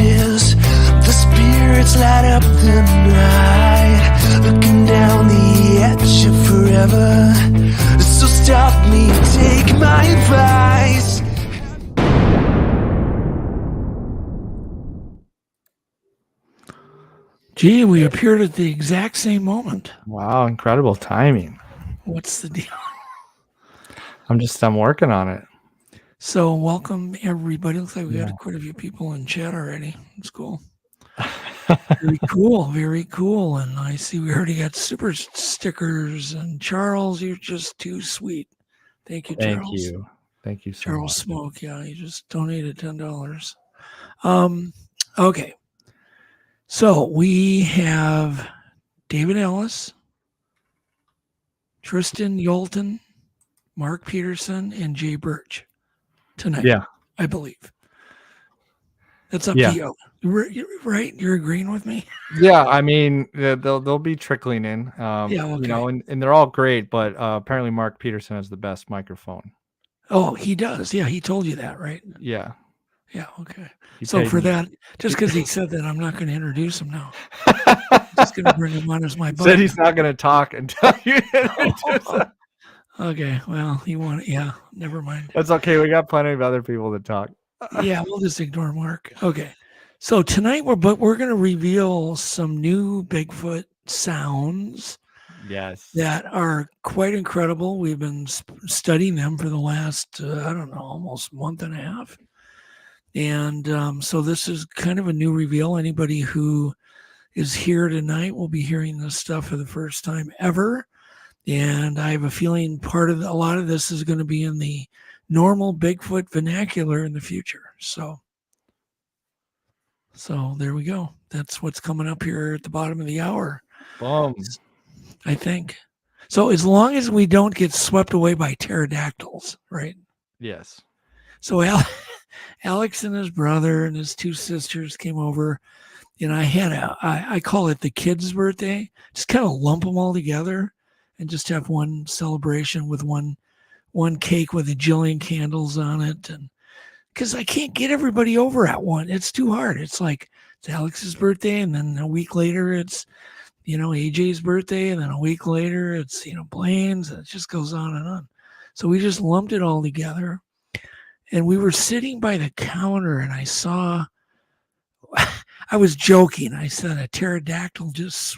ashes. The spirits light up the night, looking down the edge of forever. So stop me, take my advice. Gee, we appeared at the exact same moment. Wow, incredible timing. What's the deal? I'm working on it. So welcome everybody. Looks like we got quite a few people in chat already. It's cool. Very cool. Very cool. And I see we already got super stickers. And Charles, you're just too sweet. Thank you, Charles. Thank you so Charles much. Smoke. Yeah, you just donated $10. Okay. So we have David Ellis, Tristan Yolton, Mark Peterson, and Jay Burch tonight. Yeah, I believe. That's up to you. Right? You're agreeing with me? Yeah, I mean, they'll be trickling in. Okay. You know, and they're all great, but apparently Mark Peterson has the best microphone. Oh, he does. Yeah, he told you that, right? Yeah. Yeah, okay. He So for me. that, just because he said that, I'm not going to introduce him now. I'm just going to bring him on as my buddy. Said he's not going to talk until you introduce him. Okay, well, never mind. That's okay. We got plenty of other people to talk. Yeah, we'll just ignore Mark. Okay. So tonight we're going to reveal some new Bigfoot sounds. Yes. That are quite incredible. We've been studying them for the last, almost month and a half. And so this is kind of a new reveal. Anybody who is here tonight will be hearing this stuff for the first time ever. And I have a feeling a lot of this is going to be in the normal Bigfoot vernacular in the future. So there we go. That's what's coming up here at the bottom of the hour. Boom. I think. So as long as we don't get swept away by pterodactyls, right? Yes. So Alex and his brother and his two sisters came over, and I had I call it the kids' birthday. Just kind of lump them all together and just have one celebration with one cake with a jillion candles on it. And because I can't get everybody over at one. It's too hard. It's like it's Alex's birthday, and then a week later it's AJ's birthday, and then a week later it's, Blaine's, and it just goes on and on. So we just lumped it all together, and we were sitting by the counter, and I saw, I was joking. I said a pterodactyl just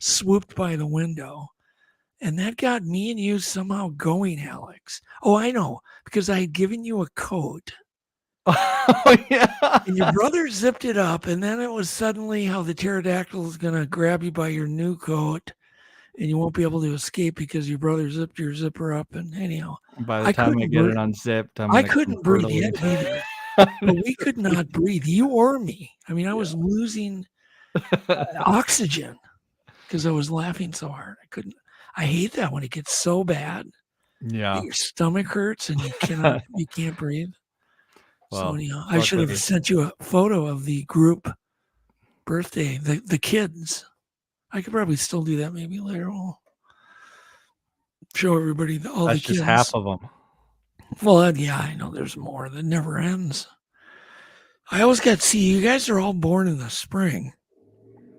swooped by the window, and that got me and you somehow going, Alex. Oh, I know, because I had given you a coat. Oh, yeah. And your brother zipped it up, and then it was suddenly how the pterodactyl is going to grab you by your new coat, and you won't be able to escape because your brother zipped your zipper up. And anyhow, by the time I get it unzipped, I couldn't breathe yet either. But we could not breathe, you or me. I mean, I was losing oxygen because I was laughing so hard. I hate that when it gets so bad. Yeah. Your stomach hurts and you can't breathe. Well, so anyhow, I should have sent you a photo of the group birthday, the kids. I could probably still do that maybe later. We'll show everybody all the kids. That's just half of them. Well, yeah, I know there's more. That never ends. I always you guys are all born in the spring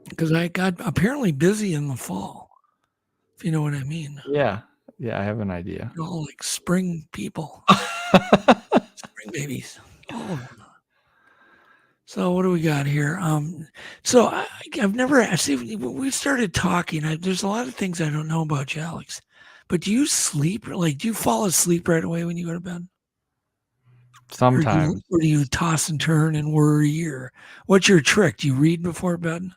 because I got apparently busy in the fall, if you know what I mean. Yeah, I have an idea. You're all like spring people. Spring babies. All of them. So what do we got here? So I've never actually, we started talking. There's a lot of things I don't know about you, Alex. But do you sleep? Like, do you fall asleep right away when you go to bed? Sometimes. Or do you toss and turn and worry? Or what's your trick? Do you read before bed?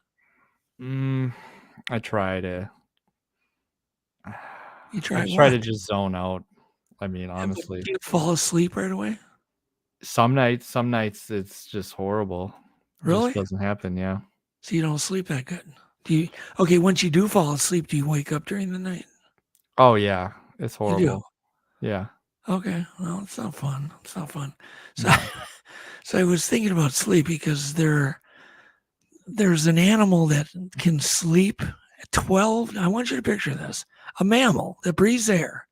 I try to. You try. I try to just zone out. I mean, honestly. Do you fall asleep right away? Some nights it's just horrible. Really? It just doesn't happen, yeah. So you don't sleep that good. Once you do fall asleep, do you wake up during the night? Oh yeah. It's horrible. You do? Yeah. Okay. Well, it's not fun. So so I was thinking about sleep because there's an animal that can sleep at 12. I want you to picture this. A mammal that breathes air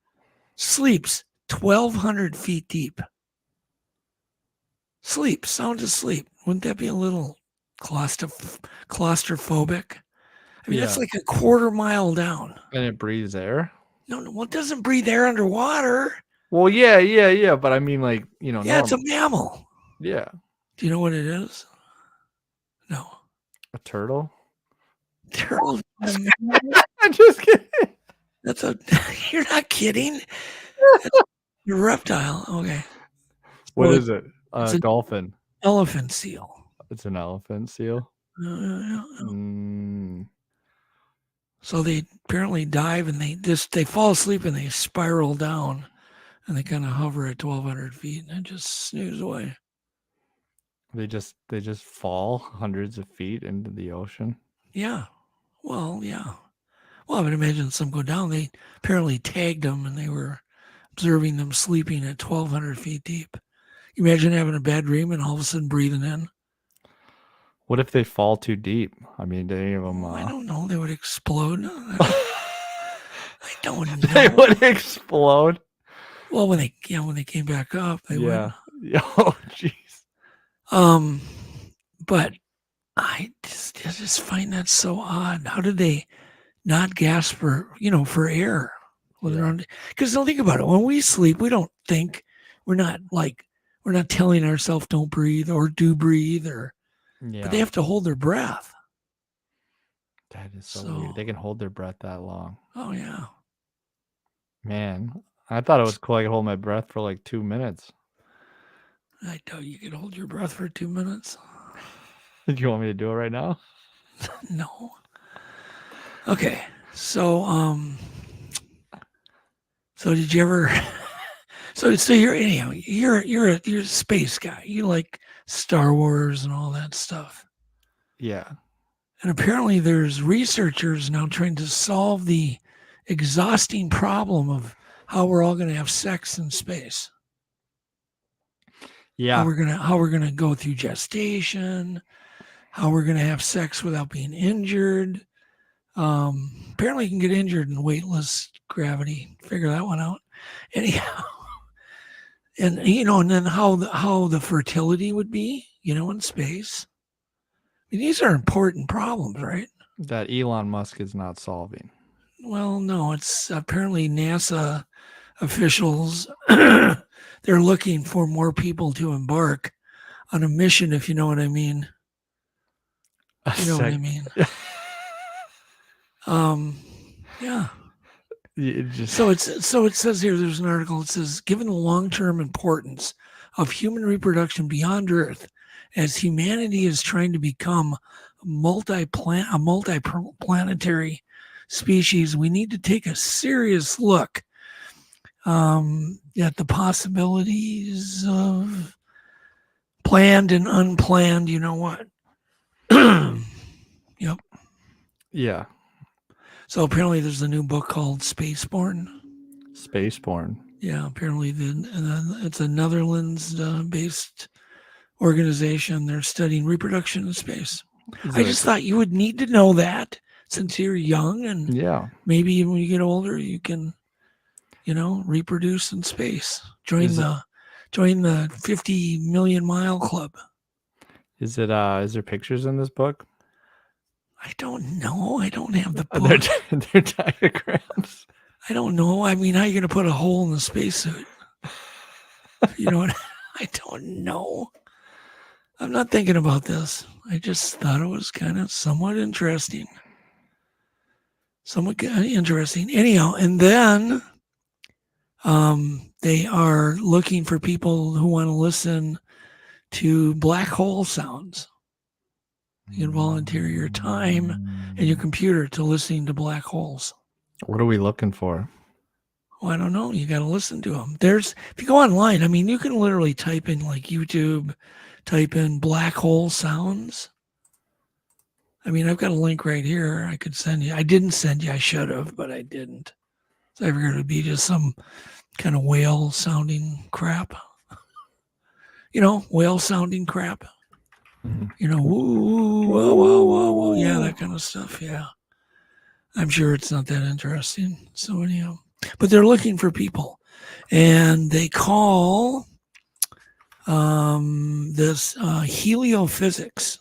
sleeps 1,200 feet deep. Sound asleep. Wouldn't that be a little claustrophobic. I mean, that's Yeah. like a quarter mile down. And it breathes air? No, well, it doesn't breathe air underwater. Well, yeah. But I mean, like, Yeah, it's a normal. mammal. Yeah. Do you know what it is? No. A turtle? Turtle. I'm just kidding. That's a. You're not kidding. You're a reptile. Okay. What Well, is it? it's A an dolphin. elephant seal. It's an elephant seal. Yeah. Mm, So they apparently dive and they fall asleep and they spiral down and they kind of hover at 1,200 feet and just snooze away. they just fall hundreds of feet into the ocean. Yeah. Well, yeah. Well, I would imagine some go down. They apparently tagged them and they were observing them sleeping at 1,200 feet deep. You imagine having a bad dream and all of a sudden breathing in. What if they fall too deep? I mean, do any of them? I don't know. They would explode. I don't know. They would explode. Well, when they came back up, they would. Oh, jeez. But I just find that so odd. How did they not gasp for air when they're on? Because don't think about it. When we sleep, we don't think. We're not telling ourselves don't breathe or do breathe but they have to hold their breath. That is so weird. They can hold their breath that long. Oh yeah. Man, I thought it was cool. I could hold my breath for like 2 minutes. I doubt you could hold your breath for 2 minutes. Do you want me to do it right now? No. Okay. So did you ever so you're a space guy. You like Star Wars and all that stuff. Yeah. And apparently there's researchers now trying to solve the exhausting problem of how we're all going to have sex in space. Yeah. How we're gonna go through gestation, how we're gonna have sex without being injured. Apparently you can get injured in weightless gravity. Figure that one out. Anyhow, and then how the fertility would be, in space. I mean, these are important problems, right? That Elon Musk is not solving. Well, no, it's apparently NASA officials. They're looking for more people to embark on a mission, if you know what I mean. You know what I mean? Yeah. So it says here, there's an article. It says, given the long-term importance of human reproduction beyond Earth, as humanity is trying to become a multi-planetary species, we need to take a serious look at the possibilities of planned and unplanned, you know what? Yep. Yeah. So apparently there's a new book called Spaceborne. Yeah, apparently it's a Netherlands-based organization. They're studying reproduction in space. I just thought you would need to know that since you're young, and maybe even when you get older, you can, reproduce in space. Join the 50 million mile club. Is there pictures in this book? I don't know. I don't have the book. They're diagrams. I don't know. I mean, how are you going to put a hole in the spacesuit? You know what? I don't know. I'm not thinking about this. I just thought it was kind of somewhat interesting. Anyhow, and then they are looking for people who want to listen to black hole sounds. You can volunteer your time and your computer to listening to black holes. What are we looking for? Well, I don't know. You got to listen to them. If you go online, I mean, you can literally type in like YouTube, type in black hole sounds. I mean, I've got a link right here. I could send you. I didn't send you. I should have, but I didn't. So I figured it would be just some kind of whale sounding crap. Whale sounding crap. Mm-hmm. Woo, whoa, whoa, whoa, whoa. Yeah, that kind of stuff. Yeah. I'm sure it's not that interesting. So anyhow, but they're looking for people, and they call this heliophysics.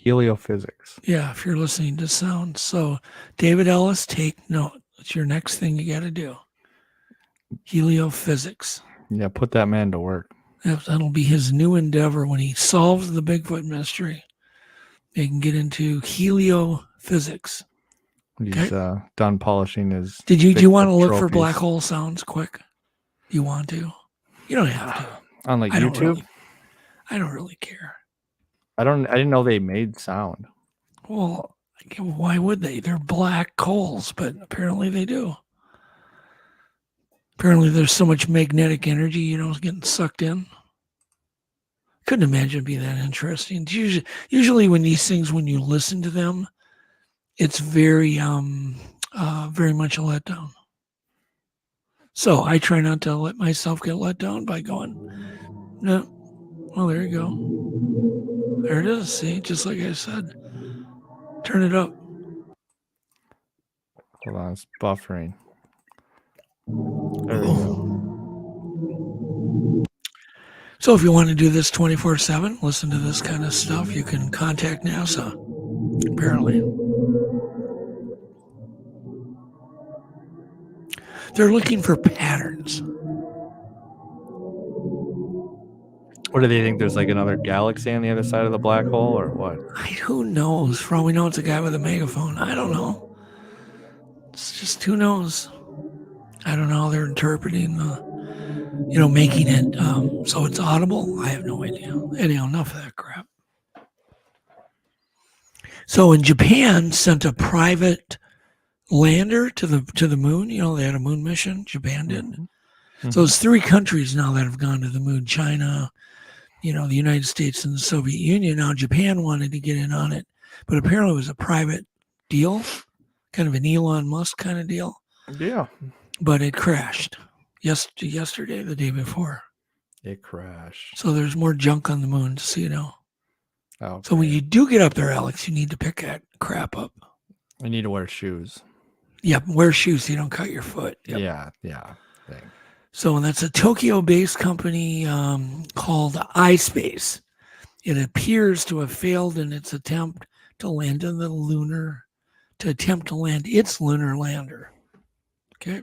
Heliophysics. Yeah, if you're listening to sound. So, David Ellis, take note. It's your next thing you got to do. Heliophysics. Yeah, put that man to work. That'll be his new endeavor when he solves the Bigfoot mystery. They can get into heliophysics. He's done polishing his. Do you want to look for trophies. black hole sounds quick? Do you want to? You don't have to. On like YouTube? I don't really care. I didn't know they made sound. Well, why would they? They're black holes, but apparently they do. Apparently there's so much magnetic energy, getting sucked in. Couldn't imagine it'd be that interesting. Usually when these things, when you listen to them, it's very much a letdown. So I try not to let myself get let down by going, no. Well, there you go. There it is. See, just like I said. Turn it up. Hold on, it's buffering. There we go. So if you want to do this 24/7, listen to this kind of stuff, you can contact NASA, apparently. They're looking for patterns. What do they think? There's like another galaxy on the other side of the black hole, or what? Who knows? For all we know, it's a guy with a megaphone. I don't know. It's just who knows. I don't know how they're interpreting, making it so it's audible. I have no idea. Anyhow, enough of that crap. So in Japan, sent a private lander to the moon. They had a moon mission. Japan did. Mm-hmm. So it's 3 countries now that have gone to the moon. China, the United States and the Soviet Union. Now Japan wanted to get in on it, but apparently it was a private deal, kind of an Elon Musk kind of deal. Yeah. But it crashed yesterday, the day before. It crashed. So there's more junk on the moon, just so you know. Okay. So when you do get up there, Alex, you need to pick that crap up. I need to wear shoes. Yep, wear shoes so you don't cut your foot. Yep. Yeah. Thanks. So that's a Tokyo-based company called iSpace. It appears to have failed in its attempt to land its lunar lander. Okay.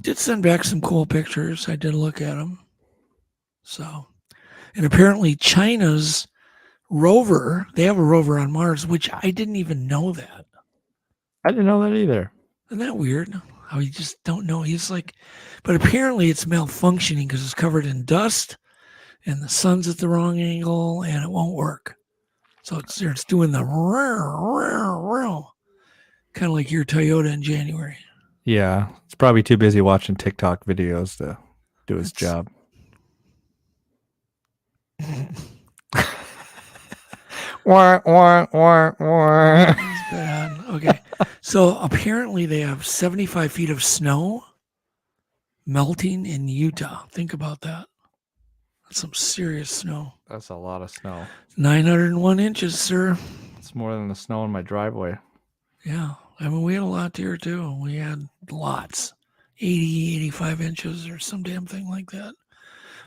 Did send back some cool pictures. I did look at them. So, and apparently China's rover, they have a rover on Mars, which I didn't even know that. I didn't know that either. Isn't that weird? How you just don't know. But apparently it's malfunctioning because it's covered in dust and the sun's at the wrong angle and it won't work. So it's doing the kind of like your Toyota in January. Yeah, it's probably too busy watching TikTok videos to do his job. That's bad. Okay. So apparently they have 75 feet of snow melting in Utah. Think about that. That's some serious snow. That's a lot of snow. 901 inches, sir. It's more than the snow in my driveway. Yeah. I mean, we had a lot here too. We had lots. 80, 85 inches or some damn thing like that.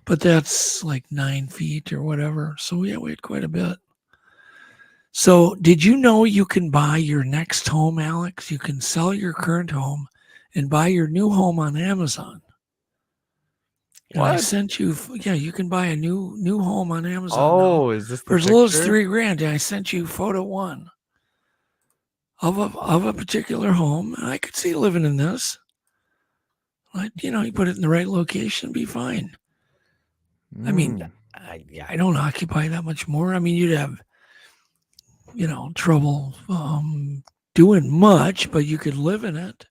But that's like 9 feet or whatever. So yeah, we had quite a bit. So did you know you can buy your next home, Alex? You can sell your current home and buy your new home on Amazon. And I sent you, you can buy a new home on Amazon. Oh, now. Is this the for as little as $3,000? And I sent you photo 1 of a particular home. And I could see living in this. Like, you put it in the right location, be fine. I mean, I don't occupy that much more. I mean, you'd have, trouble doing much, but you could live in it.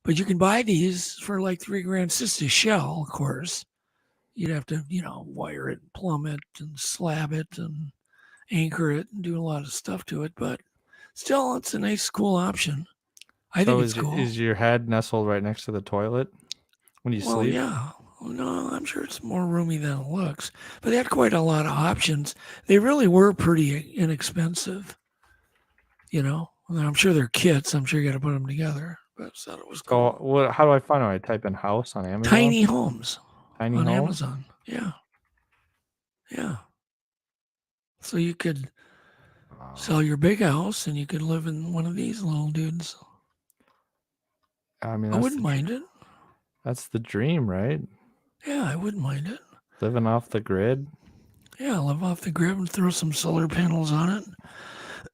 But you can buy these for like $3,000. It's just a shell, of course. You'd have to, wire it, plumb it, and slab it, and anchor it, and do a lot of stuff to it. But still, it's a nice, cool option. I think it's cool. Is your head nestled right next to the toilet when you sleep? Yeah. No, I'm sure it's more roomy than it looks. But they had quite a lot of options. They really were pretty inexpensive. I'm sure they're kits. I'm sure you got to put them together. But I thought it was cool. So, how do I find them? I type in house on Amazon? Tiny homes. Tiny on homes? Amazon. Yeah. Yeah. So you could sell your big house and you could live in one of these little dudes. I mean, I wouldn't mind it. That's the dream, right? Yeah, I wouldn't mind it. Living off the grid. Yeah, live off the grid and throw some solar panels on it.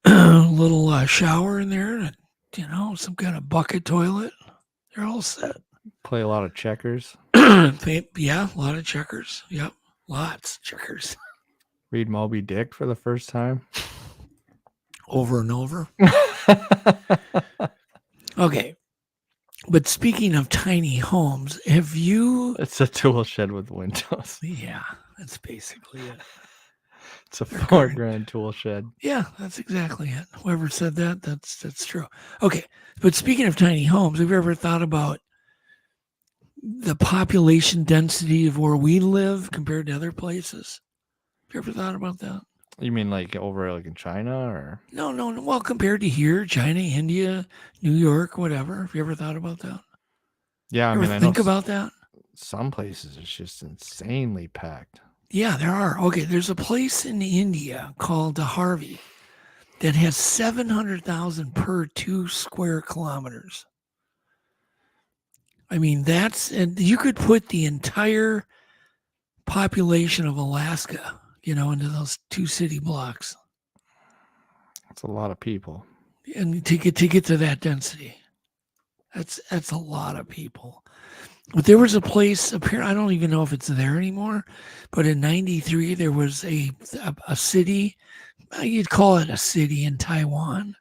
A little shower in there, and, some kind of bucket toilet. You're all set. Play a lot of checkers. Yeah, a lot of checkers. Yep, lots of checkers. Read Moby Dick for the first time. Over and over. Okay. But speaking of tiny homes, have you... It's a tool shed with windows. Yeah, that's basically it. It's a $4,000 tool shed. Yeah, that's exactly it. Whoever said that, that's true. Okay, but speaking of tiny homes, have you ever thought about the population density of where we live compared to other places? Have you ever thought about that? You mean like over like in China or? No. Well, compared to here, China, India, New York, whatever. Have you ever thought about that? Yeah, I think about that. Some places it's just insanely packed. Yeah, there are. Okay, there's a place in India called Harvey that has 700,000 per 2 square kilometers. I mean, and you could put the entire population of Alaska, into those 2 city blocks. That's a lot of people. And to get to that density, that's a lot of people. But there was a place, apparently, I don't even know if it's there anymore, but in 93, there was a city, you'd call it a city in Taiwan,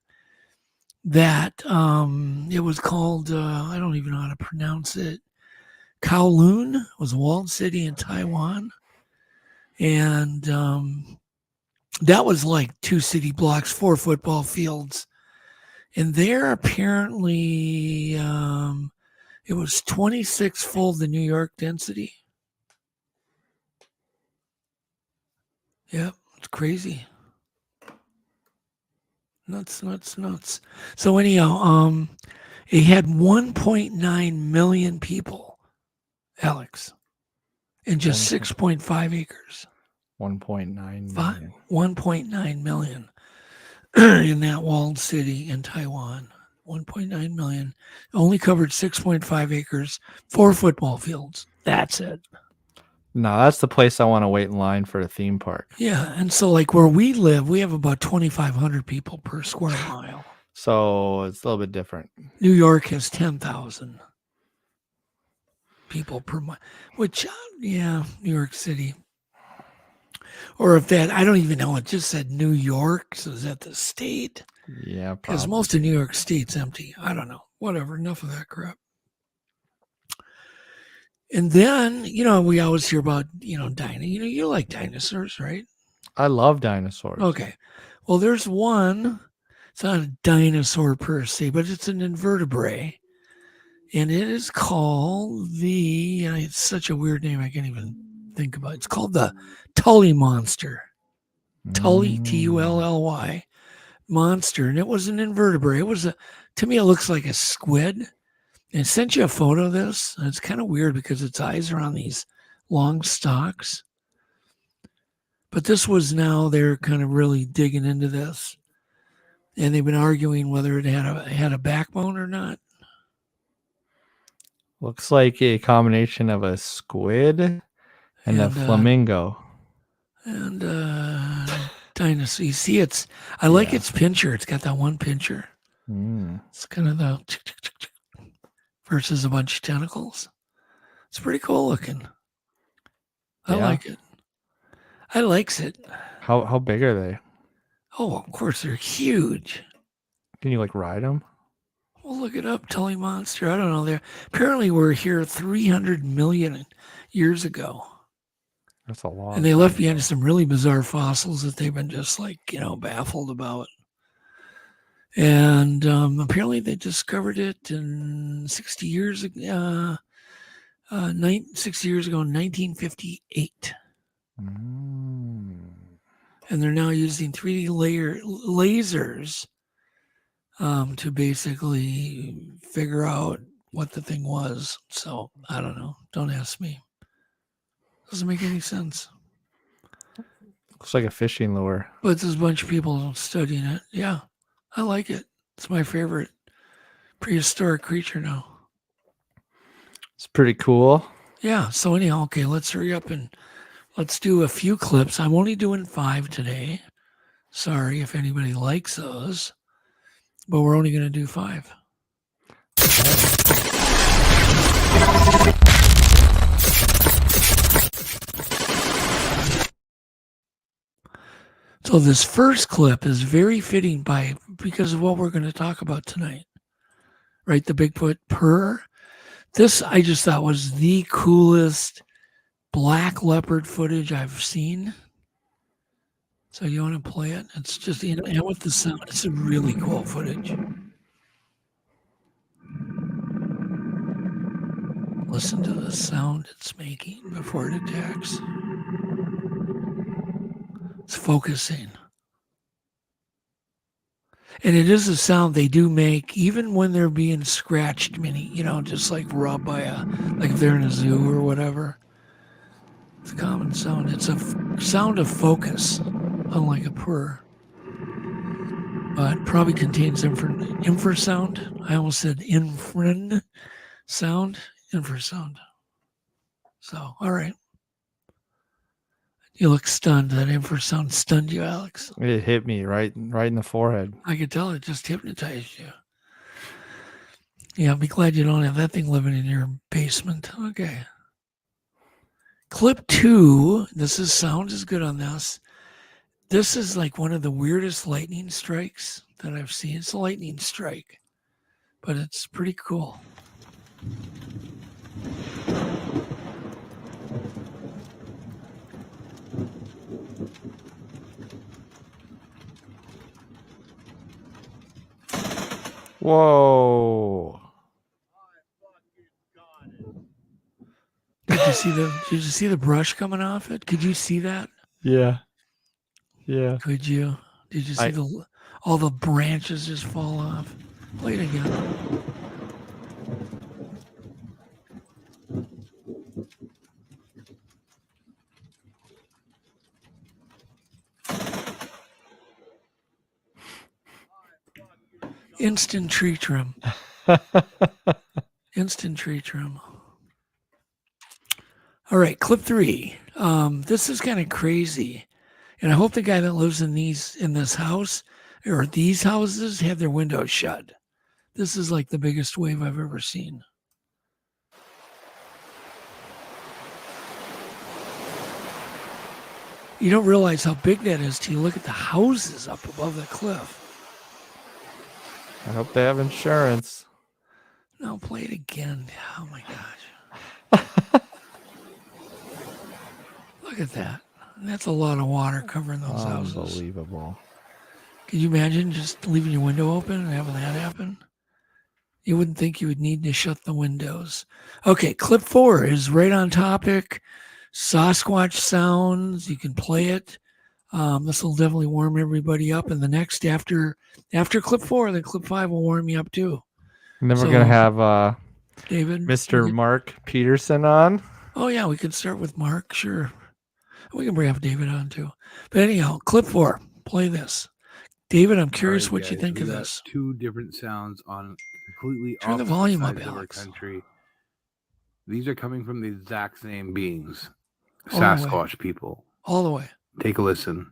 that it was called, I don't even know how to pronounce it, Kowloon was a walled city in Taiwan. And that was like 2 city blocks, 4 football fields. And there apparently... it was 26-fold the New York density. Yep, it's crazy. Nuts. So anyhow, it had 1.9 million people, Alex, in just 6.5 acres. 1.9 million. 1.9 million in that walled city in Taiwan. 1.9 million, only covered 6.5 acres, 4 football fields. That's it. No, that's the place I want to wait in line for a theme park. Yeah, and so like where we live, we have about 2,500 people per square mile. So it's a little bit different. New York has 10,000 people per mile, which, New York City. Or if that, I don't even know, it just said New York, so is that the state? Yeah, because most of New York State's empty. I don't know. Whatever. Enough of that crap. And then, we always hear about, dinosaurs. You like dinosaurs, right? I love dinosaurs. Okay. Well, there's one. It's not a dinosaur per se, but it's an invertebrate. And it is called it's such a weird name I can't even think about. It's called the Tully monster. Tully, Tully. Monster, and it was an invertebrate. To me, it looks like a squid. And I sent you a photo of this, and it's kind of weird because its eyes are on these long stalks. But this was now they're kind of really digging into this, and they've been arguing whether it had a backbone or not. Looks like a combination of a squid and a flamingo. And dinosaur. You see, I like its pincher. It's got that one pincher. It's kind of the versus a bunch of tentacles. It's pretty cool looking. I like it. I likes it. How big are they? Oh, of course they're huge. Can you ride them? Well, look it up, Tully monster. I don't know. They apparently were here 300 million years ago. That's a lot. And they left behind some really bizarre fossils that they've been just baffled about. And apparently they discovered it in 60 years ago, 1958. And they're now using 3D lasers to basically figure out what the thing was. So I don't know. Don't ask me. Doesn't make any sense. Looks like a fishing lure. But there's a bunch of people studying it. Yeah, I like it. It's my favorite prehistoric creature now. It's pretty cool. Yeah, so anyhow, okay, let's hurry up and let's do a few clips. I'm only doing 5 today. Sorry if anybody likes those, but we're only going to do 5. So this first clip is very fitting because of what we're going to talk about tonight, right? The Bigfoot Purr. This I just thought was the coolest black leopard footage I've seen. So you want to play it? It's just, and with the sound, it's a really cool footage. Listen to the sound it's making before it attacks. It's focusing. And it is a sound they do make even when they're being scratched, just like rubbed by like if they're in a zoo or whatever. It's a common sound. It's a sound of focus, unlike a purr. But probably contains infrasound. I almost said infrasound. Infrasound. So, all right. You look stunned. That infrasound stunned you, Alex. It hit me right in the forehead. I could tell it just hypnotized you. Yeah, I'll be glad you don't have that thing living in your basement. Okay. Clip 2. Sound is good on this. This is like one of the weirdest lightning strikes that I've seen. It's a lightning strike, but it's pretty cool. Whoa. Did you see the brush coming off it? Could you see that? Yeah. Yeah. Could you? Did you see all the branches just fall off? Play it again. Instant tree trim. Instant tree trim. All right, clip 3. This is kind of crazy. And I hope the guy that lives in this house or these houses have their windows shut. This is like the biggest wave I've ever seen. You don't realize how big that is till you look at the houses up above the cliff. I hope they have insurance. No, play it again. Oh my gosh. Look at that. That's a lot of water covering those houses. Unbelievable. Could you imagine just leaving your window open and having that happen? You wouldn't think you would need to shut the windows. Okay, clip 4 is right on topic. Sasquatch sounds. You can play it. This will definitely warm everybody up. And the next after clip 4, then clip 5 will warm you up too. And then we're going to have David, Mr. Mark Peterson on. Oh, yeah, we could start with Mark. Sure. We can bring up David on too. But anyhow, clip 4. Play this. David, I'm curious what you think of this. 2 different sounds on completely Turn the opposite volume up, sides of our Alex. country. These are coming from the exact same beings. All the way. Sasquatch people. All the way. Take a listen.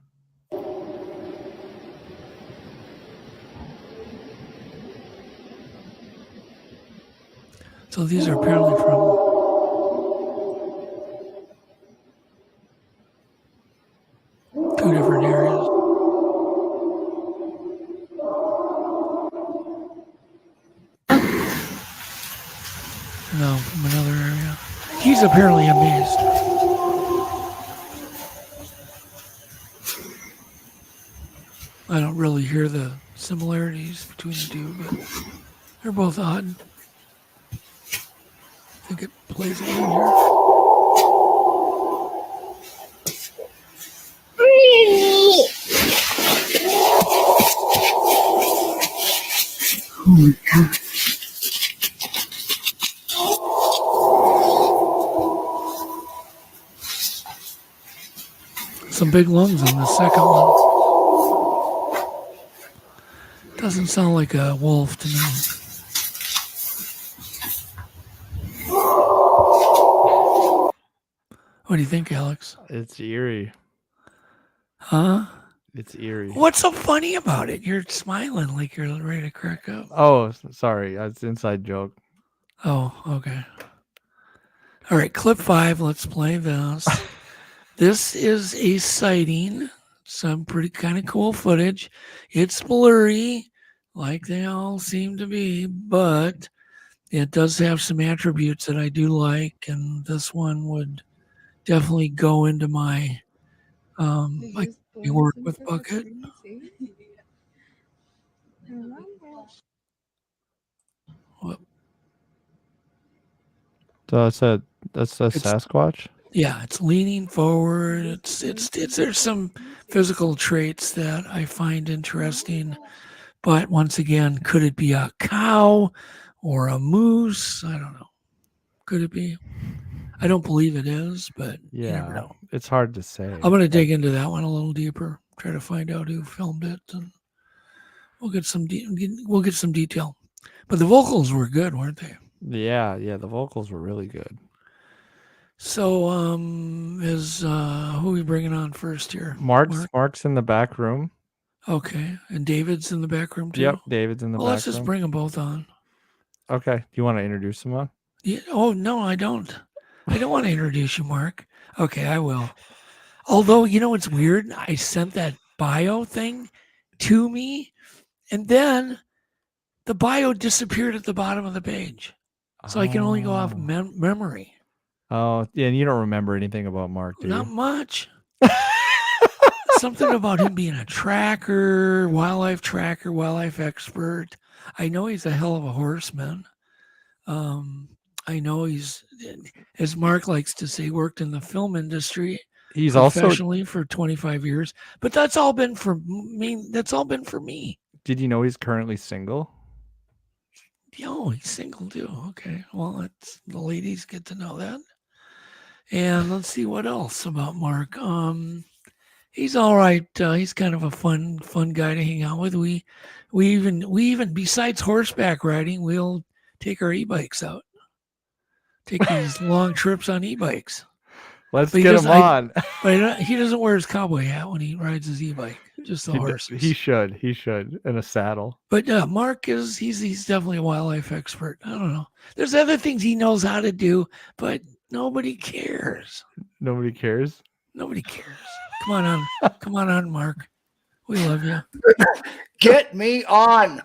So these are apparently from two different areas. No, from another area. He's apparently amazed. I don't really hear the similarities between the two, but they're both odd. I think it plays it in here. Oh my God. some big lungs on the second one. Doesn't sound like a wolf to me. What do you think, Alex? It's eerie. Huh? It's eerie. What's so funny about it? You're smiling like you're ready to crack up. Oh, sorry. It's an inside joke. Oh, okay. All right, clip 5. Let's play this. This is a sighting. Some pretty kind of cool footage. It's blurry, like they all seem to be, but it does have some attributes that I do like, and this one would definitely go into my my work with bucket. What? So that's a Sasquatch? Yeah, it's leaning forward. It's there's some physical traits that I find interesting, but once again, could it be a cow or a moose? I don't know. Could it be? I don't believe it is, but you never know. It's hard to say. I'm going to dig into that one a little deeper, try to find out who filmed it, and we'll get some detail. But the vocals were good, weren't they? Yeah, the vocals were really good. So, who are we bringing on first here? Mark's in the back room. Okay, and David's in the back room too. Yep, David's in the back room. Let's just bring them both on. Okay, do you want to introduce them on? Yeah. Oh no, I don't. I don't want to introduce you, Mark. Okay, I will. Although, you know what's weird? I sent that bio thing to me, and then the bio disappeared at the bottom of the page. So I can only go off memory. Oh, yeah, and you don't remember anything about Mark, do you? Not much. Something about him being a tracker, wildlife expert. I know he's a hell of a horseman. I know he's, as Mark likes to say, worked in the film industry. He's professionally for 25 years, but that's all been for me. That's all been for me. Did you know he's currently single? Oh, he's single too. Okay, well, the ladies get to know that. And let's see what else about Mark. He's all right. He's kind of a fun guy to hang out with. We even besides horseback riding, we'll take our e-bikes out. Take these long trips on e-bikes. Let's get him on. But he doesn't wear his cowboy hat when he rides his e-bike. Just the horses. He should in a saddle. But Mark he's definitely a wildlife expert. I don't know. There's other things he knows how to do, but nobody cares. Nobody cares? Nobody cares. Come on, Mark. We love you. Get me on.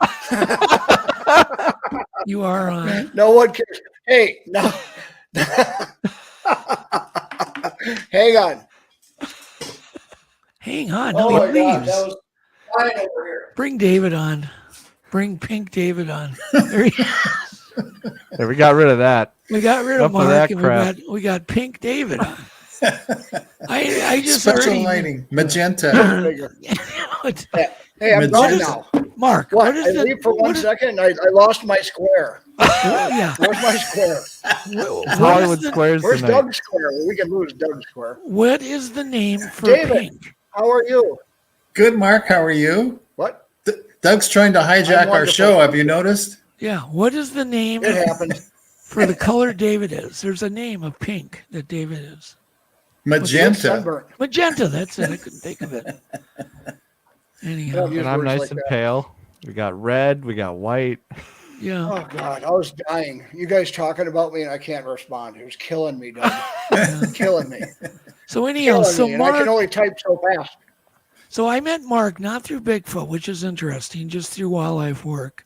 You are on. No one cares. Hey, no. Hang on. Hang on. Oh No, my he God, leaves. that was fine over here. Bring David on. Bring Pink David on. There he is. Yeah, we got rid of that. We got rid of Enough of Mark, that and crap. we got Pink David on. I just special already, lighting, magenta. Hey, I'm Magenta. gone now. Mark, What? what is I the? leave for what one is- second. I lost my square. yeah. Where's my square? What It's is Hollywood the- Squares Where's tonight. Doug's square? We can lose Doug's square. What is the name for David. Pink? How are you? Good, Mark. How are you? What? Doug's trying to hijack our wonderful. show. Have you noticed? Yeah. What is the name It happened. for the color David is? There's a name of Pink that David is. Magenta. Sunburnt. Magenta. That's it. I couldn't think of it. Anyhow. Use And I'm words nice like and that. pale. We got red. We got white. Yeah. Oh God, I was dying. You guys talking about me and I can't respond. It was killing me, Doug. Killing me. So anyhow, Killing so me. And I Mark. can only type so fast. So I met Mark not through Bigfoot, which is interesting, just through wildlife work.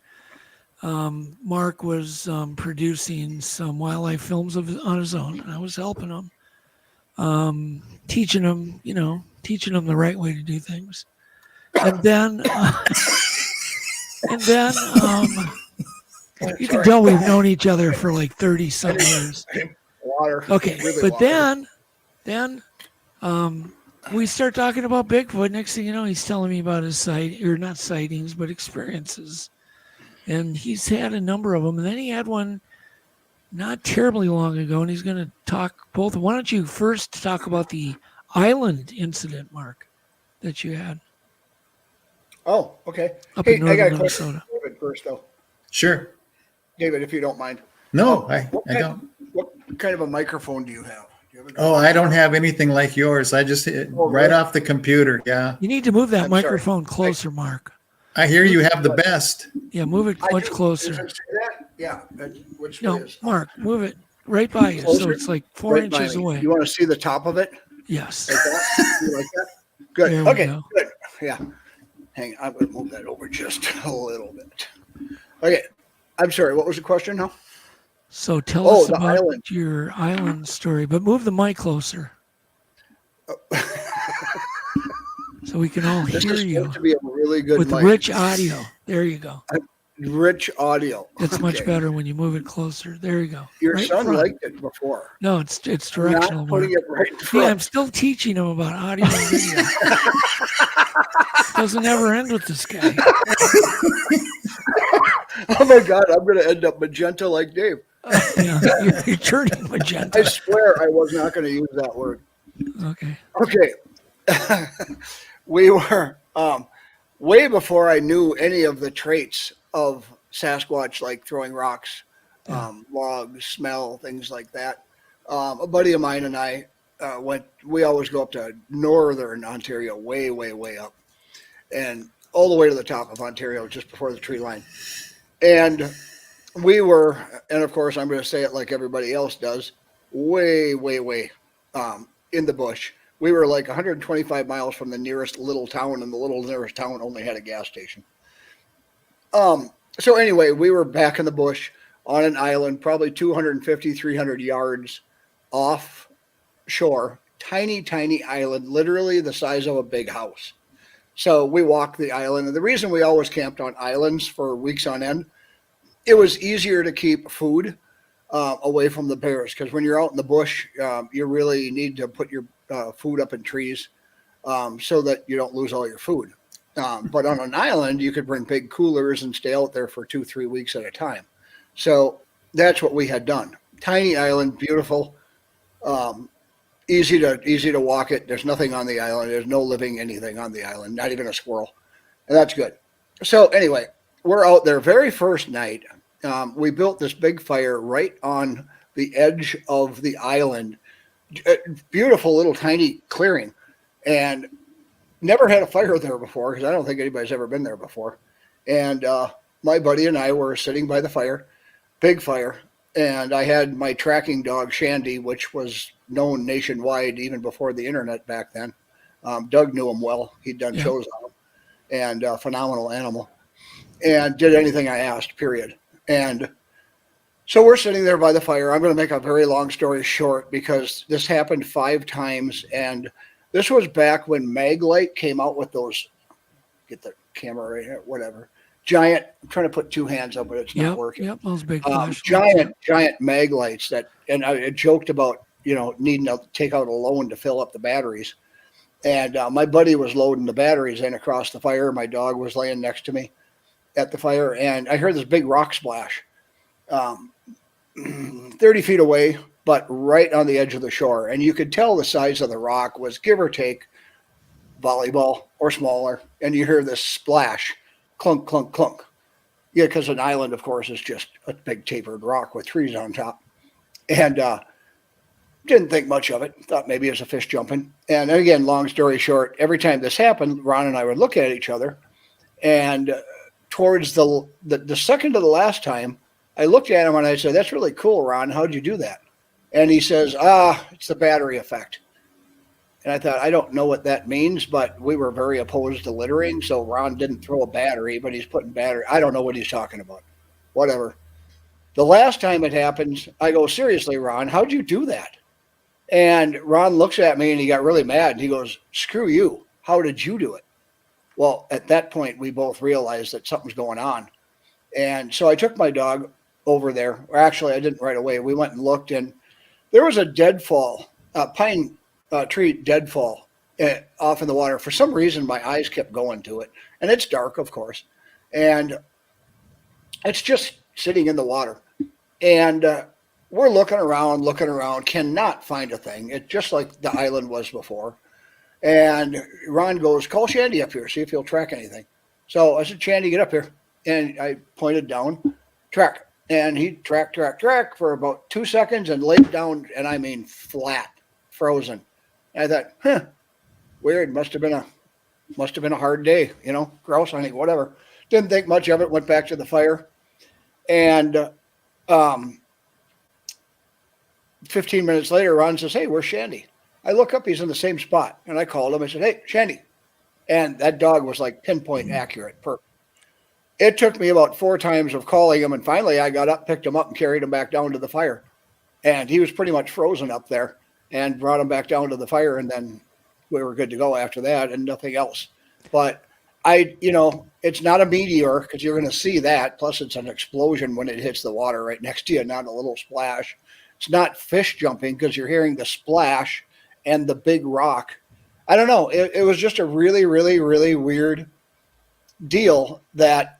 Mark was producing some wildlife films on his own, and I was helping him, teaching him the right way to do things. And then, you can tell we've known each other for like 30 some years. Water. Okay, Really but water. then we start talking about Bigfoot. Next thing you know, he's telling me about his not sightings, but experiences. And he's had a number of them. And then he had one not terribly long ago, and he's going to talk both. Why don't you first talk about the island incident, Mark, that you had Oh, okay. up Hey, in I northern got a question Minnesota. for David first, though. Sure. David, if you don't mind. No, What I kind- don't. What kind of a microphone do you have? Do you have a- Oh, I don't have anything like yours. I just hit Oh, right really? off the computer. Yeah. You need to move that I'm sorry. microphone closer, Mark. I hear you have the best. Yeah, move it I much do. closer. Does it say that? Yeah. Which way No, is Mark, move it right by you, so Closer? it's like 4 right by inches me? away. You want to see the top of it? Yes. Like that? You like that? Good. There we Okay. go. Good. Yeah. Hang on. I'm going to move that over just a little bit. Okay. I'm sorry. What was the question now? So tell Oh, us the about island. your island story, but move the mic closer so we can all This hear is you supposed to be a really good with mic. rich audio. There you go. Rich audio. It's much Okay. better when you move it closer. There you go. Your Right in son front. liked it before. No, it's I'm directional, not Mark. putting it right in front. Yeah, I'm still teaching him about audio and video. Doesn't ever end with this guy. Oh my God, I'm going to end up magenta like Dave. Yeah, you're turning I magenta. swear I was not going to use that word. Okay. Okay. We were way before I knew any of the traits of Sasquatch, like throwing rocks, logs, smell, things like that. A buddy of mine and I we always go up to northern Ontario, way, way, way up, and all the way to the top of Ontario, just before the tree line. And we were, and of course, I'm going to say it like everybody else does, way, way, way in the bush. We were like 125 miles from the nearest little town, and the little nearest town only had a gas station. So anyway, we were back in the bush on an island, probably 250, 300 yards offshore, tiny, tiny island, literally the size of a big house. So we walked the island, and the reason we always camped on islands for weeks on end, it was easier to keep food away from the bears, because when you're out in the bush, you really need to put your food up in trees so that you don't lose all your food. But on an island, you could bring big coolers and stay out there for 2-3 weeks at a time. So that's what we had done. Tiny island, beautiful, easy to walk it. There's nothing on the island. There's no living anything on the island, not even a squirrel. And that's good. So anyway, we're out there. Very first night, we built this big fire right on the edge of the island. Beautiful little tiny clearing, and never had a fire there before, because I don't think anybody's ever been there before. And my buddy and I were sitting by the fire, big fire, and I had my tracking dog Shandy, which was known nationwide even before the internet back then. Doug knew him well. He'd done shows on him, and phenomenal animal, and did anything I asked, period. And so we're sitting there by the fire. I'm going to make a very long story short, because this happened 5 times. And this was back when Maglite came out with those, get the camera right here, whatever, giant, I'm trying to put 2 hands up, but it's not working. Yep, those big flash. Giant Maglites that, and I joked about, needing to take out a loan to fill up the batteries. And my buddy was loading the batteries in across the fire. My dog was laying next to me at the fire. And I heard this big rock splash. 30 feet away, but right on the edge of the shore. And you could tell the size of the rock was, give or take, volleyball or smaller. And you hear this splash, clunk, clunk, clunk. Yeah, because an island, of course, is just a big tapered rock with trees on top. And didn't think much of it. Thought maybe it was a fish jumping. And again, long story short, every time this happened, Ron and I would look at each other. And towards the second to the last time, I looked at him and I said, "That's really cool, Ron. How'd you do that?" And he says, "It's the battery effect." And I thought, I don't know what that means, but we were very opposed to littering. So Ron didn't throw a battery, but he's putting battery. I don't know what he's talking about. Whatever. The last time it happens, I go, "Seriously, Ron, how'd you do that?" And Ron looks at me and he got really mad. And he goes, "Screw you. How did you do it?" Well, at that point, we both realized that something's going on. And so I took my dog over there. Or actually, I didn't right away. We went and looked, and there was a deadfall, pine tree deadfall off in the water. For some reason, my eyes kept going to it. And it's dark, of course. And it's just sitting in the water. And we're looking around, cannot find a thing. It's just like the island was before. And Ron goes, call Shandy up here, see if he'll track anything. So I said, Shandy, get up here. And I pointed down, track. And he track for about 2 seconds and laid down, and I mean flat, frozen. And I thought, weird, must have been a hard day, grouse hunting, whatever. Didn't think much of it, went back to the fire. And 15 minutes later, Ron says, hey, where's Shandy? I look up, he's in the same spot. And I called him. I said, hey, Shandy. And that dog was like pinpoint accurate. Perfect. It took me about 4 times of calling him. And finally, I got up, picked him up, and carried him back down to the fire. And he was pretty much frozen up there, and brought him back down to the fire. And then we were good to go after that, and nothing else. But it's not a meteor, because you're going to see that. Plus, it's an explosion when it hits the water right next to you, not a little splash. It's not fish jumping, because you're hearing the splash and the big rock. I don't know. It was just a really, really, really weird deal that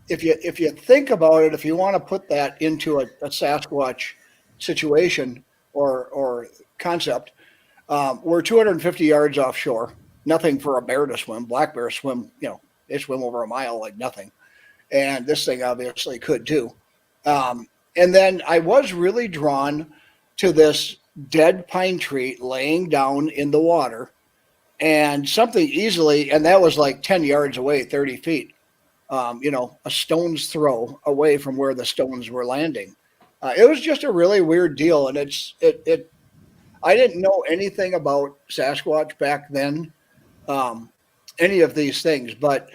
if you think about it, if you want to put that into a Sasquatch situation or concept, we're 250 yards offshore. Nothing for a bear to swim. Black bears swim, they swim over a mile like nothing. And this thing obviously could too. And then I was really drawn to this dead pine tree laying down in the water, and something easily, and that was like 10 yards away, 30 feet, a stone's throw away from where the stones were landing. It was just a really weird deal. And I didn't know anything about Sasquatch back then, any of these things, but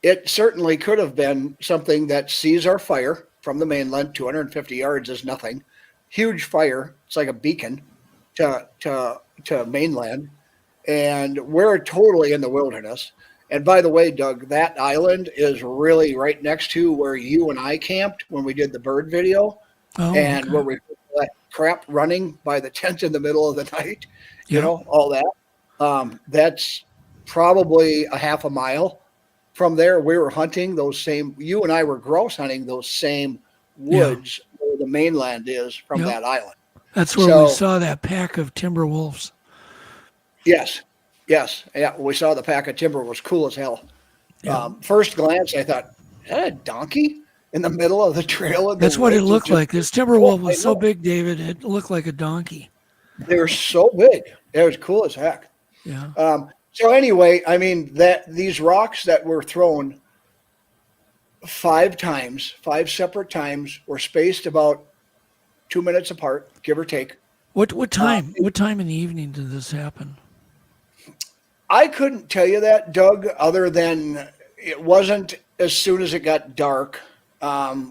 it certainly could have been something that sees our fire from the mainland. 250 yards is nothing. Huge fire. It's like a beacon to mainland. And we're totally in the wilderness. And by the way, Doug, that island is really right next to where you and I camped when we did the bird video. Oh, and okay. where we put that crap running by the tent in the middle of the night, Yeah. all that. That's probably a half a mile from there. We were hunting you and I were grouse hunting those same woods where the mainland is from that island. That's where we saw that pack of timber wolves. Yes. Yeah, we saw the pack of timber. Was cool as hell. Yeah. First glance, I thought, is that a donkey in the middle of the trail? That's what it looked like. This timber wolf was so big, David, it looked like a donkey. They were so big. It was cool as heck. Yeah. So anyway, I mean, these rocks that were thrown 5 separate times, were spaced about 2 minutes apart, give or take. What time? What time in the evening did this happen? I couldn't tell you that, Doug, other than it wasn't as soon as it got dark.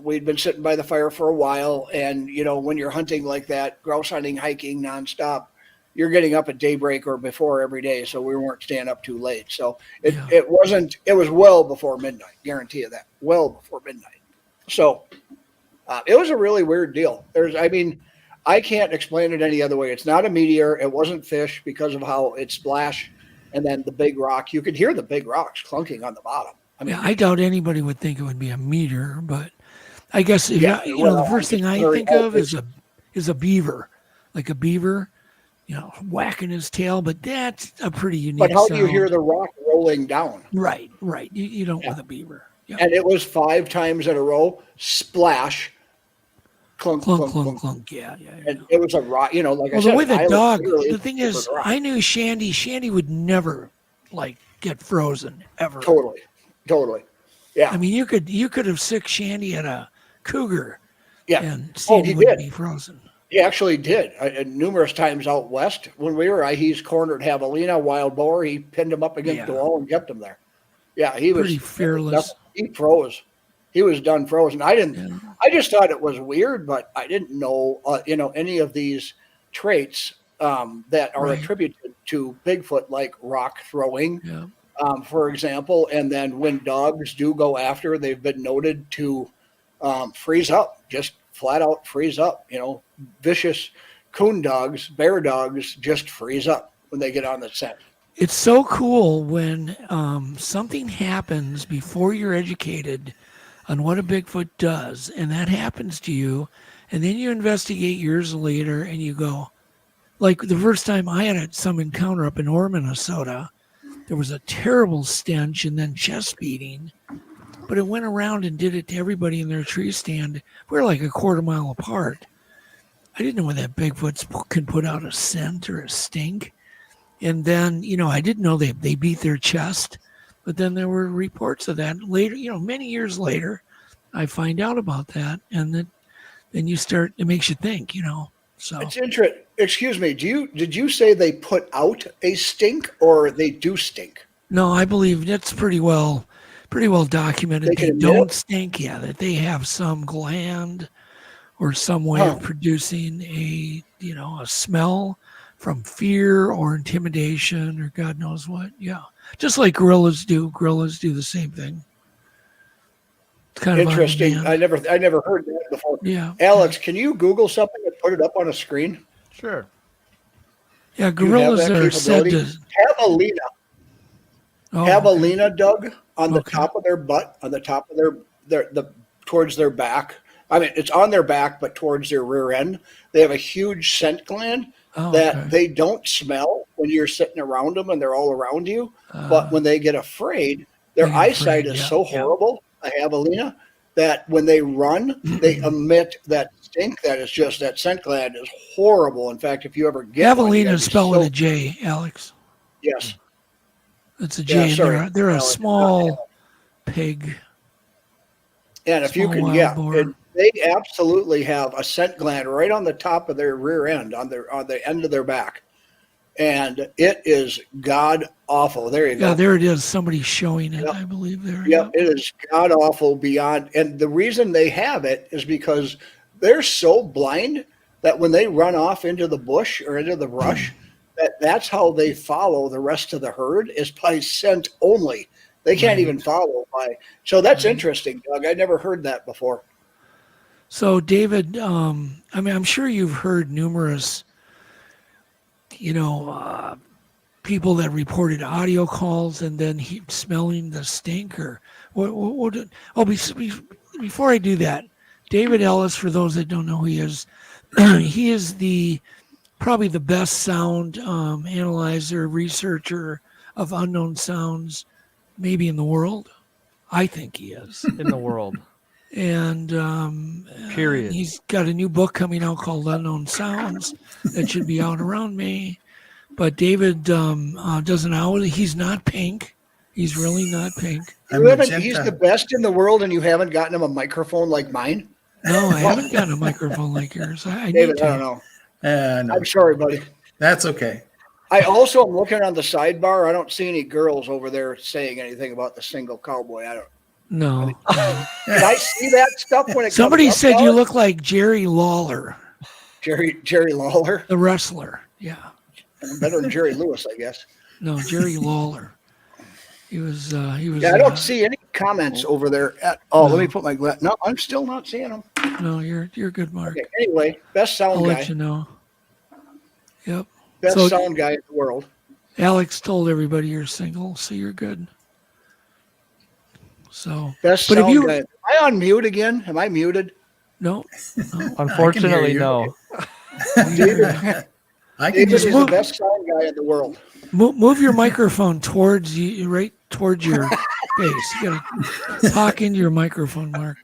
We'd been sitting by the fire for a while, and when you're hunting like that, grouse hunting, hiking nonstop, you're getting up at daybreak or before every day. So we weren't staying up too late. So it was well before midnight. Guarantee you that. Well before midnight. So it was a really weird deal. I can't explain it any other way. It's not a meteor. It wasn't fish because of how it splashed. And then the big rock, you could hear the big rocks clunking on the bottom. I doubt anybody would think it would be a meteor, but I guess the first thing I think of is a beaver, like a beaver, whacking his tail. But that's a pretty unique. But how sound. do you hear the rock rolling down? Right. You don't with a beaver. Yeah. And it was 5 times in a row, splash, clunk, Clunk, clunk, clunk. clunk. Yeah. And it was a rock, like I Well, said. the way the island dog, literally the thing is is, a rock. I knew Shandy would never get frozen ever. Totally. Yeah. I mean, you could have sick Shandy at a cougar. Yeah. And Sandy wouldn't be frozen. He actually did. Numerous times out west when we were, he's cornered javelina, wild boar. He pinned him up against the wall and kept him there. Yeah, he was pretty fearless. He froze. He was done frozen. I just thought it was weird, but I didn't know, any of these traits that are attributed to Bigfoot, like rock throwing, for example. And then when dogs do go after, they've been noted to freeze up, just flat out freeze up. Vicious coon dogs, bear dogs just freeze up when they get on the scent. It's so cool when something happens before you're educated on what a Bigfoot does, and that happens to you, and then you investigate years later and you go, like the first time I had some encounter up in Orr, Minnesota, there was a terrible stench and then chest beating, but it went around and did it to everybody in their tree stand. We're like a quarter mile apart. I didn't know that Bigfoots can put out a scent or a stink. And then, I didn't know they beat their chest, but then there were reports of that later, many years later, I find out about that. And then it makes you think, so. It's interesting. Excuse me. Did you say they put out a stink or they do stink? No, I believe that's pretty well documented. They don't stink, that they have some gland or some way of producing a smell from fear or intimidation or God knows what. Yeah. Just like gorillas do. Gorillas do the same thing. It's kind interesting. of I never heard that before. Yeah. Alex, can you Google something and put it up on a screen? Sure. Yeah, gorillas are said to javelina, Doug, on the top of their butt, on the top of their towards their back. I mean, it's on their back, but towards their rear end. They have a huge scent gland that they don't smell when you're sitting around them and they're all around you. But when they get afraid, their eyesight is so horrible, a javelina, that when they run, they emit that stink that is just, that scent gland is horrible. In fact, if you ever get javelina is spelled with a J, Alex. Yes. It's a J. Yeah, they're a small pig. And if you can, they absolutely have a scent gland right on the top of their rear end, on the end of their back. And it is god awful. There you go. Yeah, there it is. Somebody's showing it, I believe there. Yep, it is god awful beyond. And the reason they have it is because they're so blind that when they run off into the bush or into the brush, that's how they follow the rest of the herd, is by scent only. They can't even follow by. So that's interesting, Doug. I never heard that before. So, David, I'm sure you've heard numerous, people that reported audio calls and then smelling the stink or before I do that, David Ellis, for those that don't know who he is, he is probably the best sound analyzer, researcher of unknown sounds, maybe in the world. I think he is. In the world. And period. He's got a new book coming out called Unknown Sounds that should be out around May. But David doesn't know. He's not pink. He's really not pink. He's the best in the world, and you haven't gotten him a microphone like mine? No, I haven't gotten a microphone like yours. David, I don't know. No. I'm sorry, buddy. That's okay. I also am looking on the sidebar. I don't see any girls over there saying anything about the single cowboy. I don't. No. Can I see that stuff when it Somebody comes up, said Doug? you look like Jerry Lawler. Jerry Lawler? The wrestler, yeah. Better than Jerry Lewis, I guess. No, Jerry Lawler. He was. Yeah, I don't see any comments over there at all. No. Let me put my glass. No, I'm still not seeing them. No, you're good, Mark. Okay, anyway, best sound I'll guy. let you know. Yep. Best sound guy in the world. Alex told everybody you're single, so you're good. So best sound guy. Am I on mute again? Am I muted? No. Unfortunately, no. David is the best sound guy in the world. Move your microphone towards you, right towards your face. You gotta talk into your microphone, Mark.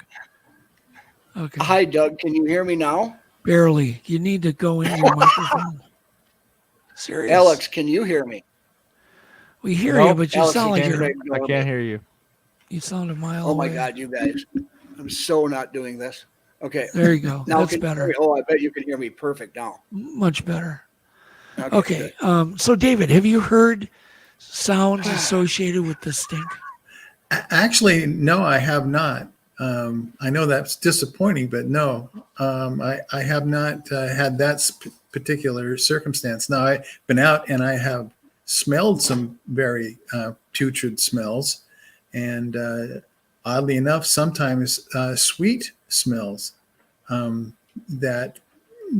Okay. Hi, Doug. Can you hear me now? Barely. You need to go into your microphone. Serious. Alex, can you hear me? We hear you, but you Alex, sound like I can't hear you. You sound a mile away. Oh my away. God, you guys! I'm so not doing this. Okay. There you go. Now That's better. I bet you can hear me perfect now. Much better. Okay. So, David, have you heard sounds associated with the stink? Actually, no, I have not. I know that's disappointing, but no, I have not had that particular circumstance. Now, I've been out and I have smelled some very putrid smells, and oddly enough, sometimes sweet smells that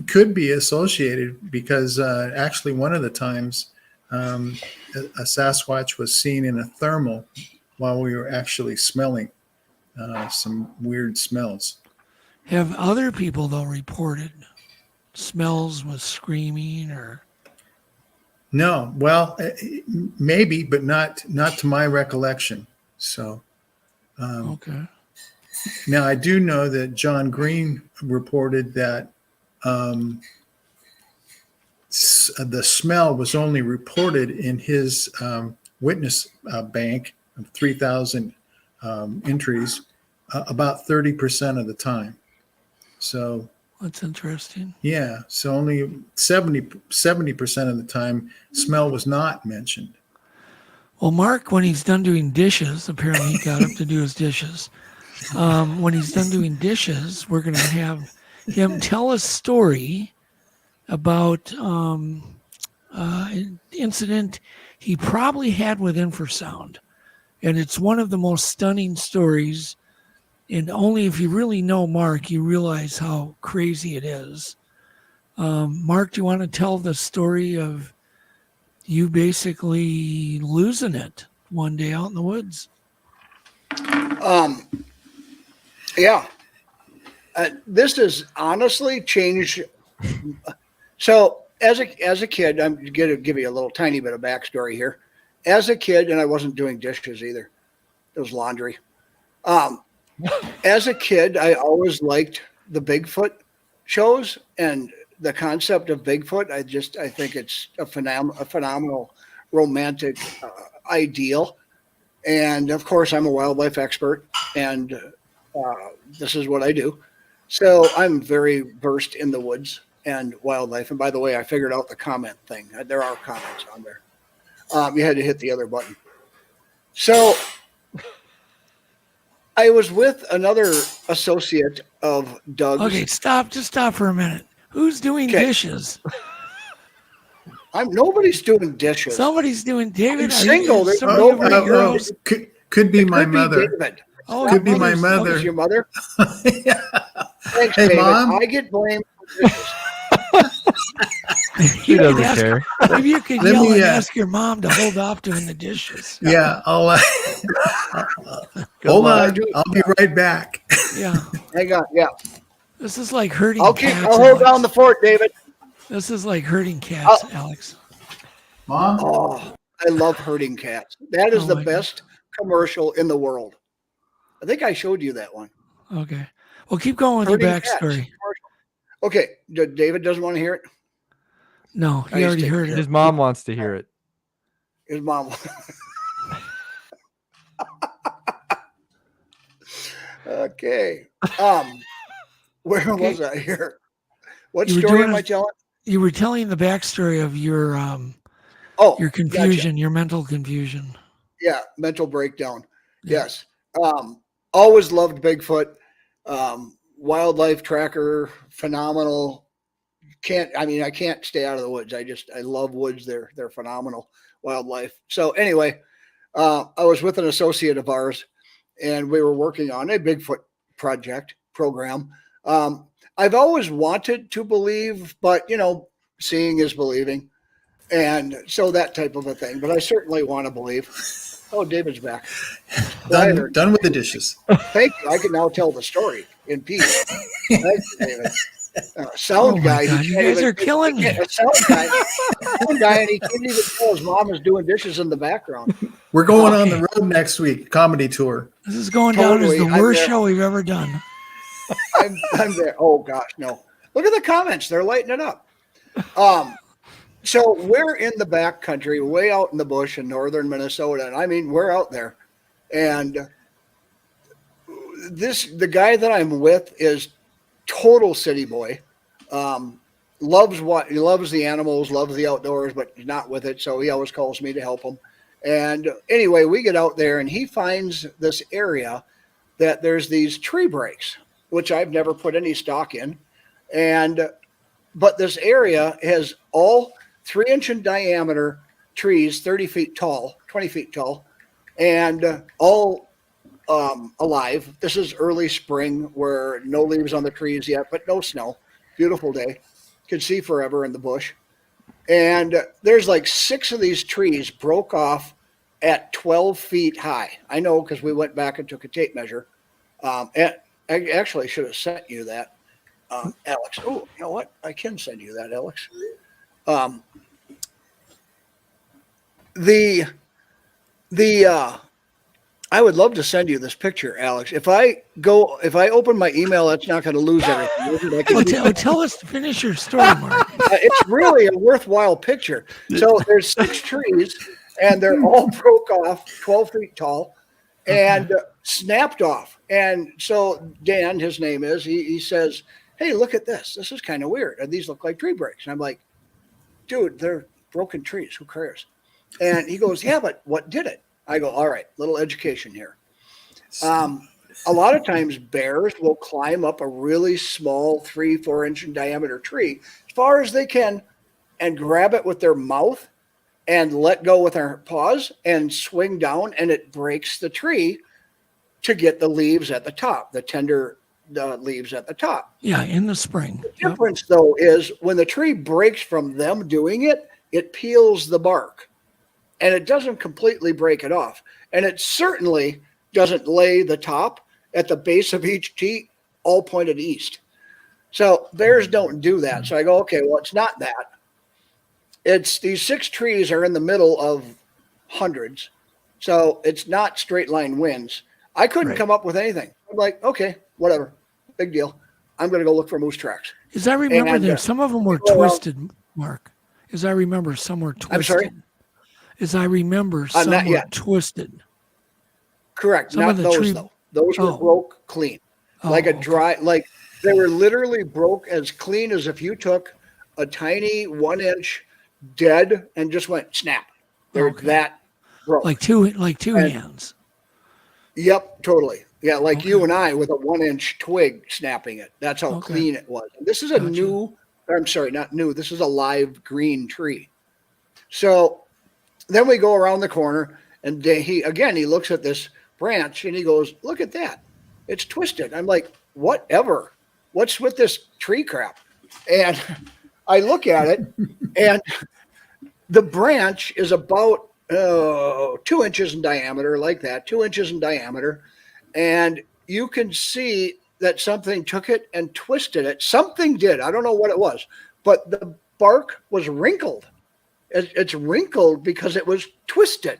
could be associated, because actually one of the times a Sasquatch was seen in a thermal while we were actually smelling some weird smells. Have other people, though, reported smells with screaming or No, well, maybe, but not to my recollection. So Okay. now I do know that John Green reported that the smell was only reported in his witness bank of 3,000 entries about 30% of the time. So That's interesting. yeah, so only 70% of the time smell was not mentioned. Well, Mark, when he's done doing dishes, apparently he got up to do his dishes. When he's done doing dishes, we're going to have him tell a story about an incident he probably had with infrasound. And it's one of the most stunning stories. And only if you really know Mark, you realize how crazy it is. Mark, do you want to tell the story of you basically losing it one day out in the woods? Yeah. This has honestly changed. So as a kid, I'm going to give you a little tiny bit of backstory here. As a kid, and I wasn't doing dishes either. It was laundry. As a kid, I always liked the Bigfoot shows and the concept of Bigfoot. I think it's a phenomenal romantic ideal. And of course, I'm a wildlife expert, and this is what I do. So I'm very versed in the woods and wildlife. And by the way, I figured out the comment thing. There are comments on there. You had to hit the other button. So I was with another associate of Doug's. Okay, stop. Just stop for a minute. Who's doing dishes? Nobody's doing dishes. Somebody's doing. David, I'm single. There's could be my mother. David. Oh, could be my mother. Is your mother? Yeah. Thanks, Hey, David. Mom. I get blamed for dishes. She doesn't care. Maybe you could Let yell me, and ask your mom to hold off doing the dishes. Yeah, I'll hold on. I'll be right back. Yeah. Hang on. Yeah. This is like herding I'll cats. hold Alex. down the fort, David. This is like herding cats, Alex. Mom? Oh, I love herding cats. That is Oh the my best commercial in the world. I think I showed you that one. Okay. Well, keep going with Herding your cats backstory. commercial. Okay. David doesn't want to hear it. No, he Nice already to heard hear. it. His mom wants to hear it. His mom. Okay. Where was I here? What You were story doing am I a- telling? You were telling the backstory of your Gotcha. confusion, your mental confusion. Yeah, mental breakdown. Yeah. Yes. Always loved Bigfoot. Wildlife tracker, phenomenal. I can't stay out of the woods. I love woods. They're phenomenal wildlife. So anyway, I was with an associate of ours, and we were working on a Bigfoot program. I've always wanted to believe, but seeing is believing. And so that type of a thing, but I certainly want to believe. Oh, David's back. Done with the dishes. Thank you. I can now tell the story in peace. Thank you, David. Sound Oh my guy. God, you guys are killing me. A sound guy, and he can't even tell his mom is doing dishes in the background. We're going on the road next week, comedy tour. This is going down as Totally, the I'm worst there. show we've ever done. I'm there. Oh gosh, no. Look at the comments. They're lighting it up. So we're in the back country, way out in the bush in northern Minnesota. And we're out there. And the guy that I'm with is total city boy. Loves the animals, loves the outdoors, but he's not with it. So he always calls me to help him. And anyway, we get out there and he finds this area that there's these tree breaks, which I've never put any stock in. But this area has all 3-inch in diameter trees, 30 feet tall, 20 feet tall, and all alive. This is early spring where no leaves on the trees yet, but no snow. Beautiful day. Could see forever in the bush. And there's like 6 of these trees broke off at 12 feet high. I know because we went back and took a tape measure. And I actually should have sent you that, Alex. Oh, you know what? I can send you that, Alex. the I would love to send you this picture, Alex. If I open my email, that's not going to lose everything. Is it? Tell us to finish your story, Mark. It's really a worthwhile picture. So there's 6 trees, and they're all broke off, 12 feet tall, and snapped off. And so Dan, his name is, he says, "Hey, look at this. This is kind of weird. And these look like tree breaks." And I'm like, "Dude, they're broken trees. Who cares?" And he goes, "Yeah, but what did it?" I go, "All right, little education here. A lot of times bears will climb up a really small 3-4 inch in diameter tree as far as they can and grab it with their mouth and let go with their paws and swing down, and it breaks the tree to get the leaves at the top, the tender leaves at the top." Yeah, in the spring. The difference, though, is when the tree breaks from them doing it, it peels the bark. And it doesn't completely break it off. And it certainly doesn't lay the top at the base of each tree all pointed east. So bears don't do that. So I go, okay, well, it's not that. It's these 6 trees are in the middle of hundreds. So it's not straight line winds. I couldn't come up with anything. I'm like, okay, whatever. Big deal. I'm going to go look for moose tracks. As I remember, some of them were twisted, Mark. As I remember, some were twisted. I'm sorry? As I remember, some were twisted. Correct. Some not of the those, though. Those were broke clean. Like a dry, like they were literally broke as clean as if you took a tiny 1 inch dead and just went snap. They're that broke. Like two hands. Yep, totally. Yeah, like you and I with a 1 inch twig snapping it. That's how clean it was. This is a this is a live green tree. So then we go around the corner, and he looks at this branch and he goes, "Look at that. It's twisted." I'm like, "Whatever. What's with this tree crap?" And I look at it, and the branch is about 2 inches in diameter, like that, 2 inches in diameter. And you can see that something took it and twisted it. Something did. I don't know what it was, but the bark was wrinkled. It's wrinkled because it was twisted.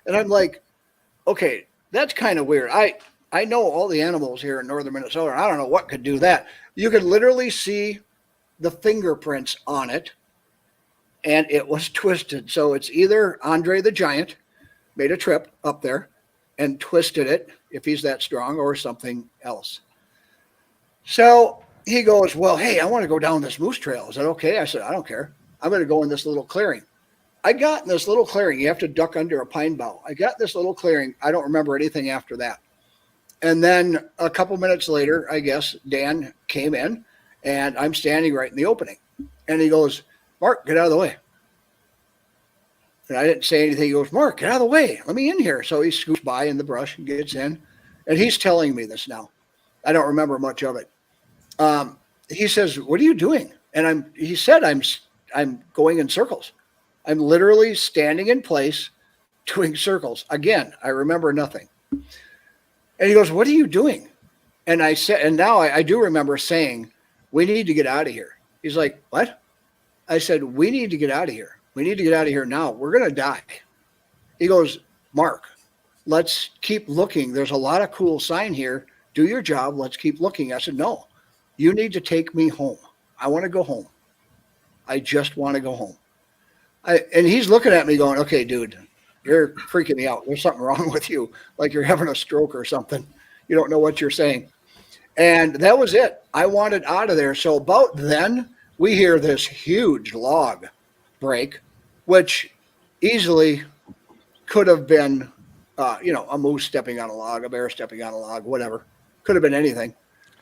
And I'm like, okay, that's kind of weird. I know all the animals here in northern Minnesota. I don't know what could do that. You could literally see the fingerprints on it, and it was twisted. So it's either Andre the Giant made a trip up there and twisted it, if he's that strong, or something else. So he goes, "Well, hey, I want to go down this moose trail. Is that okay?" I said, "I don't care. I'm going to go in this little clearing." I got in this little clearing. You have to duck under a pine bough. I got this little clearing. I don't remember anything after that. And then a couple minutes later, I guess, Dan came in, and I'm standing right in the opening. And he goes, "Mark, get out of the way." And I didn't say anything. He goes, "Mark, get out of the way. Let me in here." So he scoots by in the brush and gets in. And he's telling me this now. I don't remember much of it. He says, "What are you doing?" And he said, I'm going in circles. I'm literally standing in place doing circles. Again, I remember nothing. And he goes, "What are you doing?" And I said, and now I do remember saying, "We need to get out of here." He's like, "What?" I said, "We need to get out of here. We need to get out of here now. We're going to die." He goes, "Mark, let's keep looking. There's a lot of cool sign here. Do your job. Let's keep looking." I said, "No, you need to take me home. I want to go home. I just want to go home." And he's looking at me going, "Okay, dude, you're freaking me out. There's something wrong with you. Like you're having a stroke or something. You don't know what you're saying." And that was it. I wanted out of there. So about then, we hear this huge log break, which easily could have been, a moose stepping on a log, a bear stepping on a log, whatever. Could have been anything.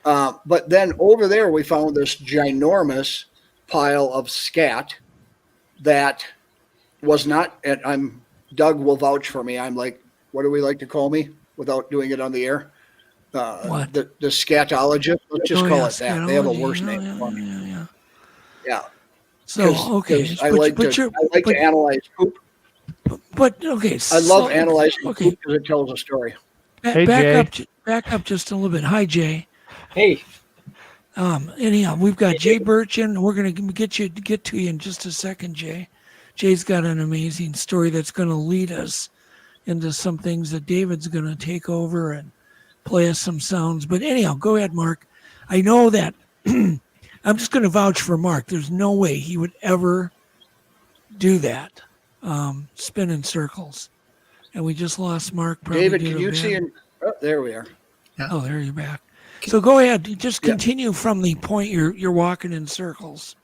But then over there, we found this ginormous pile of scat that was not, and Doug will vouch for me. I'm like, what do we like to call me without doing it on the air? What? The scatologist. Let's just call it that. They have a worse name. Yeah. So, okay. I like to analyze poop. But okay. I love analyzing poop because it tells a story. Back up just a little bit. Hi, Jay. Hey. Anyhow, we've got Jay Burch in. We're going to get to you in just a second, Jay. Jay's got an amazing story that's going to lead us into some things that David's going to take over and play us some sounds. But anyhow, go ahead, Mark. I know that I'm just going to vouch for Mark. There's no way he would ever do that, spin in circles. And we just lost Mark. David, can you see? Oh, there we are. Oh, there you're back. So go ahead. Just continue from the point you're walking in circles.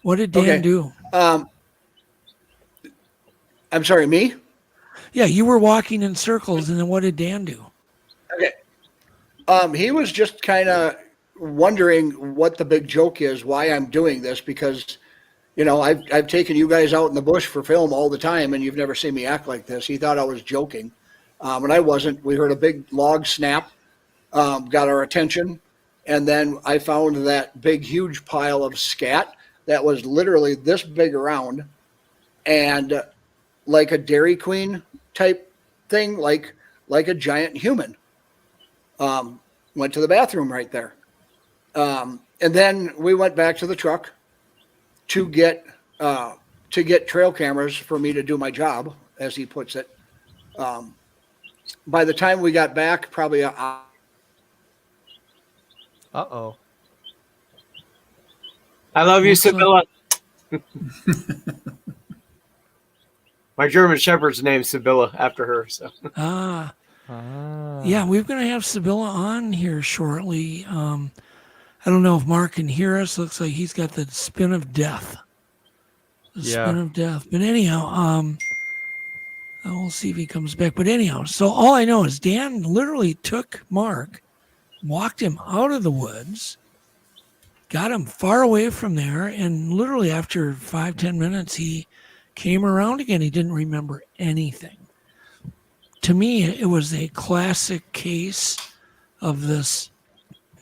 What did Dan do? I'm sorry, me? Yeah, you were walking in circles, and then what did Dan do? Okay. He was just kind of wondering what the big joke is, why I'm doing this, because, you know, I've taken you guys out in the bush for film all the time, and you've never seen me act like this. He thought I was joking, and I wasn't. We heard a big log snap, got our attention, and then I found that big, huge pile of scat that was literally this big around, and like a Dairy Queen type thing, like a giant human. Went to the bathroom right there. And then we went back to the truck to get trail cameras for me to do my job, as he puts it. By the time we got back, probably Uh-oh. I love you, Sibylla. My German Shepherd's named Sibylla after her. So. Yeah, we're going to have Sibylla on here shortly. I don't know if Mark can hear us. Looks like he's got the spin of death. Spin of death. But anyhow, we'll see if he comes back. But anyhow, so all I know is Dan literally took Mark, walked him out of the woods, got him far away from there, and literally after 5-10 minutes, he came around again. He didn't remember anything. To me, it was a classic case of this,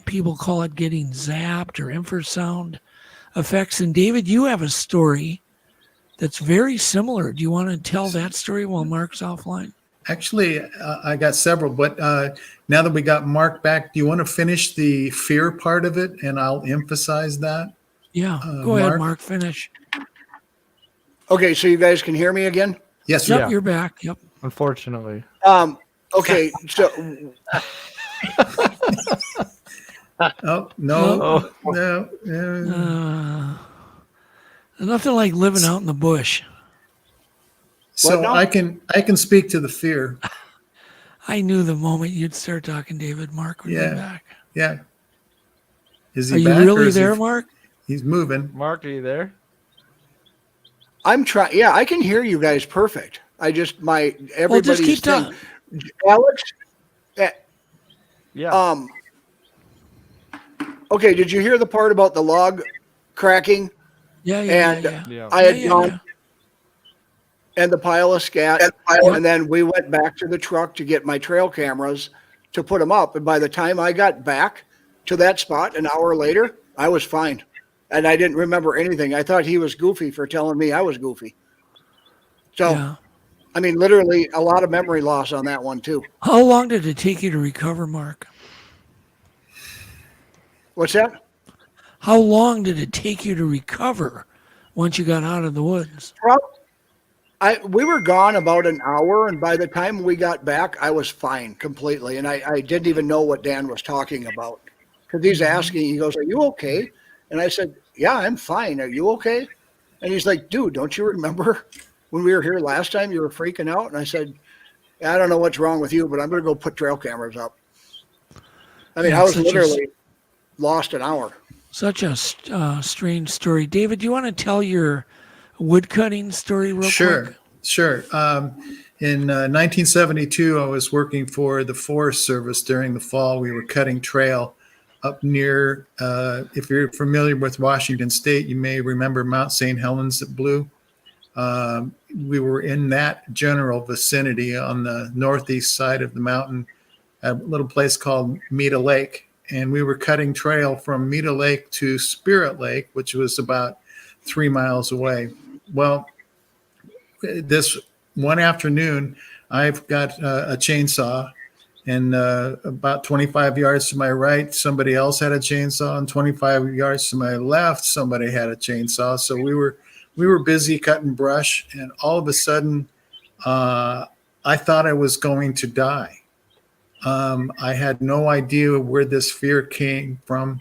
people call it getting zapped or infrasound effects. And David, you have a story that's very similar. Do you want to tell that story while Mark's offline? Actually, I got several, but now that we got Mark back, do you want to finish the fear part of it? And I'll emphasize that. Yeah, go ahead, Mark, finish. Okay, so you guys can hear me again? Yes, Yep, you're back. Yep. Unfortunately. Okay, so oh no, nothing like living out in the bush. So I can speak to the fear. I knew the moment you'd start talking, David, Mark would be back. Yeah. Is Are he you back, really there, Mark? He's moving. Mark, are you there? I'm trying. Yeah, I can hear you guys perfect. I just everybody's Well, just keep thing. talking. Alex. Yeah. Okay, did you hear the part about the log cracking? Yeah. I had gone and the pile of scat, and then we went back to the truck to get my trail cameras to put them up. And by the time I got back to that spot an hour later, I was fine. And I didn't remember anything. I thought he was goofy for telling me I was goofy. So, I mean, literally a lot of memory loss on that one too. How long did it take you to recover, Mark? What's that? How long did it take you to recover once you got out of the woods? We were gone about an hour, and by the time we got back, I was fine completely. And I didn't even know what Dan was talking about. Because he's asking, he goes, "Are you okay?" And I said, "Yeah, I'm fine. Are you okay?" And he's like, "Dude, don't you remember when we were here last time you were freaking out?" And I said, "Yeah, I don't know what's wrong with you, but I'm going to go put trail cameras up." I mean, I was literally lost an hour. Such a strange story. David, do you want to tell your woodcutting story real quick? Sure. In 1972, I was working for the Forest Service during the fall. We were cutting trail up near, if you're familiar with Washington State, you may remember Mount St. Helens at Blue. We were in that general vicinity on the northeast side of the mountain, a little place called Meta Lake. And we were cutting trail from Meta Lake to Spirit Lake, which was about 3 miles away. Well, this one afternoon, I've got a chainsaw, and about 25 yards to my right, somebody else had a chainsaw, and 25 yards to my left, somebody had a chainsaw. So we were we were busy cutting brush, and all of a sudden, I thought I was going to die. I had no idea where this fear came from,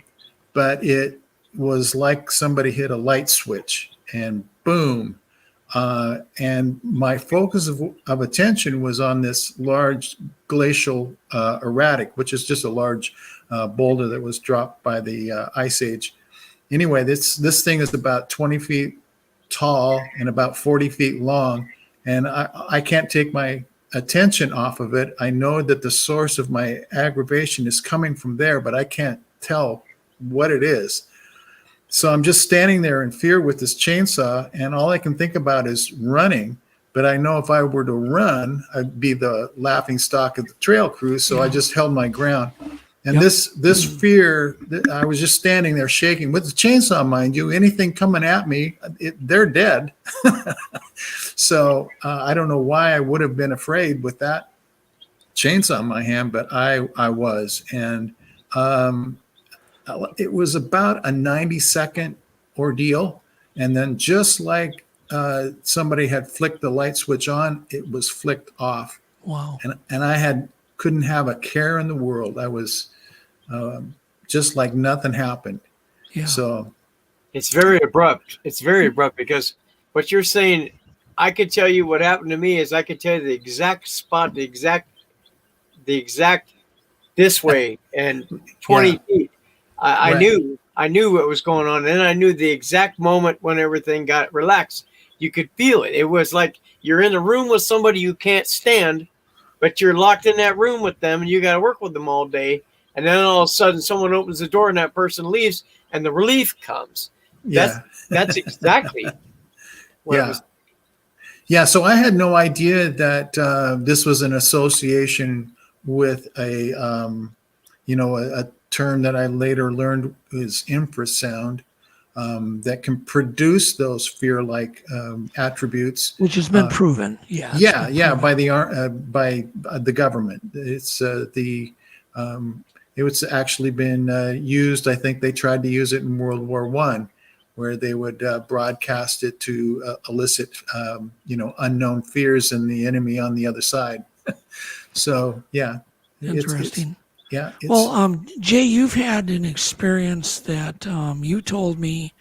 but it was like somebody hit a light switch, and boom. And my focus of attention was on this large glacial erratic, which is just a large boulder that was dropped by the Ice Age. Anyway, this thing is about 20 feet tall and about 40 feet long, and I can't take my attention off of it. I know that the source of my aggravation is coming from there, but I can't tell what it is. So I'm just standing there in fear with this chainsaw, and all I can think about is running. But I know if I were to run, I'd be the laughing stock of the trail crew. So I just held my ground. And this fear, I was just standing there shaking with the chainsaw, mind you. Anything coming at me, they're dead. So I don't know why I would have been afraid with that chainsaw in my hand, but I was. And it was about a 90-second ordeal. And then just like somebody had flicked the light switch on, it was flicked off. Wow. And I couldn't have a care in the world. I was just like nothing happened. Yeah. So it's very abrupt. It's very abrupt because what you're saying, I could tell you what happened to me is I could tell you the exact spot, the exact this way and 20 feet. I knew what was going on. And I knew the exact moment when everything got relaxed. You could feel it. It was like you're in a room with somebody you can't stand, but you're locked in that room with them and you got to work with them all day. And then all of a sudden someone opens the door and that person leaves and the relief comes. Yeah. That's exactly what it was. Yeah. So I had no idea that this was an association with a term that I later learned is infrasound, that can produce those fear-like attributes, which has been proven. By the government. It's actually been used. I think they tried to use it in World War I, where they would broadcast it to elicit unknown fears in the enemy on the other side. So Interesting. Well, Jay, you've had an experience that you told me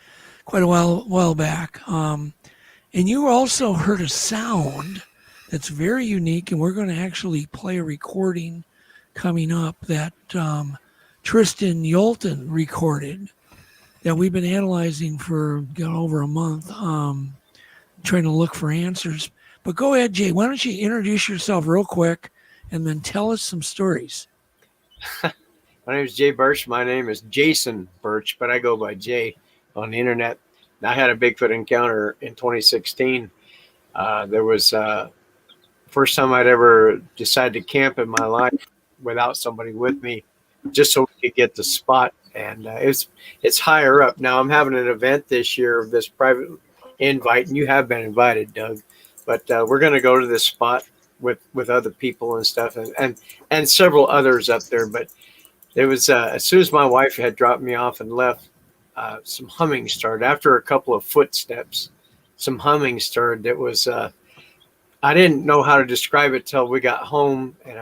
quite a while back, and you also heard a sound that's very unique, and we're going to actually play a recording coming up that Tristan Yolton recorded that we've been analyzing for over a month, trying to look for answers. But go ahead, Jay. Why don't you introduce yourself real quick and then tell us some stories. My name is Jay Burch. My name is Jason Burch, but I go by Jay on the internet. I had a Bigfoot encounter in 2016. There was first time I'd ever decided to camp in my life without somebody with me, just so we could get the spot. And it's higher up. Now I'm having an event this year, this private invite, and you have been invited, Doug. But we're going to go to this spot with other people and stuff, and several others up there. But there was as soon as my wife had dropped me off and left, some humming started. After a couple of footsteps, some humming started. It was I didn't know how to describe it till we got home, and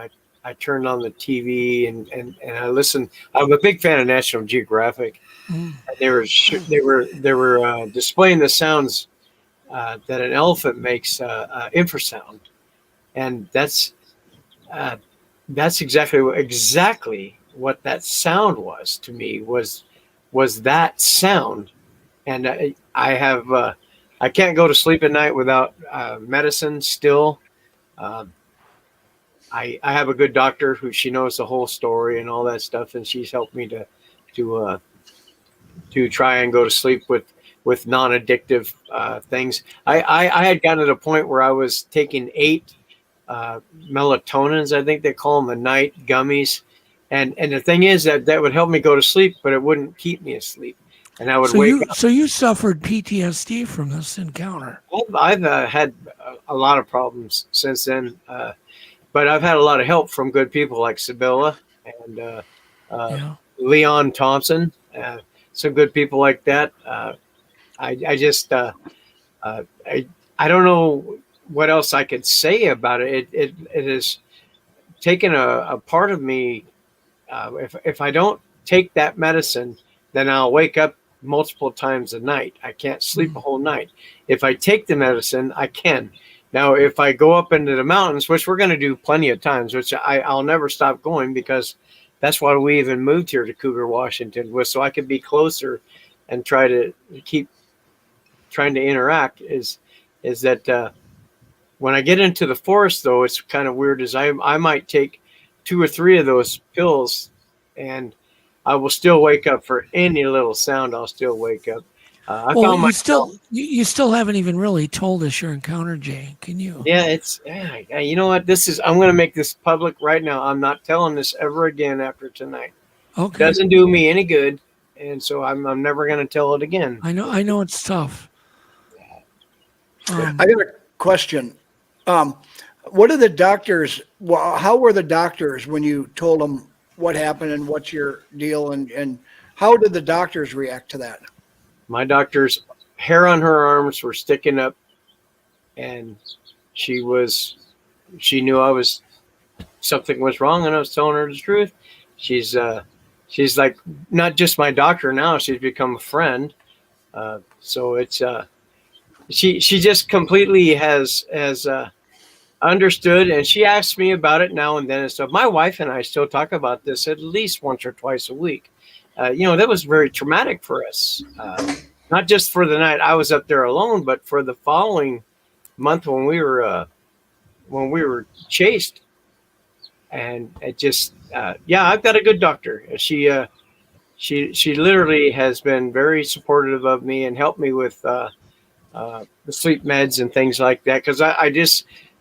I turned on the TV and I listened. I'm a big fan of National Geographic. And they were displaying the sounds that an elephant makes, infrasound, and that's exactly what that sound was to me. Was that sound, and I can't go to sleep at night without medicine still. I have a good doctor who she knows the whole story and all that stuff, and she's helped me to try and go to sleep with non-addictive things. I had gotten to the point where I was taking 8 melatonins, I think they call them, a night gummies, and the thing is that would help me go to sleep, but it wouldn't keep me asleep, and I would wake up. So you suffered PTSD from this encounter? I've had a lot of problems since then. But I've had a lot of help from good people like Sibylla and Leon Thompson, some good people like that. I just I don't know what else I could say about it. It has taken a part of me. If I don't take that medicine, then I'll wake up multiple times a night. I can't sleep a whole night. If I take the medicine, I can. Now, if I go up into the mountains, which we're going to do plenty of times, which I'll never stop going, because that's why we even moved here to Cougar, Washington, was so I could be closer and try to keep trying to interact. Is that when I get into the forest, though, it's kind of weird. Is I might take 2 or 3 of those pills, and I will still wake up for any little sound. I'll still wake up. You still haven't even really told us your encounter, Jay. Can you? Yeah, you know what? I'm going to make this public right now. I'm not telling this ever again after tonight. Okay. It doesn't do me any good, and so I'm never going to tell it again. I know it's tough. I got a question. What are the doctors? Well, how were the doctors when you told them what happened and what's your deal, and how did the doctors react to that? My doctor's hair on her arms were sticking up, and she knew something was wrong, and I was telling her the truth. She's like not just my doctor now; she's become a friend. So it's she just completely has understood, and she asks me about it now and then and stuff. My wife and I still talk about this at least once or twice a week. That was very traumatic for us. Not just for the night I was up there alone, but for the following month when we were chased. And it just, I've got a good doctor. She literally has been very supportive of me and helped me with the sleep meds and things like that. Because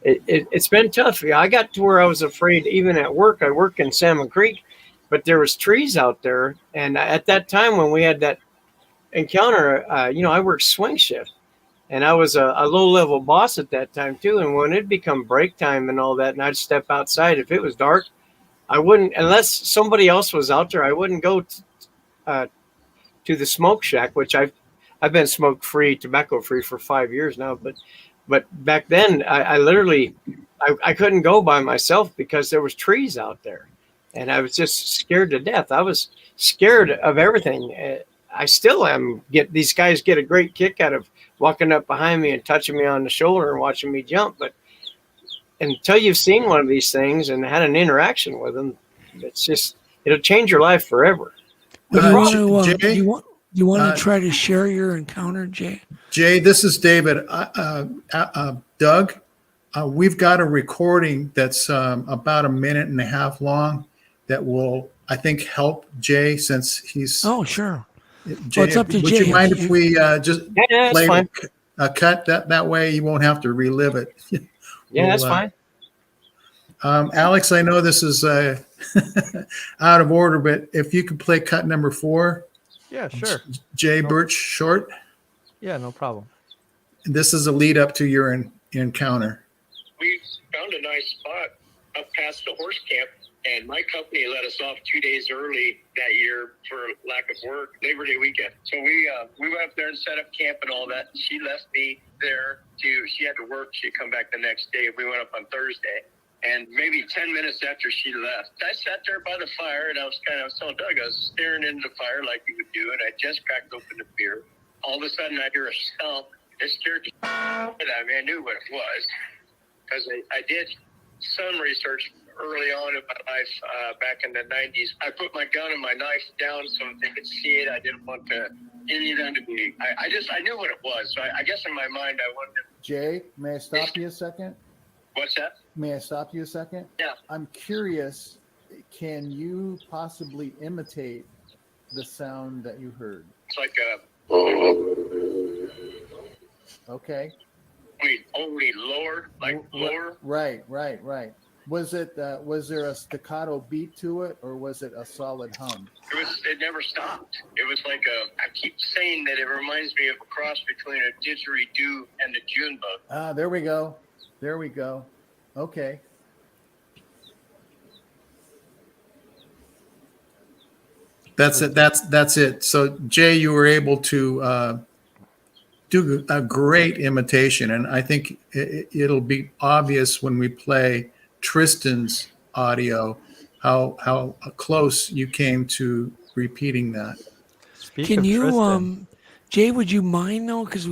it's been tough. I got to where I was afraid, even at work. I work in Salmon Creek, but there was trees out there. And at that time when we had that encounter, I worked swing shift, and I was a low-level boss at that time too. And when it become break time and all that, and I'd step outside, if it was dark, I wouldn't, unless somebody else was out there, I wouldn't go to the smoke shack, which I've been smoke-free, tobacco-free for 5 years now. But back then, I literally couldn't go by myself because there was trees out there. And I was just scared to death. I was scared of everything. I still am. These guys get a great kick out of walking up behind me and touching me on the shoulder and watching me jump. But until you've seen one of these things and had an interaction with them, it'll change your life forever. Do you want to try to share your encounter, Jay? Jay, this is David. Doug, we've got a recording that's about 1.5 minutes long that will, I think, help Jay since he's. Oh, sure. Jay, it's up to would Jay. you mind if we just play fine. a cut that way you won't have to relive it? Yeah, that's fine. Alex, I know this is out of order, but if you could play cut number 4. Yeah, sure. Jay Burch short. Yeah, no problem. This is a lead up to your encounter. We found a nice spot up past the horse camp, and my company let us off 2 days early that year for lack of work, Labor Day weekend. So we went up there and set up camp and all that. She left me there she had to work. She'd come back the next day. We went up on Thursday. And maybe 10 minutes after she left, I sat there by the fire, and I was telling Doug, I was staring into the fire like you would do, and I just cracked open the beer. All of a sudden, I hear a stomp. It scared the out of me. I knew what it was, because I did some research early on in my life back in the 90s. I put my gun and my knife down so they could see it. I didn't want any of them to be. I knew what it was. So I guess in my mind, I wanted to. Jay, may I stop you a second? What's that? May I stop you a second? Yeah. I'm curious, can you possibly imitate the sound that you heard? It's like Okay. Only lower, like lower. Right. Was there a staccato beat to it, or was it a solid hum? It never stopped. It was like I keep saying that it reminds me of a cross between a didgeridoo and a June bug. Ah, there we go. Okay. That's it. That's it. So Jay, you were able to do a great imitation, and I think it'll be obvious when we play Tristan's audio how close you came to repeating that. Can you, Jay, would you mind though? Because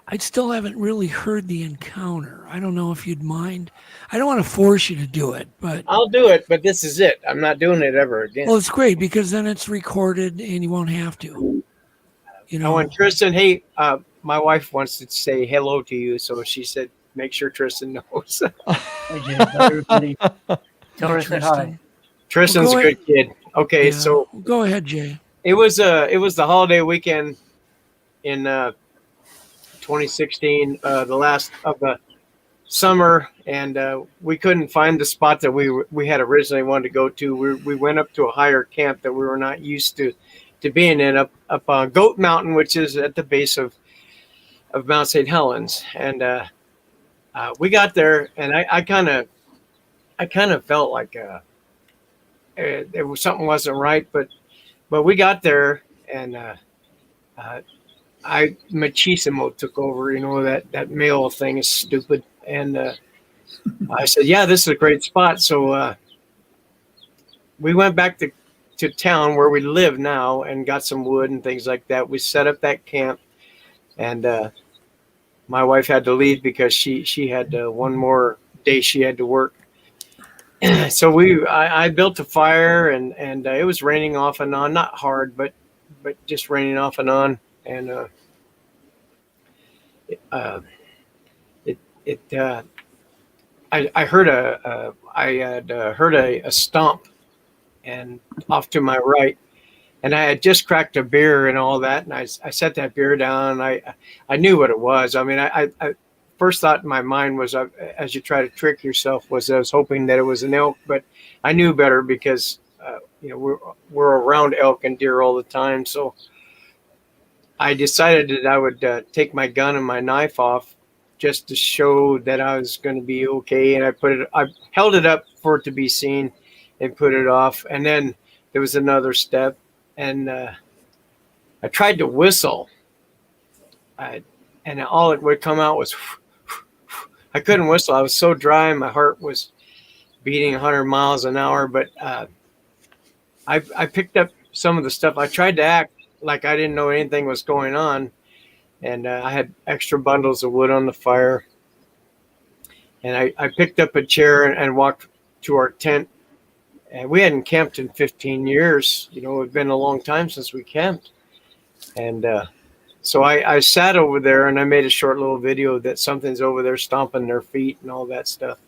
I still haven't really heard the encounter. I don't know if you'd mind. I don't want to force you to do it, but I'll do it. But this is it. I'm not doing it ever again. well, it's great because then it's recorded and you won't have to. You know, and Tristan, hey, my wife wants to say hello to you, so she said, make sure Tristan knows. Hey, Jay, tell everybody. Tell her I said hi. Tristan's a good kid. Okay, Yeah, so go ahead, Jay. it was the holiday weekend in 2016, the last of the summer, and we couldn't find the spot that we had originally wanted to go to. We went up to a higher camp that we were not used to being in, up on Goat Mountain, which is at the base of Mount St. Helens, and we got there, and I kind of felt like something wasn't right, but we got there, and machismo took over. You know, that male thing is stupid, and I said, yeah, this is a great spot. So we went back to town where we live now and got some wood and things like that. We set up that camp, and my wife had to leave because she had one more day she had to work. So I built a fire, and it was raining off and on, not hard, but just raining off and on. And I heard a stomp, and off to my right, and I had just cracked a beer and all that, and I set that beer down. And I knew what it was. I mean, I first thought in my mind was, as you try to trick yourself, was I was hoping that it was an elk, but I knew better because you know, we're around elk and deer all the time. So I decided that I would take my gun and my knife off just to show that I was going to be okay. And I held it up for it to be seen and put it off. And then there was another step, and I tried to whistle, and all it would come out was, I couldn't whistle. I was so dry, and my heart was beating 100 miles an hour. But I picked up some of the stuff. I tried to act like I didn't know anything was going on. And I had extra bundles of wood on the fire. And I picked up a chair and walked to our tent. And we hadn't camped in 15 years. You know, it had been a long time since we camped. And so I sat over there, and I made a short little video that something's over there stomping their feet and all that stuff.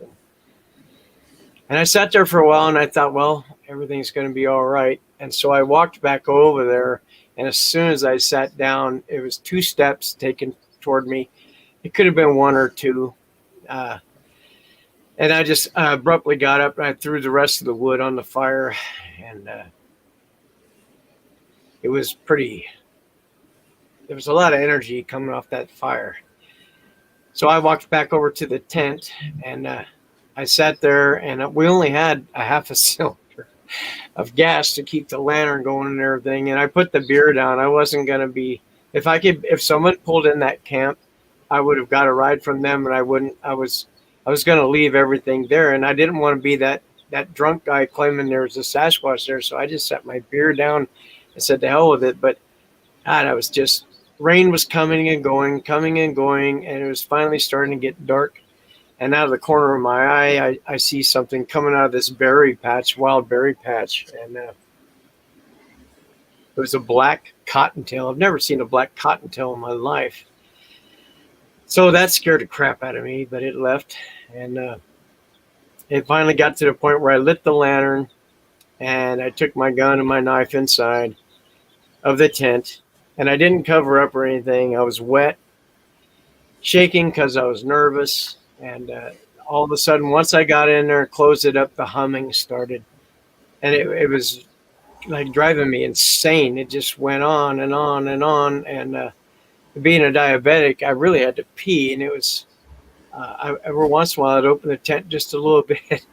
And I sat there for a while, and I thought, well, everything's going to be all right. And so I walked back over there. And as soon as I sat down, it was 2 steps taken toward me. It could have been 1 or 2. And I just abruptly got up, and I threw the rest of the wood on the fire. And it was there was a lot of energy coming off that fire. So I walked back over to the tent, and I sat there, and we only had a half a cylinder of gas to keep the lantern going and everything. And I put the beer down. I wasn't going to be, if someone pulled in that camp, I would have got a ride from them, and I was going to leave everything there. And I didn't want to be that drunk guy claiming there was a Sasquatch there. So I just set my beer down and said, to hell with it. But God, I was just, rain was coming and going, and it was finally starting to get dark. And out of the corner of my eye, I see something coming out of this wild berry patch. And it was a black cottontail. I've never seen a black cottontail in my life. So that scared the crap out of me, but it left. And it finally got to the point where I lit the lantern, and I took my gun and my knife inside of the tent. And I didn't cover up or anything. I was wet, shaking because I was nervous. And all of a sudden, once I got in there and closed it up, the humming started. And it was like driving me insane. It just went on and on and on. And being a diabetic, I really had to pee. And it was, every once in a while, I'd open the tent just a little bit.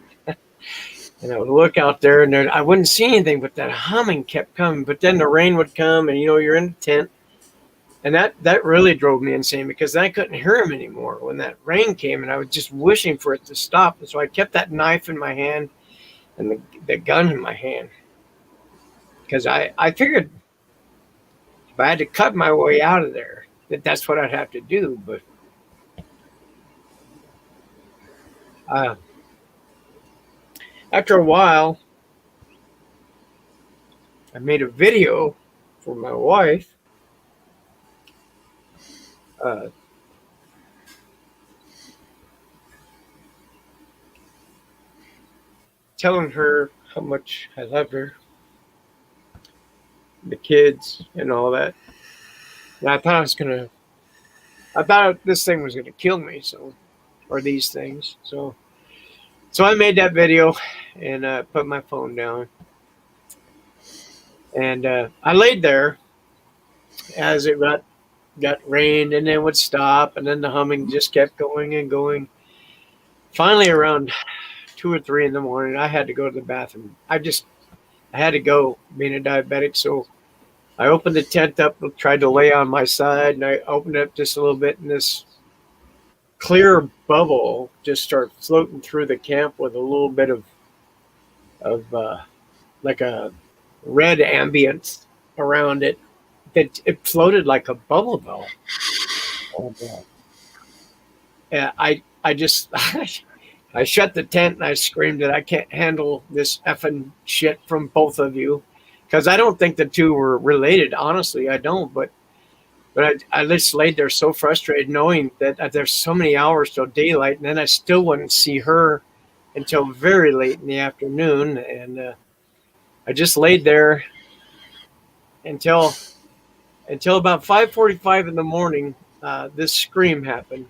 And I would look out there, and I wouldn't see anything, but that humming kept coming. But then the rain would come, and, you know, you're in the tent. And that really drove me insane, because I couldn't hear him anymore when that rain came, and I was just wishing for it to stop. And so I kept that knife in my hand and the gun in my hand, because I figured if I had to cut my way out of there, that's what I'd have to do. But after a while, I made a video for my wife. Telling her how much I love her, the kids, and all that. And I thought this thing was gonna kill me, or these things. So I made that video and put my phone down. And I laid there as it got rained, and then would stop, and then the humming just kept going and going. Finally, around 2 or 3 in the morning, I had to go to the bathroom. I had to go, being a diabetic. So I opened the tent up, tried to lay on my side, and I opened it up just a little bit, and this clear bubble just started floating through the camp with a little bit of like a red ambience around it. That it floated like a bubble bell. And I just I shut the tent and I screamed that I can't handle this effing shit from both of you, because I don't think the two were related. Honestly, I don't. But I just laid there so frustrated, knowing that there's so many hours till daylight, and then I still wouldn't see her until very late in the afternoon. And I just laid there until about 5:45 in the morning. This scream happened.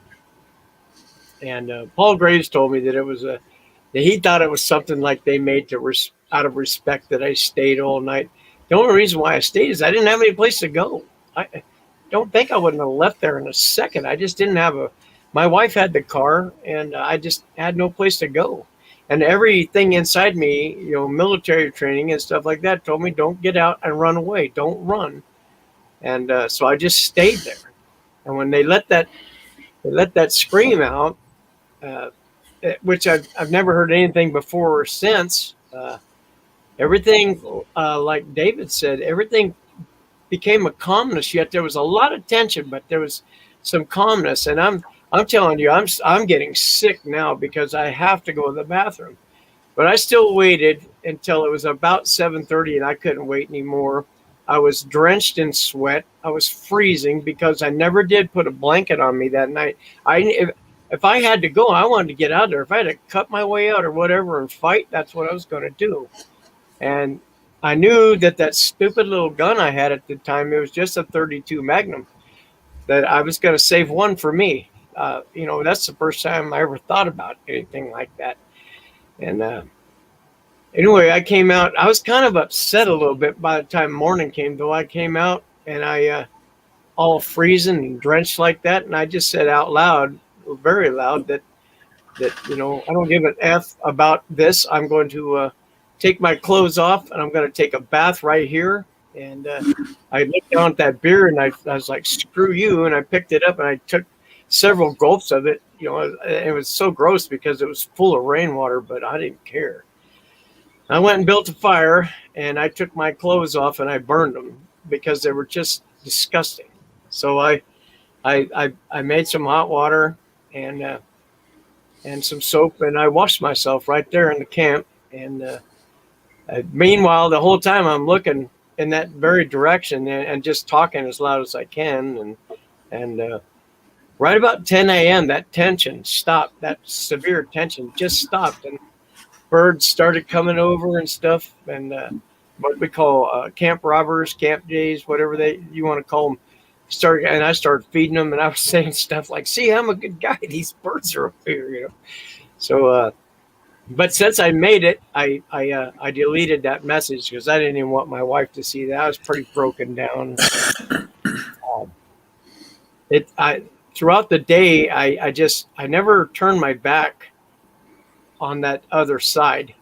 And Paul Graves told me that that he thought it was something like they made out of respect that I stayed all night. The only reason why I stayed is I didn't have any place to go. I don't think I wouldn't have left there in a second. I just didn't have my wife had the car, and I just had no place to go. And everything inside me, military training and stuff like that, told me don't get out and run away. Don't run. And so I just stayed there. And when they let that scream out, which I've never heard anything before or since. Everything, like David said, everything became a calmness. Yet there was a lot of tension, but there was some calmness. And I'm telling you, I'm getting sick now because I have to go to the bathroom. But I still waited until it was about 7:30, and I couldn't wait anymore. I was drenched in sweat. I was freezing because I never did put a blanket on me that night. If I had to go, I wanted to get out there. If I had to cut my way out or whatever and fight, that's what I was going to do. And I knew that stupid little gun I had at the time, it was just a .32 Magnum, that I was going to save one for me. That's the first time I ever thought about anything like that. And anyway, I came out. I was kind of upset a little bit by the time morning came, though. I came out and I all freezing and drenched like that, and I just said out loud, very loud, that I don't give an F about this. I'm going to take my clothes off, and I'm going to take a bath right here. And I looked down at that beer, and I was like, screw you, and I picked it up, and I took several gulps of it. It was so gross because it was full of rainwater, but I didn't care. I went and built a fire, and I took my clothes off and I burned them because they were just disgusting. So I made some hot water and some soap, and I washed myself right there in the camp. And meanwhile, the whole time I'm looking in that very direction and just talking as loud as I can. And right about 10 a.m., that tension stopped. That severe tension just stopped, and birds started coming over and stuff. And what we call camp robbers, camp jays, whatever you want to call them, and I started feeding them, and I was saying stuff like, "See, I'm a good guy. These birds are up here," So, but since I made it, I deleted that message because I didn't even want my wife to see that. I was pretty broken down. Throughout the day, I never turned my back on that other side.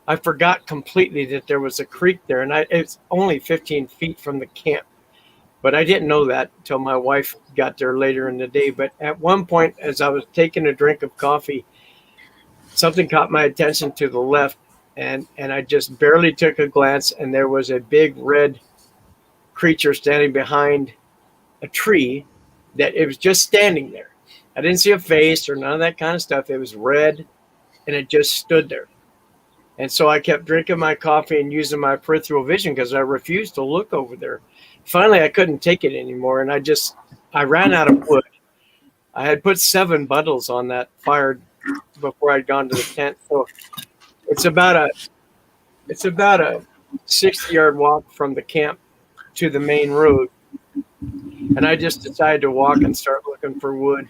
I forgot completely that there was a creek there, and it's only 15 feet from the camp. but I didn't know that until my wife got there later in the day. But at one point, as I was taking a drink of coffee, something caught my attention to the left, and I just barely took a glance, and there was a big red creature standing behind a tree. That it was just standing there. I didn't see a face or none of that kind of stuff. It was red, and it just stood there. And so I kept drinking my coffee and using my peripheral vision because I refused to look over there. Finally, I couldn't take it anymore, and I ran out of wood. I had put 7 bundles on that fire before I'd gone to the tent. So it's about a 60-yard walk from the camp to the main road. And I just decided to walk and start looking for wood.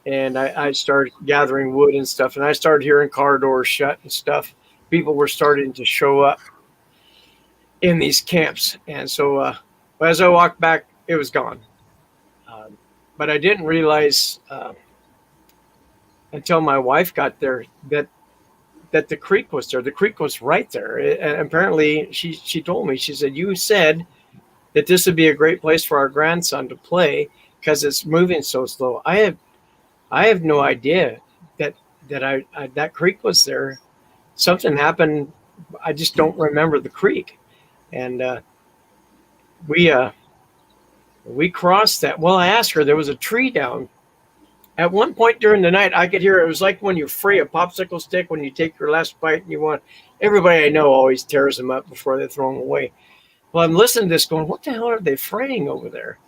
And I started gathering wood and stuff. And I started hearing car doors shut and stuff. People were starting to show up in these camps. And so as I walked back, it was gone. But I didn't realize until my wife got there that the creek was there. The creek was right there. And apparently she told me, she said, you said that this would be a great place for our grandson to play because it's moving so slow. I have no idea that that creek was there. Something happened. I just don't remember the creek. And we crossed that. Well, I asked her, there was a tree down. At one point during the night, I could hear it was like when you fry a popsicle stick, when you take your last bite and everybody I know always tears them up before they throw them away. Well, I'm listening to this going, what the hell are they fraying over there?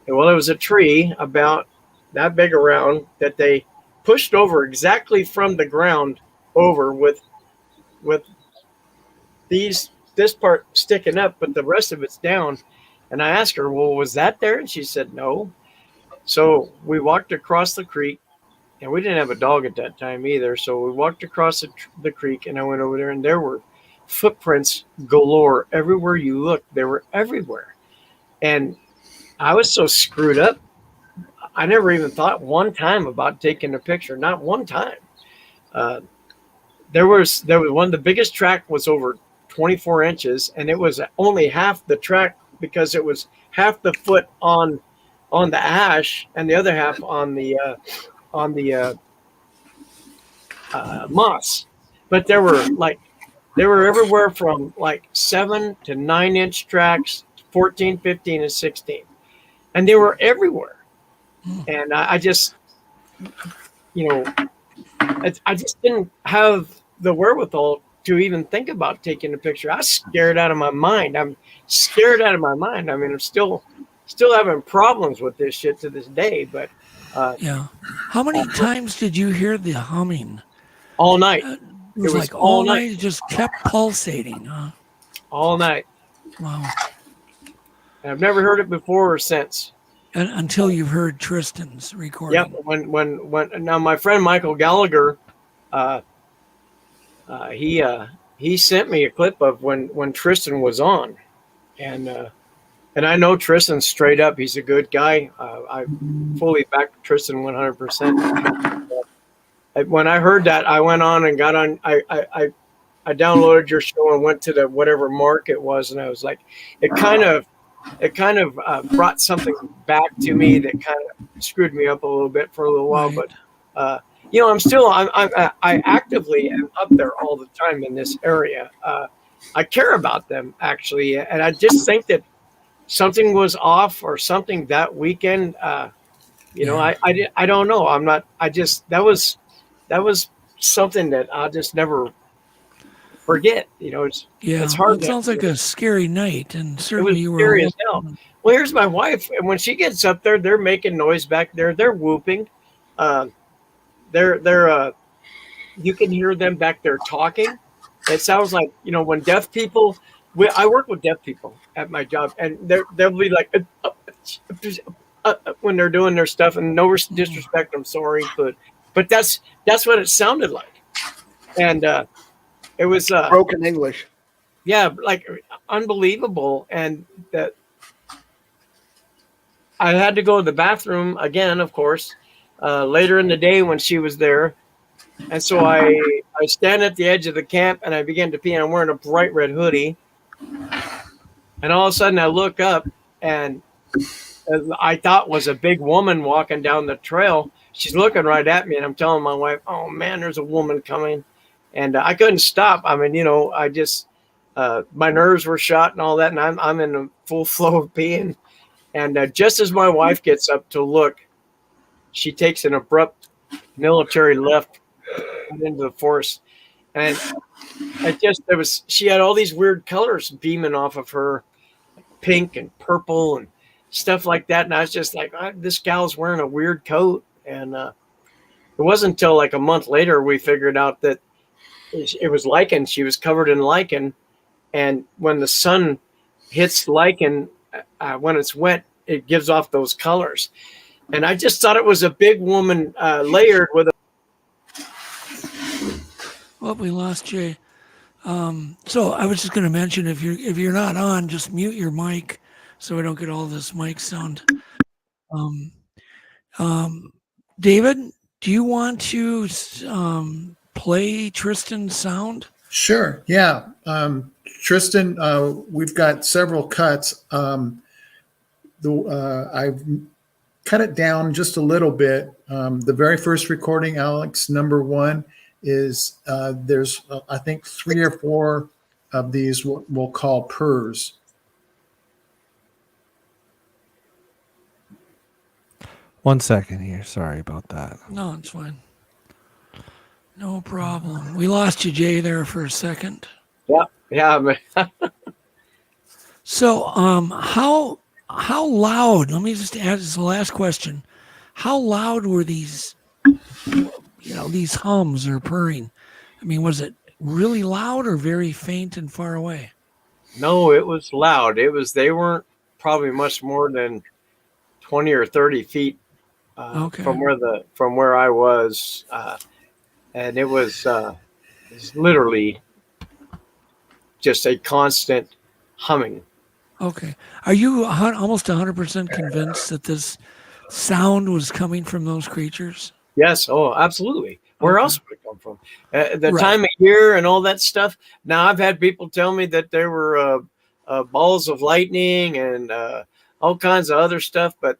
And well, it was a tree about that big around that they pushed over exactly from the ground over with this part sticking up, but the rest of it's down. And I asked her, well, was that there? And she said, no. So we walked across the creek, and we didn't have a dog at that time either. So we walked across the creek, and I went over there, and there were footprints galore. Everywhere you looked, they were everywhere. And I was so screwed up. I never even thought one time about taking a picture. Not one time. There was one, the biggest track was over 24 inches, and it was only half the track because it was half the foot on the ash and the other half on the moss. But there were everywhere from like 7 to 9 inch tracks, 14, 15, and 16. And they were everywhere. And I just, I just didn't have the wherewithal to even think about taking a picture. I was scared out of my mind. I'm scared out of my mind. I mean, I'm still having problems with this shit to this day. But yeah. How many times did you hear the humming? All night. It was like all night. It just kept pulsating. Huh? All night. Wow. And I've never heard it before or since. And until you've heard Tristan's recording. Yep. When now my friend Michael Gallagher, he sent me a clip of when Tristan was on, and I know Tristan straight up. He's a good guy. I fully back Tristan 100%. When I heard that, I went on and got on. I downloaded your show and went to the whatever mark it was, and I was like, it kind of brought something back to me that kind of screwed me up a little bit for a little while. Right. But I actively am up there all the time in this area. I care about them actually, and I just think that something was off or something that weekend. I don't know. I'm not. That was something that I'll just never forget. It's hard. It sounds like a scary night, and certainly you were scary as hell. Well, here's my wife, and when she gets up there, they're making noise back there. They're whooping. They're you can hear them back there talking. It sounds like when deaf people. I work with deaf people at my job, and they'll be like when they're doing their stuff. And no disrespect, I'm sorry, but that's what it sounded like, and it was broken English. Yeah, like unbelievable, and that I had to go to the bathroom again, of course, later in the day when she was there. And so I stand at the edge of the camp and I began to pee, and I'm wearing a bright red hoodie. And all of a sudden I look up and I thought was a big woman walking down the trail. She's looking right at me, and I'm telling my wife, "Oh man, there's a woman coming," and I couldn't stop. I mean, I just my nerves were shot and all that, and I'm in a full flow of being. And just as my wife gets up to look, she takes an abrupt military left into the forest, and she had all these weird colors beaming off of her, pink and purple and stuff like that. And I was just like, this gal's wearing a weird coat. And it wasn't until like a month later we figured out that it was lichen. She was covered in lichen, and when the sun hits lichen, when it's wet, it gives off those colors. And I just thought it was a big woman layered with a. Well, we lost Jay. So I was just going to mention, if you're not on, just mute your mic so we don't get all this mic sound. David, do you want to play Tristan's sound? Sure. Yeah. Tristan, we've got several cuts. I've cut it down just a little bit. The very first recording, Alex, number 1, is there's I think 3 or 4 of these we'll call purrs. One second here. Sorry about that. No, it's fine. No problem. We lost you, Jay, there for a second. Yeah, man. So, how loud? Let me just ask this the last question. How loud were these? These hums or purring. I mean, was it really loud or very faint and far away? No, it was loud. They weren't probably much more than 20 or 30 feet from where I was, and it was literally just a constant humming. Okay. Are you almost 100% convinced that this sound was coming from those creatures? Yes. Oh, absolutely. Where else would it come from? The time of year and all that stuff. Now, I've had people tell me that there were balls of lightning and all kinds of other stuff, but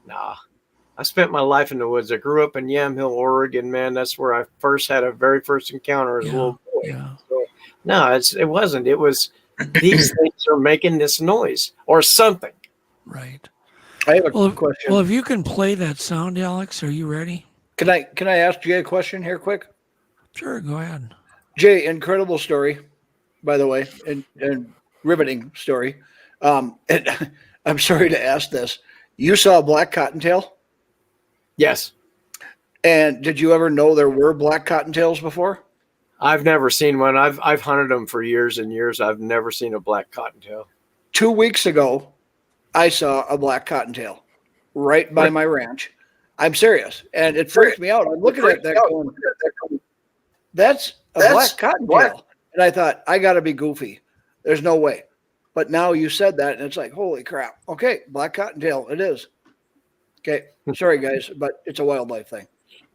nah. I spent my life in the woods. I grew up in Yamhill, Oregon, man. That's where I had a very first encounter as a little boy. Yeah. So, no, it wasn't. It was these things are making this noise or something. Right. I have a question. Well, if you can play that sound, Alex, are you ready? Can I ask Jay a question here quick? Sure, go ahead. Jay, incredible story, by the way, and riveting story. And I'm sorry to ask this. You saw a black cottontail? Yes. And did you ever know there were black cottontails before? I've never seen one. I've hunted them for years and years. I've never seen a black cottontail. 2 weeks ago, I saw a black cottontail right by my ranch. I'm serious. And it freaked me out. I'm looking at that going, that's a black cottontail. And I thought, I got to be goofy. There's no way. But now you said that, and it's like, holy crap. Okay, black cottontail, it is. Okay, sorry, guys, but it's a wildlife thing.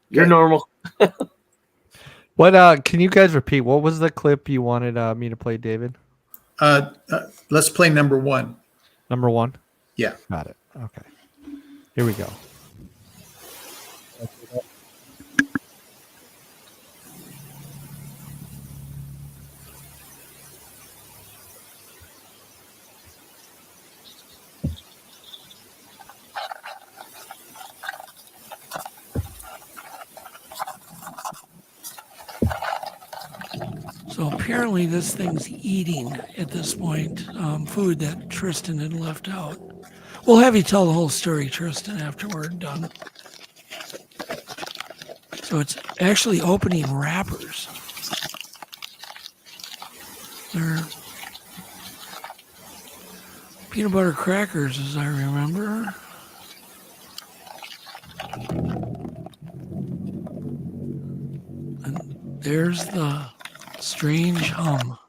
You're normal. What? Can you guys repeat? What was the clip you wanted me to play, David? Let's play number 1. Number 1? Yeah. Got it. Okay. Here we go. So apparently this thing's eating at this point food that Tristan had left out. We'll have you tell the whole story, Tristan, after we're done. So it's actually opening wrappers. They're peanut butter crackers, as I remember. And there's the strange hum.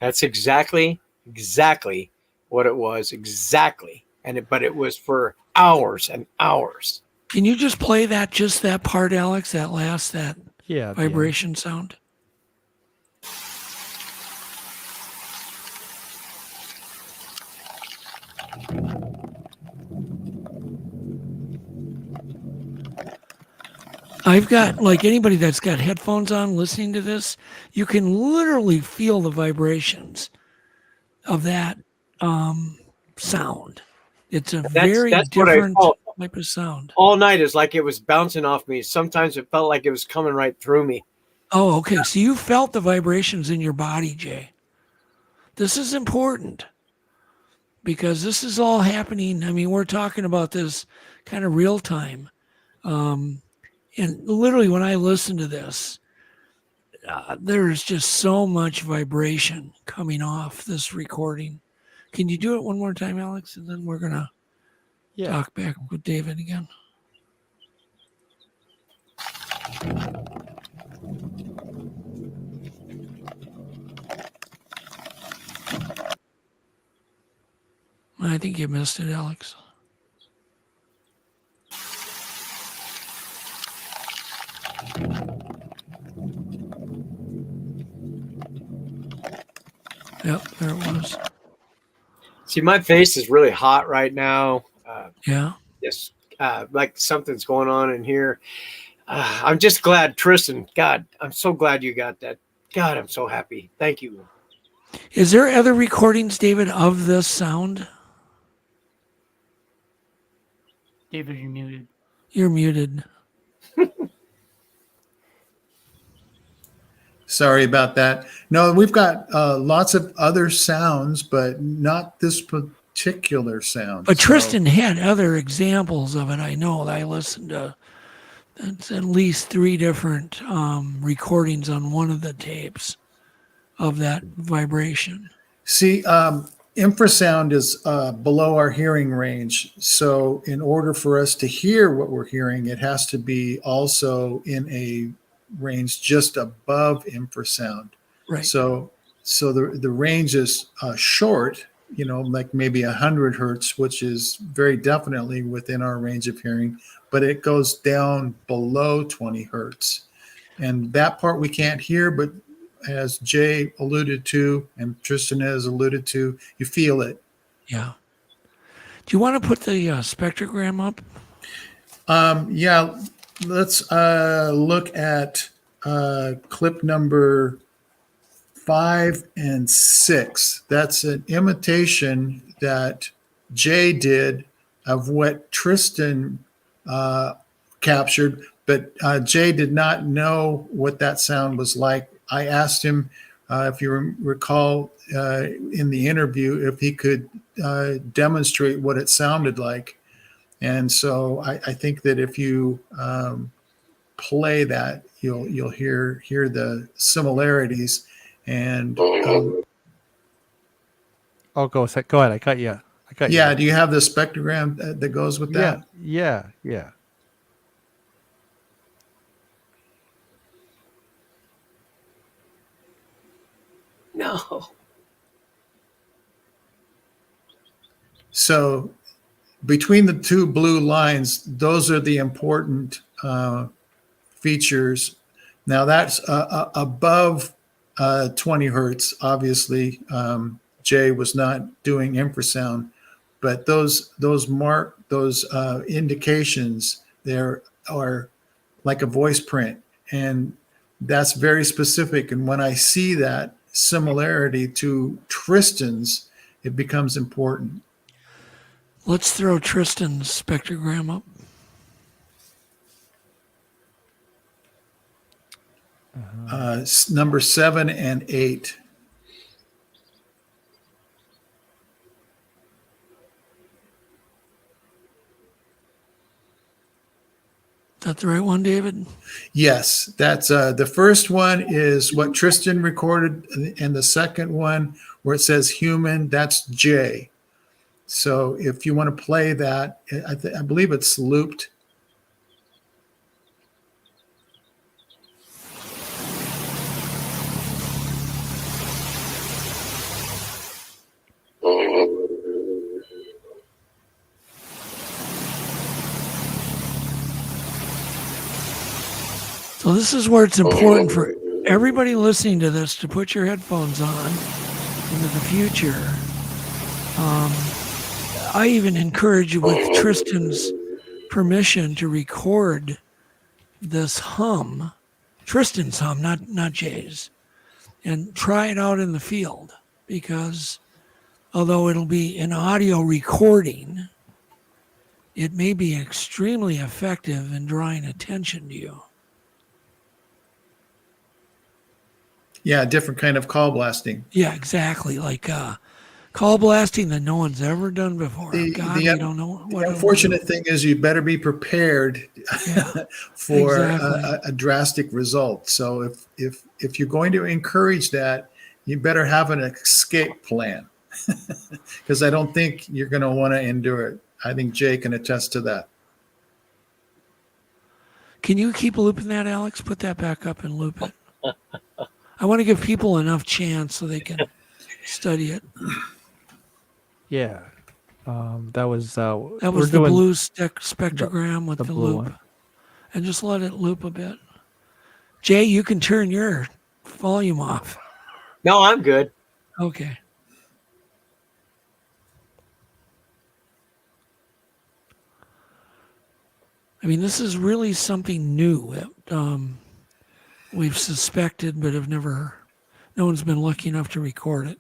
That's exactly what it was. Exactly. But it was for hours and hours. Can you just play just that part, Alex? That vibration sound? I've got, like anybody that's got headphones on listening to this, you can literally feel the vibrations of that sound. It's a very That's what I different felt type of sound. all night. Is like it was bouncing off me. Sometimes it felt like it was coming right through me. Oh, okay. So you felt the vibrations in your body, Jay. This is important because this is all happening. I mean, we're talking about this kind of real time. And literally when I listen to this, there's just so much vibration coming off this recording. Can you do it one more time, Alex? And then we're going to talk back with David again. I think you missed it, Alex. Yep, there it was. See, my face is really hot right now. Yeah. Yes, like something's going on in here. I'm just glad, Tristan. God, I'm so glad you got that. God, I'm so happy. Thank you. Is there other recordings, David, of this sound? David, you're muted. You're muted. Sorry about that. No, we've got lots of other sounds, but not this particular sound. But Tristan had other examples of it. I know. I listened to at least 3 different recordings on one of the tapes of that vibration. See, infrasound is below our hearing range. So in order for us to hear what we're hearing, it has to be also in a range just above infrasound. Right. So the range is short, like maybe 100 hertz, which is very definitely within our range of hearing, but it goes down below 20 hertz. And that part we can't hear, but as Jay alluded to and Tristan has alluded to, you feel it. Yeah. Do you want to put the spectrogram up? Yeah. Let's look at clip number 5 and 6. That's an imitation that Jay did of what Tristan captured, but Jay did not know what that sound was like. I asked him, if you recall in the interview, if he could demonstrate what it sounded like. And so I think that if you play that, you'll hear the similarities. And go ahead. I cut you. Yeah. Do you have the spectrogram that goes with that? Yeah. No. So between the 2 blue lines, those are the important features. Now that's above 20 hertz. Obviously, Jay was not doing infrasound, but those indications there are like a voice print, and that's very specific. And when I see that similarity to Tristan's, it becomes important. Let's throw Tristan's spectrogram up. Number 7 and 8. Is that the right one, David? Yes, that's the first one is what Tristan recorded, and the second one where it says human, that's Jay. So if you want to play that, I believe it's looped. So this is where it's important for everybody listening to this to put your headphones on into the future. I even encourage you, with Tristan's permission, to record this hum, Tristan's hum, not Jay's, and try it out in the field, because although it'll be an audio recording, it may be extremely effective in drawing attention to you. Yeah, different kind of call blasting. Yeah, exactly. Like call blasting that no one's ever done before. You don't know what. The unfortunate thing is you better be prepared for a drastic result. So if you're going to encourage that, you better have an escape plan, because I don't think you're going to want to endure it. I think Jay can attest to that. Can you keep looping that, Alex? Put that back up and loop it. I want to give people enough chance so they can study it. Yeah. That was the blue spectrogram with the loop. One. And just let it loop a bit. Jay, you can turn your volume off. No, I'm good. Okay. I mean, this is really something new that we've suspected, but no one's been lucky enough to record it.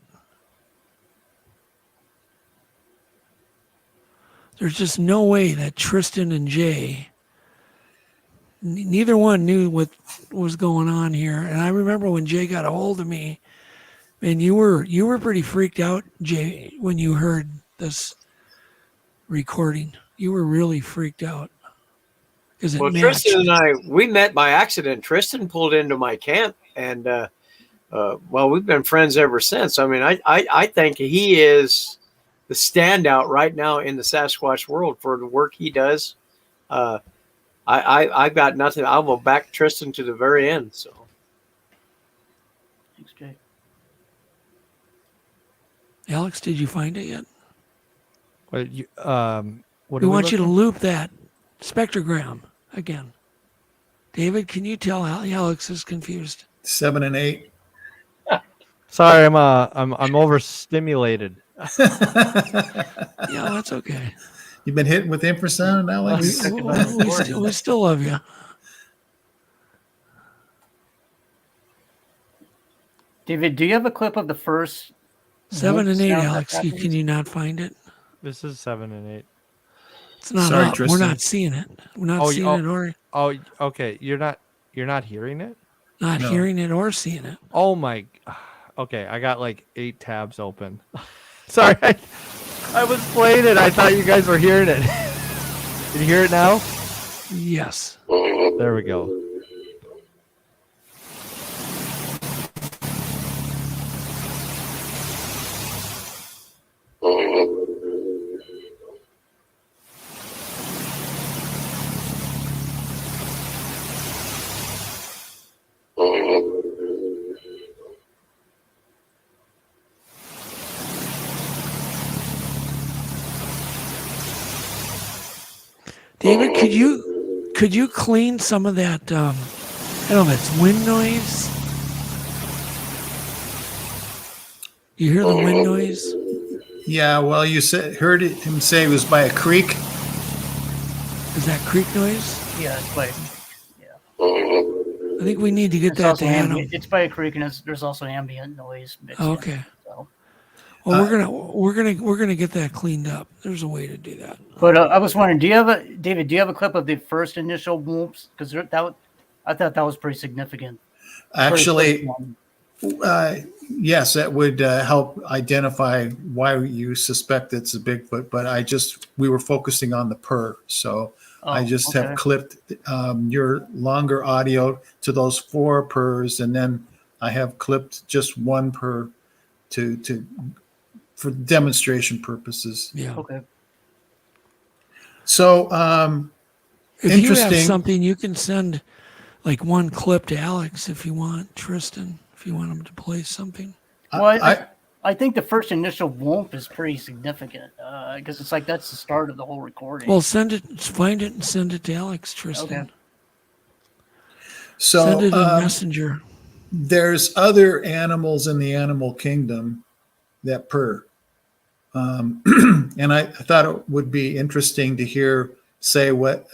There's just no way that Tristan and Jay, neither one knew what was going on here. And I remember when Jay got a hold of me, and you were pretty freaked out, Jay, when you heard this recording. You were really freaked out. Well, Tristan and I, we met by accident. Tristan pulled into my camp, and we've been friends ever since. I mean, I think he is the standout right now in the Sasquatch world for the work he does. I've got nothing. I will back Tristan to the very end. So, thanks, Jay. Alex, did you find it yet? We want you to loop that spectrogram again. David, can you tell Alex is confused? 7 and 8. Sorry, I'm overstimulated. Yeah, that's okay. You've been hitting with infrasound, Alex? We still love you. David, do you have a clip of the first 7 and 8, Alex? Can you not find it? This is 7 and 8. It's not Sorry, up. Tristan. We're not seeing it. We're not seeing it or. Oh, okay. You're not hearing it? Not hearing it or seeing it. Oh my. Okay, I got like 8 tabs open. Sorry, I was playing it. I thought you guys were hearing it. Can you hear it now? Yes. There we go. David, could you clean some of that? I don't know if it's wind noise. You hear the wind noise? Yeah. Well, you heard him say it was by a creek. Is that creek noise? Yeah, it's by. I think we need to get that to Adam. It's by a creek, and there's also ambient noise mixed in. Okay. Well, we're gonna get that cleaned up. There's a way to do that. But I was wondering, David? Do you have a clip of the first initial whoops? Because I thought that was pretty significant. Actually, yes, that would help identify why you suspect it's a Bigfoot. But we were focusing on the purr, so I just have clipped your longer audio to those 4 purrs, and then I have clipped just 1 purr for demonstration purposes. Yeah. Okay. So, if interesting. you have something, you can send like 1 clip to Alex if you want, Tristan, if you want him to play something. Well, I think the first initial whoop is pretty significant because it's like that's the start of the whole recording. Well, find it and send it to Alex, Tristan. Okay. So send it in Messenger. There's other animals in the animal kingdom that purr. And I thought it would be interesting to hear, say, what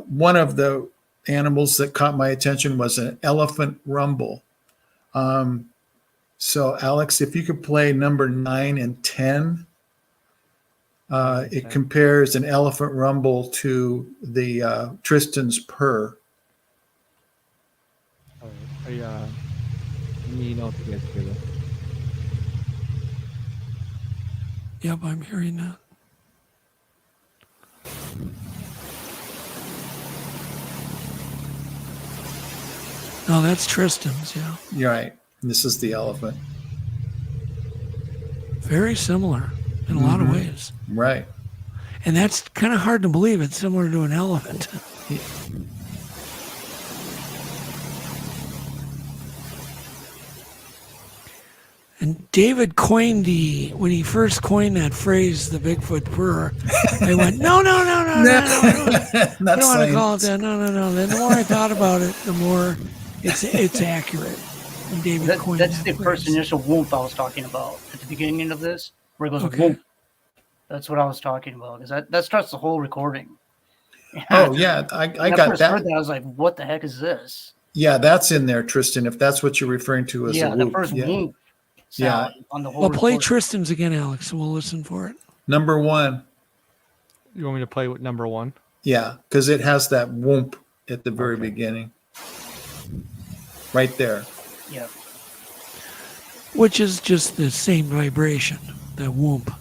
one of the animals that caught my attention was an elephant rumble. So Alex, if you could play number 9 and 10, it compares an elephant rumble to the Tristan's purr. All right. Let me know if you guys hear this. Yep, I'm hearing that. No, that's Tristan's, yeah. You're right. This is the elephant. Very similar in a lot of ways. Right. And that's kind of hard to believe. It's similar to an elephant. And David coined when he first coined that phrase, the Bigfoot Purr, I went, no. I don't want to call it that. No. Then the more I thought about it, the more it's accurate. And David coined that's that the phrase. first initial whoop I was talking about at the beginning of this, where it goes whoop. That's what I was talking about, because that starts the whole recording. Oh, yeah. I got that. Heard that. I was like, what the heck is this? Yeah, that's in there, Tristan, if that's what you're referring to as a whoop. The first whoop. Yeah. On the whole Well, play recording. Tristan's again, Alex, and we'll listen for it. Number 1. You want me to play with number 1? Yeah, because it has that whoop at the very beginning. Right there. Yeah. Which is just the same vibration, that whoop.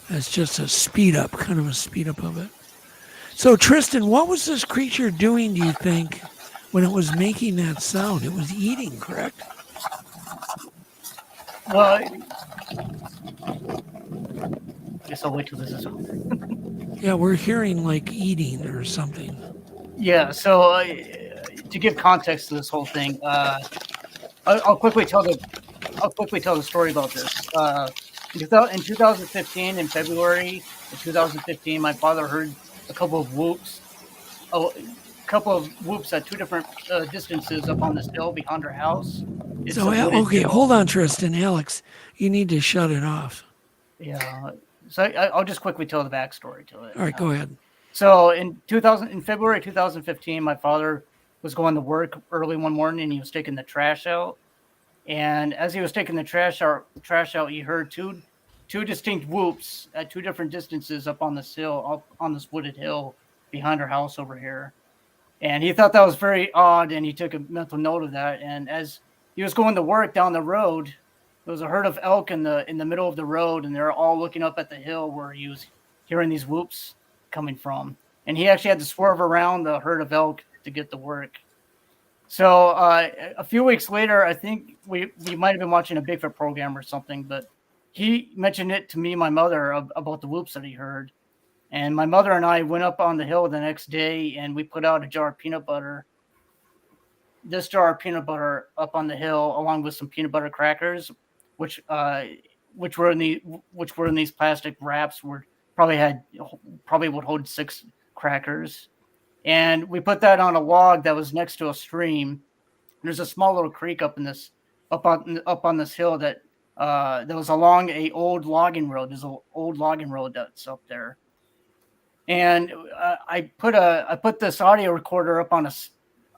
That's just a speed up, kind of a speed up of it. So, Tristan, what was this creature doing, do you think, when it was making that sound? It was eating, correct? Well, I guess I'll wait till this is over. Yeah, we're hearing like eating or something. Yeah, so to give context to this whole thing, I'll quickly tell the story about this. In 2015, in February of 2015, my father heard a couple of whoops at 2 different distances up on this hill behind our house. Okay, hold on, Tristan. Alex, you need to shut it off. Yeah, so I'll just quickly tell the backstory to it. All right, go ahead. So in February 2015, my father was going to work early one morning, and he was taking the trash out. And as he was taking the trash out, he heard two distinct whoops at 2 different distances up on this hill, up on this wooded hill behind our house over here. And he thought that was very odd, and he took a mental note of that. And as he was going to work down the road, there was a herd of elk in the middle of the road, and they're all looking up at the hill where he was hearing these whoops coming from. And he actually had to swerve around the herd of elk to get to work. So a few weeks later, I think we might have been watching a Bigfoot program or something, but he mentioned it to me and my mother about the whoops that he heard. And my mother and I went up on the hill the next day, and we put out a jar of peanut butter. This jar of peanut butter up on the hill, along with some peanut butter crackers, which were in these plastic wraps, probably would hold 6 crackers. And we put that on a log that was next to a stream. There's a small little creek up on this hill that was along a old logging road. There's an old logging road that's up there. And I put this audio recorder up on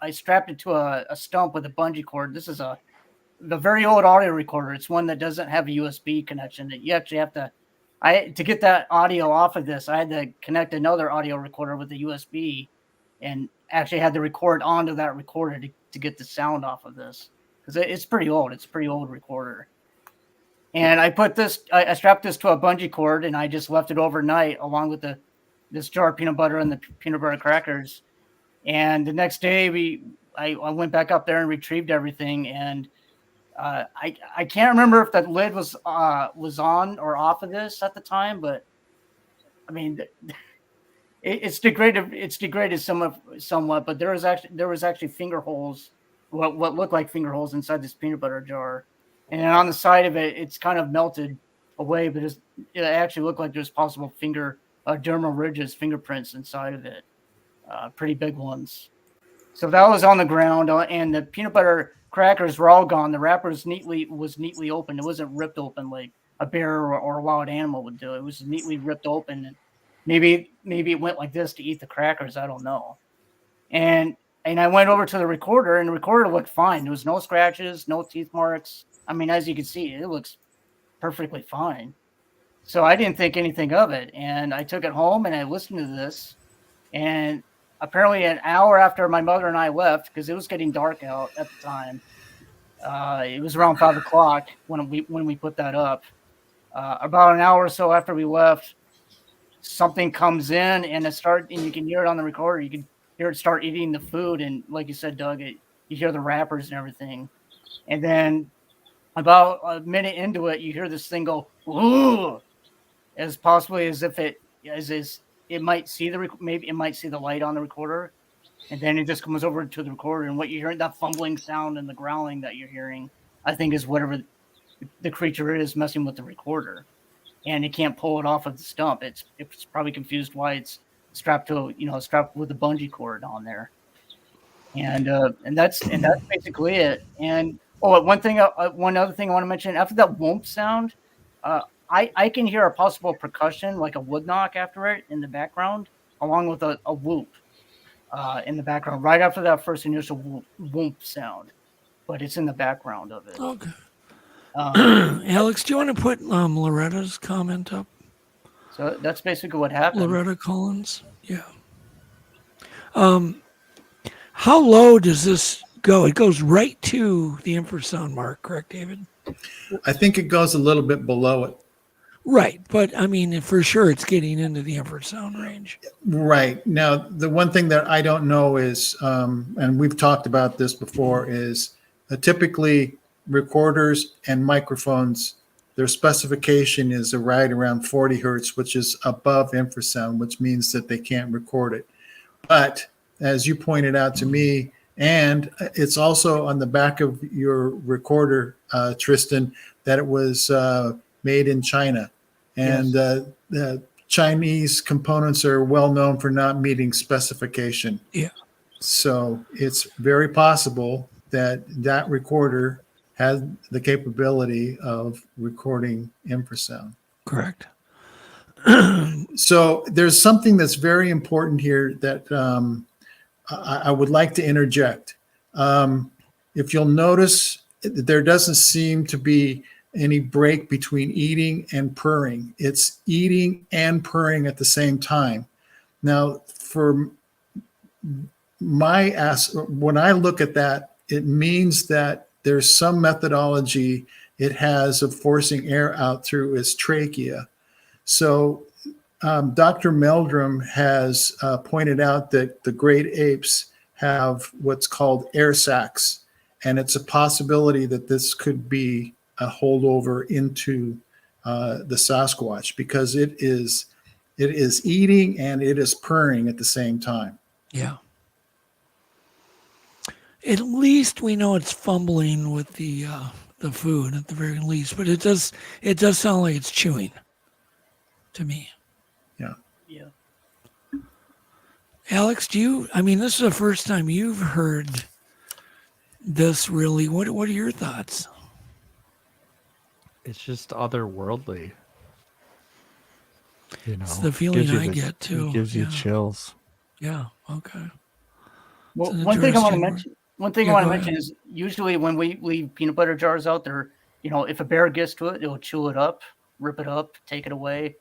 I strapped it to a stump with a bungee cord. This is the very old audio recorder. It's one that doesn't have a USB connection. That you actually have to get that audio off of this. I had to connect another audio recorder with a USB, and actually had to record onto that recorder to get the sound off of this, because it's pretty old. It's a pretty old recorder. And I strapped this to a bungee cord, and I just left it overnight along with this jar of peanut butter and the peanut butter crackers. And the next day I went back up there and retrieved everything. And I can't remember if that lid was on or off of this at the time, but I mean, it's degraded. It's degraded somewhat, but there was actually finger holes, what looked like finger holes inside this peanut butter jar, and on the side of it, it's kind of melted away, but it actually looked like there's possible dermal ridges, fingerprints inside of it, pretty big ones. So that was on the ground, and the peanut butter crackers were all gone. The wrapper was neatly open. It wasn't ripped open like a bear or a wild animal would do. It was neatly ripped open. And maybe it went like this to eat the crackers. I don't know. And I went over to the recorder, and the recorder looked fine. There was no scratches, no teeth marks. I mean, as you can see, it looks perfectly fine. So I didn't think anything of it. And I took it home and I listened to this. And apparently an hour after my mother and I left, because it was getting dark out at the time, it was around 5 o'clock when we put that up. About an hour or so after we left, something comes in and you can hear it on the recorder. You can hear it start eating the food. And like you said, Doug, you hear the wrappers and everything. And then about a minute into it, you hear this thing go, ooh, as possibly as if it might see maybe it might see the light on the recorder, and then it just comes over to the recorder, and what you're hearing, that fumbling sound and the growling that you're hearing, I think is whatever the creature is messing with the recorder, and it can't pull it off of the stump. It's probably confused why it's strapped with a bungee cord on there, and that's basically it. And one other thing I want to mention, after that whoomp sound, I can hear a possible percussion, like a wood knock after it in the background, along with a whoop in the background, right after that first initial whoop sound. But it's in the background of it. Okay. Alex, do you want to put Loretta's comment up? So that's basically what happened. Loretta Collins? Yeah. How low does this go? It goes right to the infrasound mark, correct, David? I think it goes a little bit below it. Right, but I mean, for sure, it's getting into the infrasound range. Right. Now, the one thing that I don't know is, and we've talked about this before, is typically recorders and microphones, their specification is right around 40 hertz, which is above infrasound, which means that they can't record it. But as you pointed out to me, and it's also on the back of your recorder, Tristan, that it was made in China. And the Chinese components are well known for not meeting specification. Yeah. So it's very possible that that recorder has the capability of recording infrasound. Correct. So there's something that's very important here that I would like to interject. If you'll notice, there doesn't seem to be any break between eating and purring. It's eating and purring at the same time. Now, for when I look at that, it means that there's some methodology it has of forcing air out through its trachea. So Dr. Meldrum has pointed out that the great apes have what's called air sacs, and it's a possibility that this could be a holdover into the Sasquatch, because it is eating and it is purring at the same time. Yeah. At least we know it's fumbling with the food at the very least, but it does sound like it's chewing to me. Yeah. Yeah. Alex, this is the first time you've heard this really. What are your thoughts? It's just otherworldly. It's the feeling I get too. It gives you chills. Yeah. Okay. Well, one thing I want to mention is usually when we leave peanut butter jars out there, if a bear gets to it, it'll chew it up, rip it up, take it away.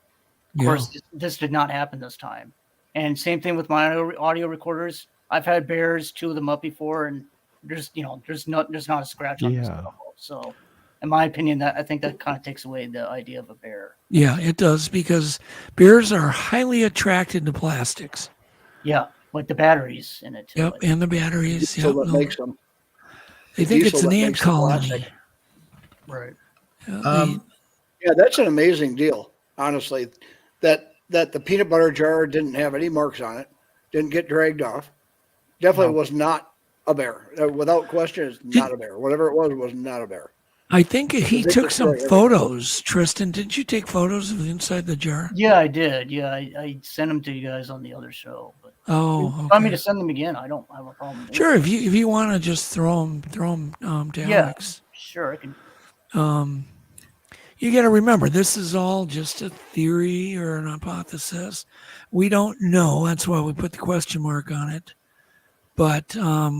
Of course, this did not happen this time. And same thing with my audio recorders. I've had bears chew them up before, and there's not a scratch on this stuff. So, in my opinion, I think that kind of takes away the idea of a bear. Yeah, it does, because bears are highly attracted to plastics. Yeah, like the batteries in it too. Yep, and the batteries. Diesel that makes them. They think it's an ant colony. Right. Yeah, that's an amazing deal, honestly. That the peanut butter jar didn't have any marks on it, didn't get dragged off. Definitely was not a bear. Without question, it's not a bear. Whatever it was not a bear. I think he took some photos. Tristan, did you take photos of inside the jar? Yeah, I did. Yeah, I sent them to you guys on the other show. But if you want me to send them again, I don't have a problem. Sure, if you want to just throw them to Alex. Sure, I can. You got to remember, this is all just a theory or an hypothesis. We don't know. That's why we put the question mark on it. But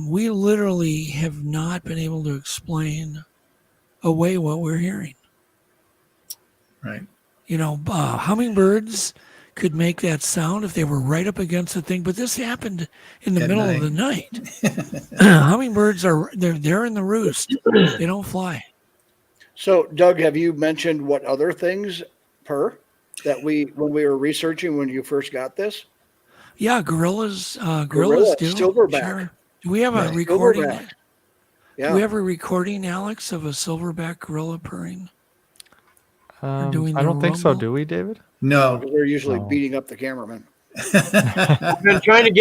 we literally have not been able to explain away what we're hearing. Right. You know, hummingbirds could make that sound if they were right up against the thing, but this happened in the middle of the night. Hummingbirds they're in the roost. They don't fly. So, Doug, have you mentioned what other things, Purr, that when we were researching when you first got this? Yeah, gorillas do. Silverback. Sure. Do we have a recording? Silverback. Yeah. Do we have a recording, Alex, of a silverback gorilla purring? I don't think so. Do we, David? No. They're usually beating up the cameraman. I've been trying to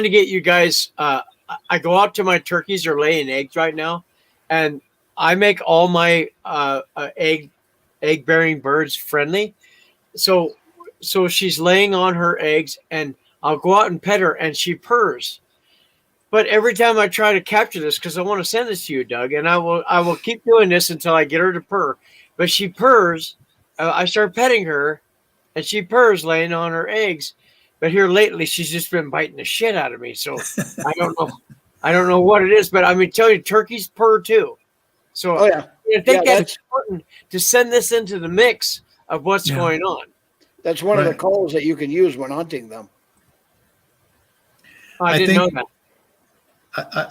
get you guys. I go out to my turkeys are laying eggs right now, and I make all my egg bearing birds friendly. So she's laying on her eggs, and I'll go out and pet her, and she purrs. But every time I try to capture this, because I want to send this to you, Doug, and I will keep doing this until I get her to purr. But she purrs. I start petting her, and she purrs laying on her eggs. But here lately, she's just been biting the shit out of me. So I don't know. I don't know what it is, but I mean, tell you, turkeys purr too. So I think that's important to send this into the mix of what's going on. That's one of the calls that you can use when hunting them. I didn't know that.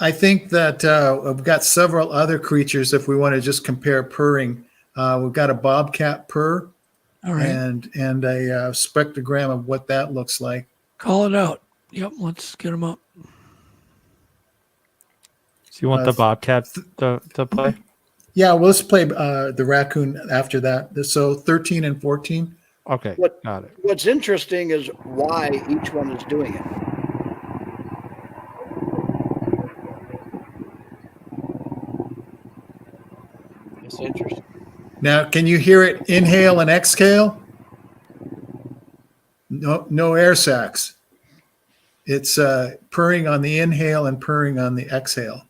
I think that we've got several other creatures if we want to just compare purring. We've got a bobcat purr. All right. And a spectrogram of what that looks like. Call it out. Yep, let's get them up. So you want the bobcat to play? Yeah, well, let's play the raccoon after that. So 13 and 14. Okay, got it. What's interesting is why each one is doing it. It's interesting. Now, can you hear it inhale and exhale? No air sacs. It's purring on the inhale and purring on the exhale.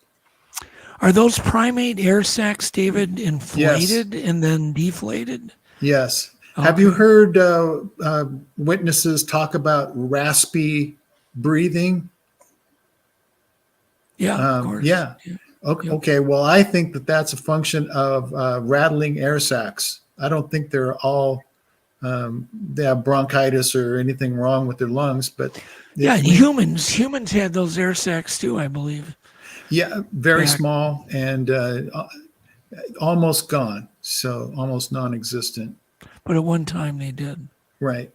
Are those primate air sacs, David, inflated and then deflated? Yes. Okay. Have you heard witnesses talk about raspy breathing? Yeah, of course. Yeah. Okay. Well, I think that's a function of rattling air sacs. I don't think they're all they have bronchitis or anything wrong with their lungs, but humans had those air sacs too, I believe. Yeah, very small and almost gone, so almost non-existent. But at one time they did. Right.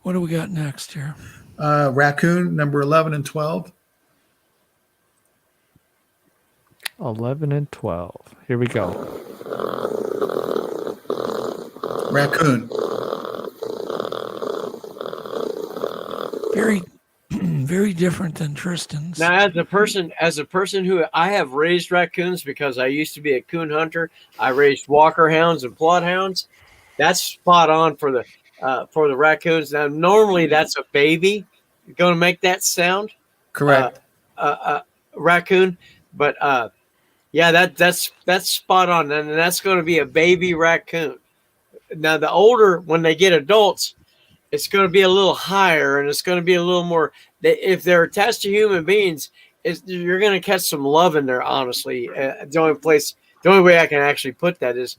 What do we got next here? Raccoon, number 11 and 12. 11 and 12. Here we go. Raccoon. Very different than Tristan's. Now, as a person who I have raised raccoons because I used to be a coon hunter, I raised walker hounds and plot hounds. That's spot on for the raccoons. Now, normally that's a baby going to make that sound. Correct. Raccoon, but that's spot on, and that's going to be a baby raccoon. Now, the older, when they get adults, it's going to be a little higher, and it's going to be a little more. If they're attached to human beings, you're going to catch some love in there. Honestly, the only way I can actually put that is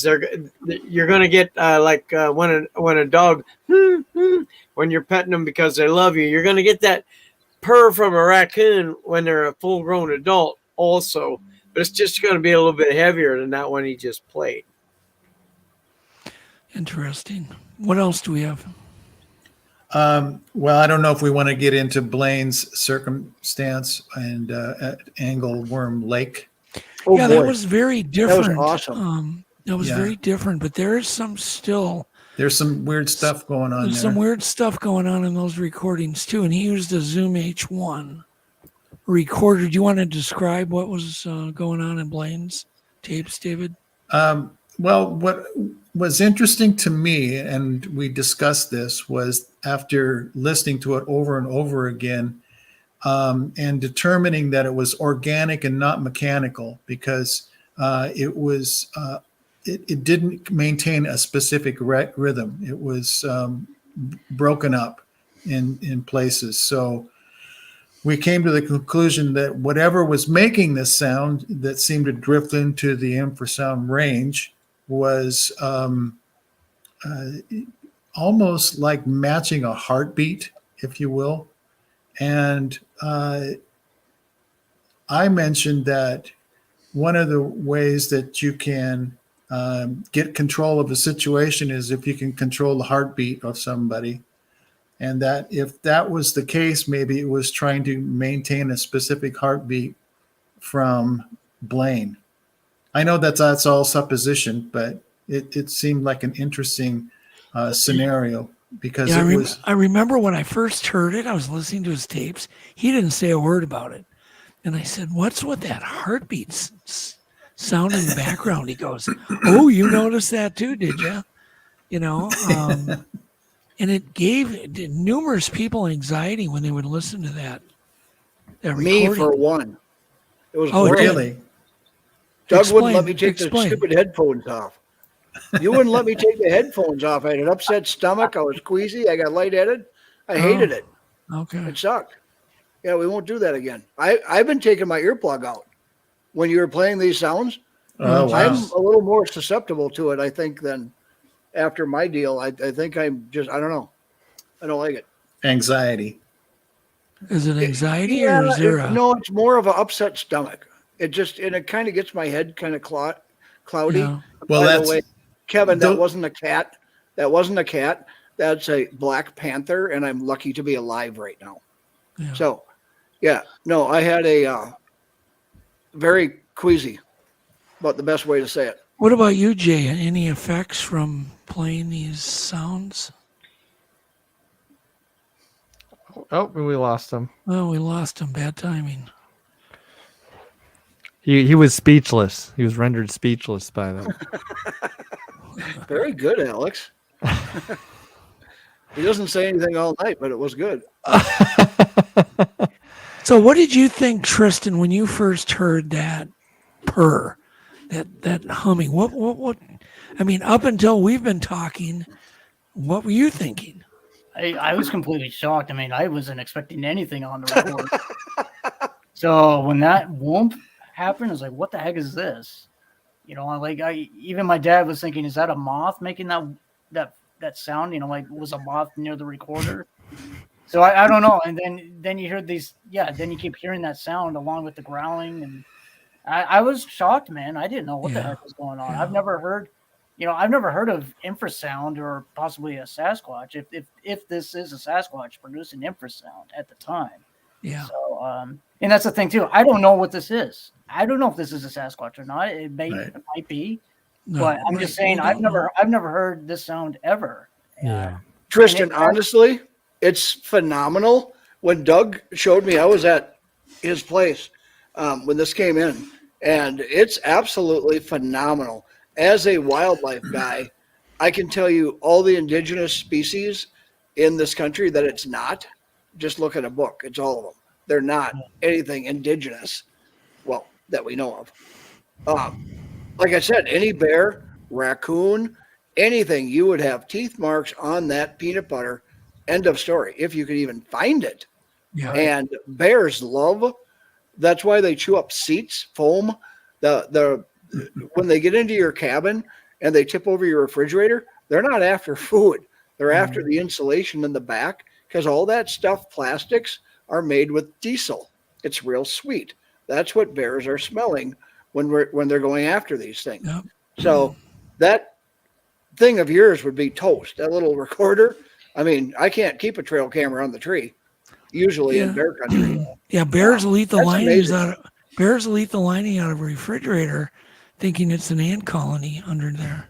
you're going to get when a dog when you're petting them because they love you, you're going to get that purr from a raccoon when they're a full-grown adult also, but it's just going to be a little bit heavier than that one he just played. Interesting. What else do we have? Well, I don't know if we want to get into Blaine's circumstance and Angleworm Lake. That was very different. That was awesome. That was very different, but there is some still. There's some weird stuff going on. There's some weird stuff going on in those recordings too, and he used a Zoom H1 recorder. Do you want to describe what was going on in Blaine's tapes, David? Well, what was interesting to me, and we discussed this, was after listening to it over and over again and determining that it was organic and not mechanical because it was it didn't maintain a specific rhythm. It was broken up, in places. So we came to the conclusion that whatever was making this sound that seemed to drift into the infrasound range was almost like matching a heartbeat, if you will. And I mentioned that one of the ways that you can get control of a situation is if you can control the heartbeat of somebody. And that if that was the case, maybe it was trying to maintain a specific heartbeat from Blaine. I know that's all supposition, but it seemed like an interesting scenario because I remember when I first heard it, I was listening to his tapes. He didn't say a word about it. And I said, what's with that heartbeat sound in the background? He goes, oh, you noticed that too, did you? And it gave numerous people anxiety when they would listen to that Me, recording. for one. It was Oh, horrible. really? Doug wouldn't let me take the stupid headphones off. You wouldn't let me take the headphones off. I had an upset stomach. I was queasy. I got lightheaded. I hated it. Okay. It sucked. Yeah, we won't do that again. I've been taking my earplug out when you were playing these sounds. Oh, wow. I'm a little more susceptible to it, I think, than after my deal. I think I'm just, I don't know. I don't like it. Anxiety. Is it anxiety or is there No, it's more of an upset stomach. It kind of gets my head kind of cloudy. Yeah. Well, By the way, Kevin, that wasn't a cat. That wasn't a cat. That's a Black Panther, and I'm lucky to be alive right now. Yeah. So, yeah, no, I had a very queasy, about the best way to say it. What about you, Jay? Any effects from playing these sounds? Oh, we lost him. Well, we lost him. Bad timing. He was speechless. He was rendered speechless by that. Very good, Alex. He doesn't say anything all night, but it was good. So what did you think, Tristan, when you first heard that purr, that humming? What I mean, up until we've been talking, what were you thinking? I was completely shocked. I mean, I wasn't expecting anything on the record. So when that whoomp happened, I was like, what the heck is this? Even my dad was thinking, is that a moth making that sound? Was a moth near the recorder? So I don't know. And then you hear these, then you keep hearing that sound along with the growling. And I was shocked, man. I didn't know what the heck was going on. I've never heard of infrasound or possibly a Sasquatch. If this is a Sasquatch producing infrasound at the time. Yeah. So, and that's the thing too. I don't know what this is. I don't know if this is a Sasquatch or not. It might be, but I'm just saying I've never heard this sound ever. Yeah. Tristan, honestly, it's phenomenal. When Doug showed me, I was at his place when this came in, and it's absolutely phenomenal. As a wildlife guy, I can tell you all the indigenous species in this country that it's not. Just look at a book. It's all of them. They're not anything indigenous, well, that we know of. Like I said, any bear, raccoon, anything, you would have teeth marks on that peanut butter. End of story. If you could even find it. Yeah. And bears love, that's why they chew up seats, foam. When they get into your cabin and they tip over your refrigerator, they're not after food. They're after the insulation in the back, because all that stuff, plastics, are made with diesel. It's real sweet. That's what bears are smelling when they're going after these things. Yep. So that thing of yours would be toast. That little recorder. I mean, I can't keep a trail camera on the tree, usually in bear country. Yeah, bears will eat the That's linings amazing. Bears will eat the lining out of a refrigerator, thinking it's an ant colony under there.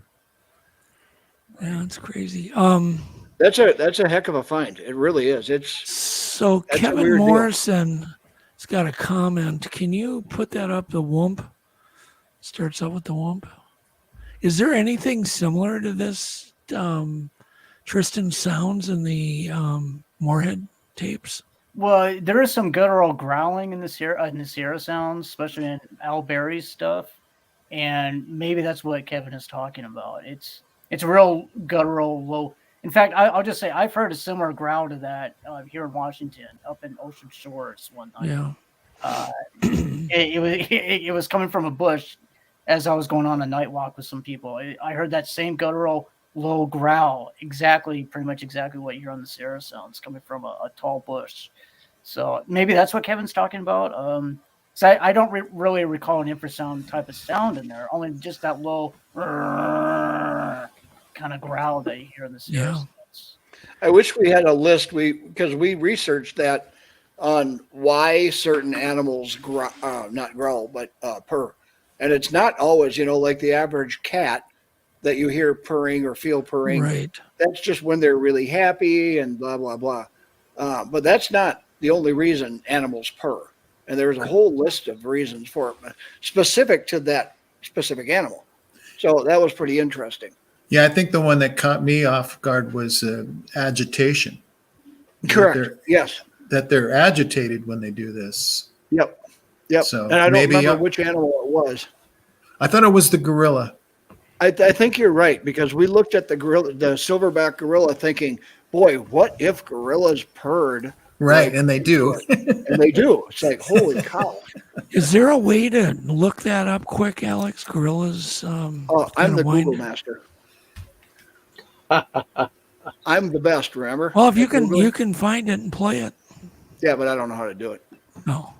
Yeah, it's crazy. That's a heck of a find. It really is. So that's a Kevin weird deal. Morrison has got a comment. Can you put that up? The whoomp starts out with the whoomp. Is there anything similar to this Tristan sounds in the Moorhead tapes? Well, there is some guttural growling in the Sierra sounds, especially in Al Berry's stuff, and maybe that's what Kevin is talking about. It's real guttural, low. In fact, I'll just say I've heard a similar growl to that here in Washington, up in Ocean Shores one night. Yeah. It was coming from a bush as I was going on a night walk with some people. I heard that same guttural low growl, pretty much exactly what you hear on the Sierra sounds, coming from a tall bush. So maybe that's what Kevin's talking about. So I don't really recall an infrasound type of sound in there, only just that low kind of growl that you hear in the Sierra sounds. I wish we had a list. Because we researched that on why certain animals not growl, but purr. And it's not always, like the average cat that you hear purring or feel purring. Right. That's just when they're really happy and blah, blah, blah. But that's not the only reason animals purr. And there's a whole list of reasons for it, specific to that specific animal. So that was pretty interesting. Yeah, I think the one that caught me off guard was agitation. Correct. Yes. That they're agitated when they do this. Yep. So and I don't remember which animal it was. I thought it was the gorilla. I think you're right, because we looked at the silverback gorilla thinking, boy, what if gorillas purred? Right, and they do. And they do. It's like, holy cow. Is there a way to look that up quick, Alex? Gorillas? I'm the Google master. I'm the best, remember? Well, if you can find it and play it. Yeah, but I don't know how to do it. No.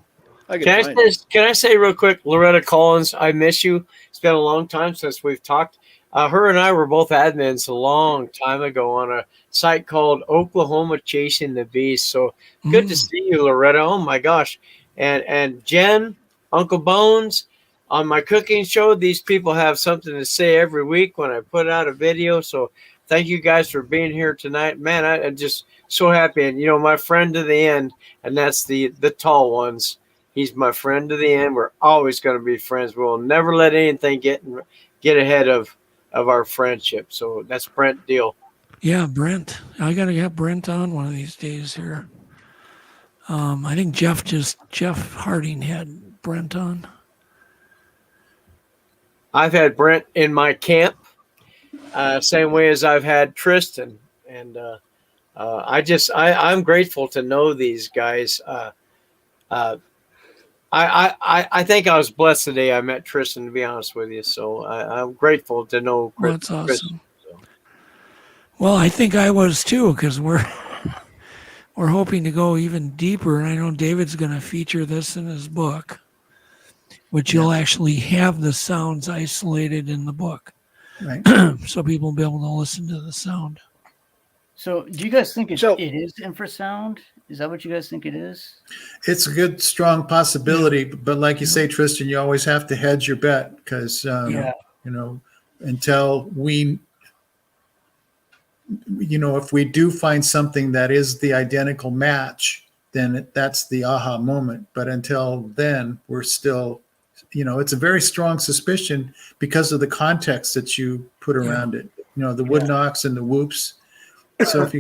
Can I say real quick, Loretta Collins, I miss you. It's been a long time since we've talked. Her and I were both admins a long time ago on a site called Oklahoma Chasing the Beast. So good to see you, Loretta. Oh my gosh. And Jen, Uncle Bones, on my cooking show, these people have something to say every week when I put out a video. So thank you guys for being here tonight. Man, I'm just so happy. And, my friend to the end, and that's the tall ones. He's my friend to the end. We're always going to be friends. We'll never let anything get ahead of our friendship. So that's Brent Deal. Yeah, Brent. I got to have Brent on one of these days here. I think Jeff Harding had Brent on. I've had Brent in my camp, same way as I've had Tristan. And I'm grateful to know these guys. I think I was blessed the day I met Tristan, to be honest with you. So I'm grateful to know Chris. That's awesome. Well, I think I was too, because we're hoping to go even deeper. And I know David's going to feature this in his book, which you'll actually have the sounds isolated in the book. Right. So people will be able to listen to the sound. So do you guys think it is infrasound? Is that what you guys think it is? It's a good, strong possibility. But like you say, Tristan, you always have to hedge your bet because, until we, if we do find something that is the identical match, then that's the aha moment. But until then, we're still, it's a very strong suspicion because of the context that you put around it. The wood knocks and the whoops. So if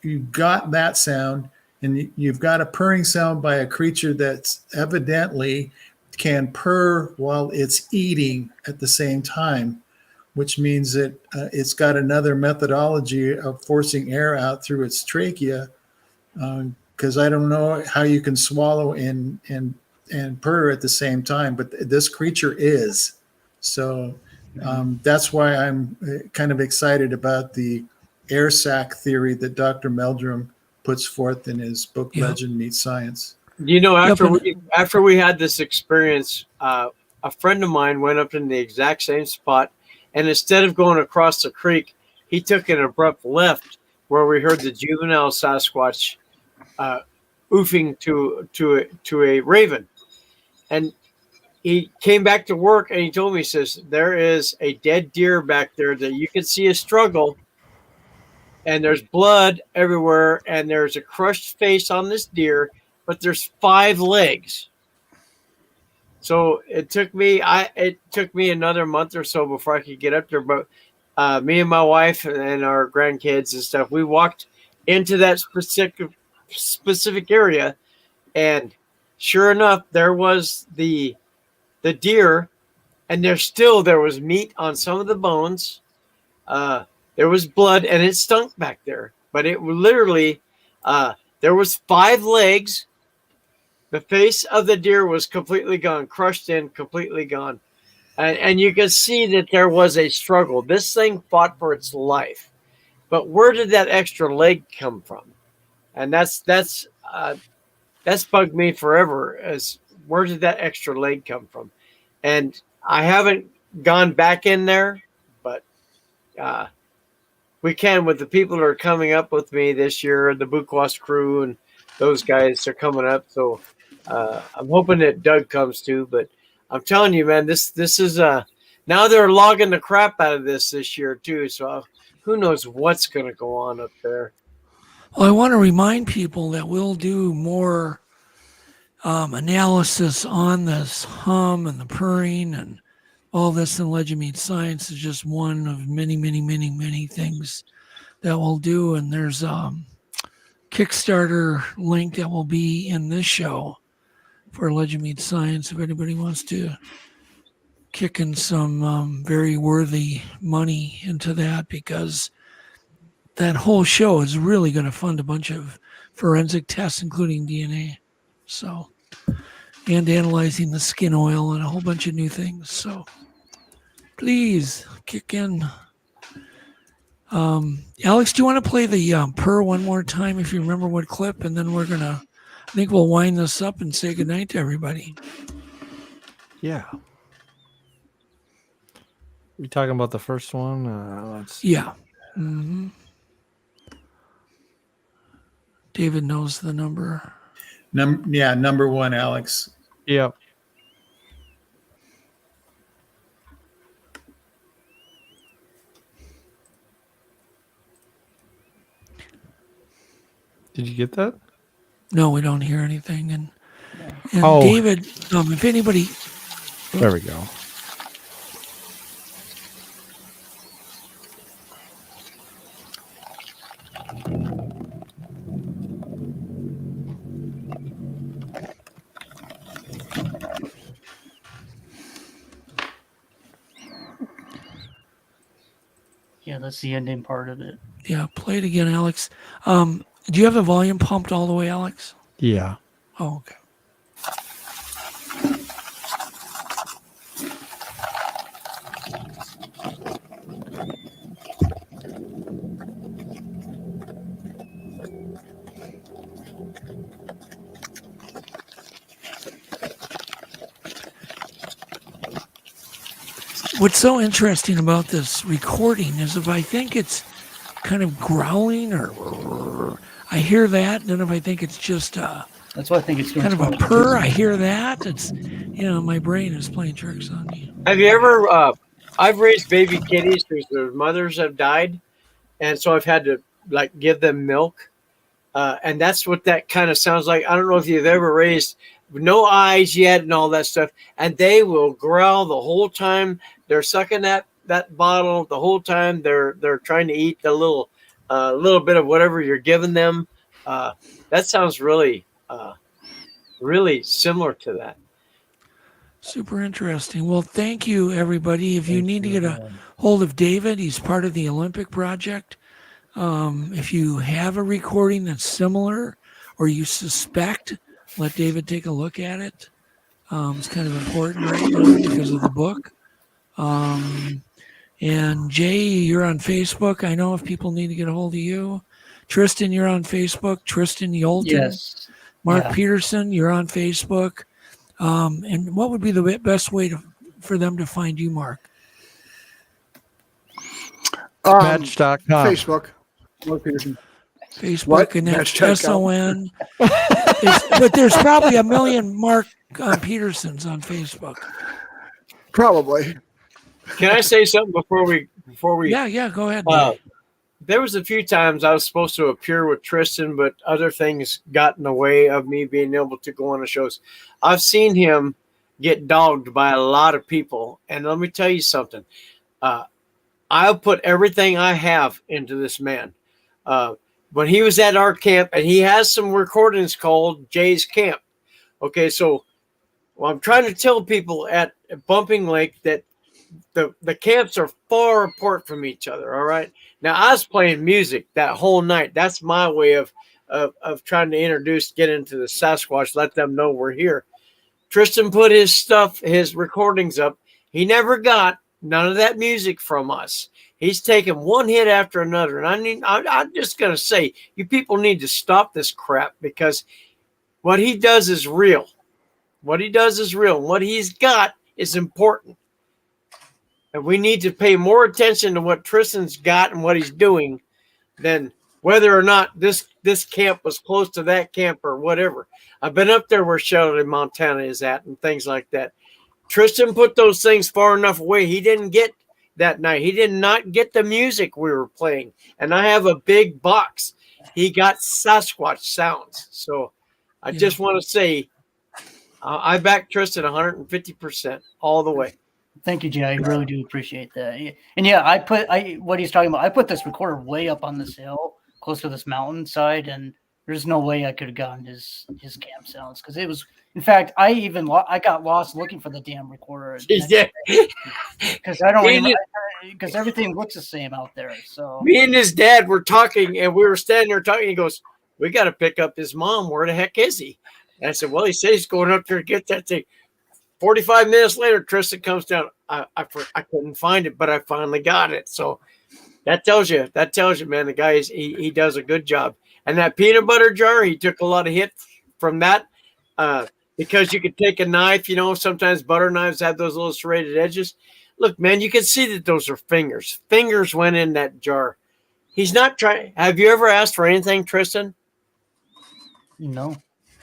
you've got that sound and you've got a purring sound by a creature that's evidently can purr while it's eating at the same time, which means that it's got another methodology of forcing air out through its trachea, because I don't know how you can swallow and purr at the same time, but this creature is. So that's why I'm kind of excited about the air sac theory that Dr. Meldrum puts forth in his book, Legend Meets Science. After we had this experience, a friend of mine went up in the exact same spot, and instead of going across the creek, he took an abrupt left where we heard the juvenile Sasquatch oofing to a raven. And he came back to work and he told me, he says, there is a dead deer back there that you can see a struggle, and there's blood everywhere, and there's a crushed face on this deer, but there's 5 legs. So it took me another month or so before I could get up there. But me and my wife and our grandkids and stuff, we walked into that specific area, and sure enough, there was the deer, and there was meat on some of the bones. There was blood, and it stunk back there. But it literally, there was 5 legs. The face of the deer was completely gone, crushed in, completely gone. And you can see that there was a struggle. This thing fought for its life. But where did that extra leg come from? And that's bugged me forever, as where did that extra leg come from? And I haven't gone back in there, but we can with the people that are coming up with me this year, the Buquas crew, and those guys are coming up. So I'm hoping that Doug comes too. But I'm telling you, man, this is now they're logging the crap out of this year too. So who knows what's going to go on up there. Well, I want to remind people that we'll do more analysis on this hum and the purring and all this in Legend Meets Science is just one of many, many, many, many things that we'll do. And there's a Kickstarter link that will be in this show for Legend Meets Science if anybody wants to kick in some very worthy money into that, because that whole show is really going to fund a bunch of forensic tests, including DNA. So, and analyzing the skin oil and a whole bunch of new things. So please kick in. Alex, do you want to play the purr one more time if you remember what clip? And then I think we'll wind this up and say goodnight to everybody. Yeah. You talking about the first one? Yeah. Mm-hmm. David knows the number. Number 1, Alex. Yep. Did you get that? No, we don't hear anything. And Oh. David, if anybody... There we go. Yeah, that's the ending part of it. Yeah, play it again, Alex. Do you have the volume pumped all the way, Alex? Yeah. Oh, okay. What's so interesting about this recording is if I think it's kind of growling or I hear that, and then if I think it's just that's what I think it's doing. Kind of a purr, I hear that. It's, my brain is playing tricks on me. Have you ever, I've raised baby kitties whose their mothers have died. And so I've had to give them milk. And that's what that kind of sounds like. I don't know if you've ever raised no eyes yet and all that stuff. And they will growl the whole time. They're sucking that bottle the whole time. They're trying to eat the little bit of whatever you're giving them. That sounds really similar to that. Super interesting. Well, thank you, everybody. If you need to get a hold of David, he's part of the Olympic Project. If you have a recording that's similar or you suspect, let David take a look at it. It's kind of important right now because of the book. And Jay, you're on Facebook. I know if people need to get a hold of you. Tristan, you're on Facebook. Tristan Yolton. Yes. Mark Peterson, you're on Facebook. And what would be the best way for them to find you, Mark? Match.com. Facebook. Mark Peterson. Facebook, What? and that's Match.com. SON. But there's probably a million Mark Petersons on Facebook. Probably. Can I say something before we? Yeah, go ahead. There was a few times I was supposed to appear with Tristan, but other things got in the way of me being able to go on the shows. I've seen him get dogged by a lot of people. And let me tell you something. I'll put everything I have into this man. When he was at our camp, and he has some recordings called Jay's Camp. Okay, so I'm trying to tell people at Bumping Lake that the camps are far apart from each other. All right. Now I was playing music that whole night. That's my way of trying to get into the Sasquatch, let them know we're here. Tristan put his recordings up. He never got none of that music from us. He's taken one hit after another. And I'm just going to say, you people need to stop this crap, because what he does is real. What he does is real. And what he's got is important. And we need to pay more attention to what Tristan's got and what he's doing than whether or not this camp was close to that camp or whatever. I've been up there where Sheldon, Montana is at and things like that. Tristan put those things far enough away. He didn't get that night. He did not get the music we were playing. And I have a big box. He got Sasquatch sounds. So I just want to say, I back Tristan 150% all the way. Thank you, Jay. I really do appreciate that. And yeah, what he's talking about, I put this recorder way up on this hill, close to this mountainside, and there's no way I could have gotten his camp sounds, because it was. In fact, I got lost looking for the damn recorder. Because because everything looks the same out there. So me and his dad were talking, and we were standing there talking. He goes, "We got to pick up his mom. Where the heck is he?" And I said, "Well, he said he's going up there to get that thing." 45 minutes later, Tristan comes down. I couldn't find it, but I finally got it. So that tells you, man, the guy he does a good job. And that peanut butter jar, he took a lot of hit from that. Because you could take a knife, sometimes butter knives have those little serrated edges. Look, man, you can see that those are fingers. Fingers went in that jar. He's not trying. Have you ever asked for anything, Tristan? No.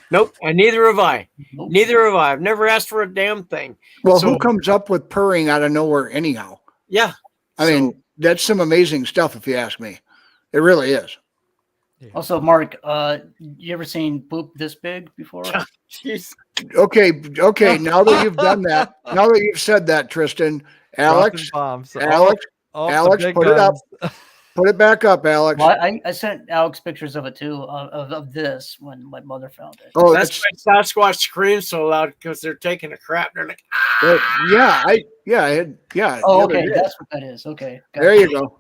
Nope. And neither have I. Nope. Neither have I. I've never asked for a damn thing. Well, who comes up with purring out of nowhere anyhow? Yeah. I mean, that's some amazing stuff, if you ask me. It really is. Also, Mark, you ever seen poop this big before? Jeez. Okay. Now that you've done that, now that you've said that, Tristan, Alex, bombs. Alex, put it up. Put it back up, Alex. Well, I sent Alex pictures of it too, of this when my mother found it. Oh, that's why Sasquatch screams so loud, because they're taking a crap. They're like, yeah. Oh, okay, that's what that is. Okay, there you go.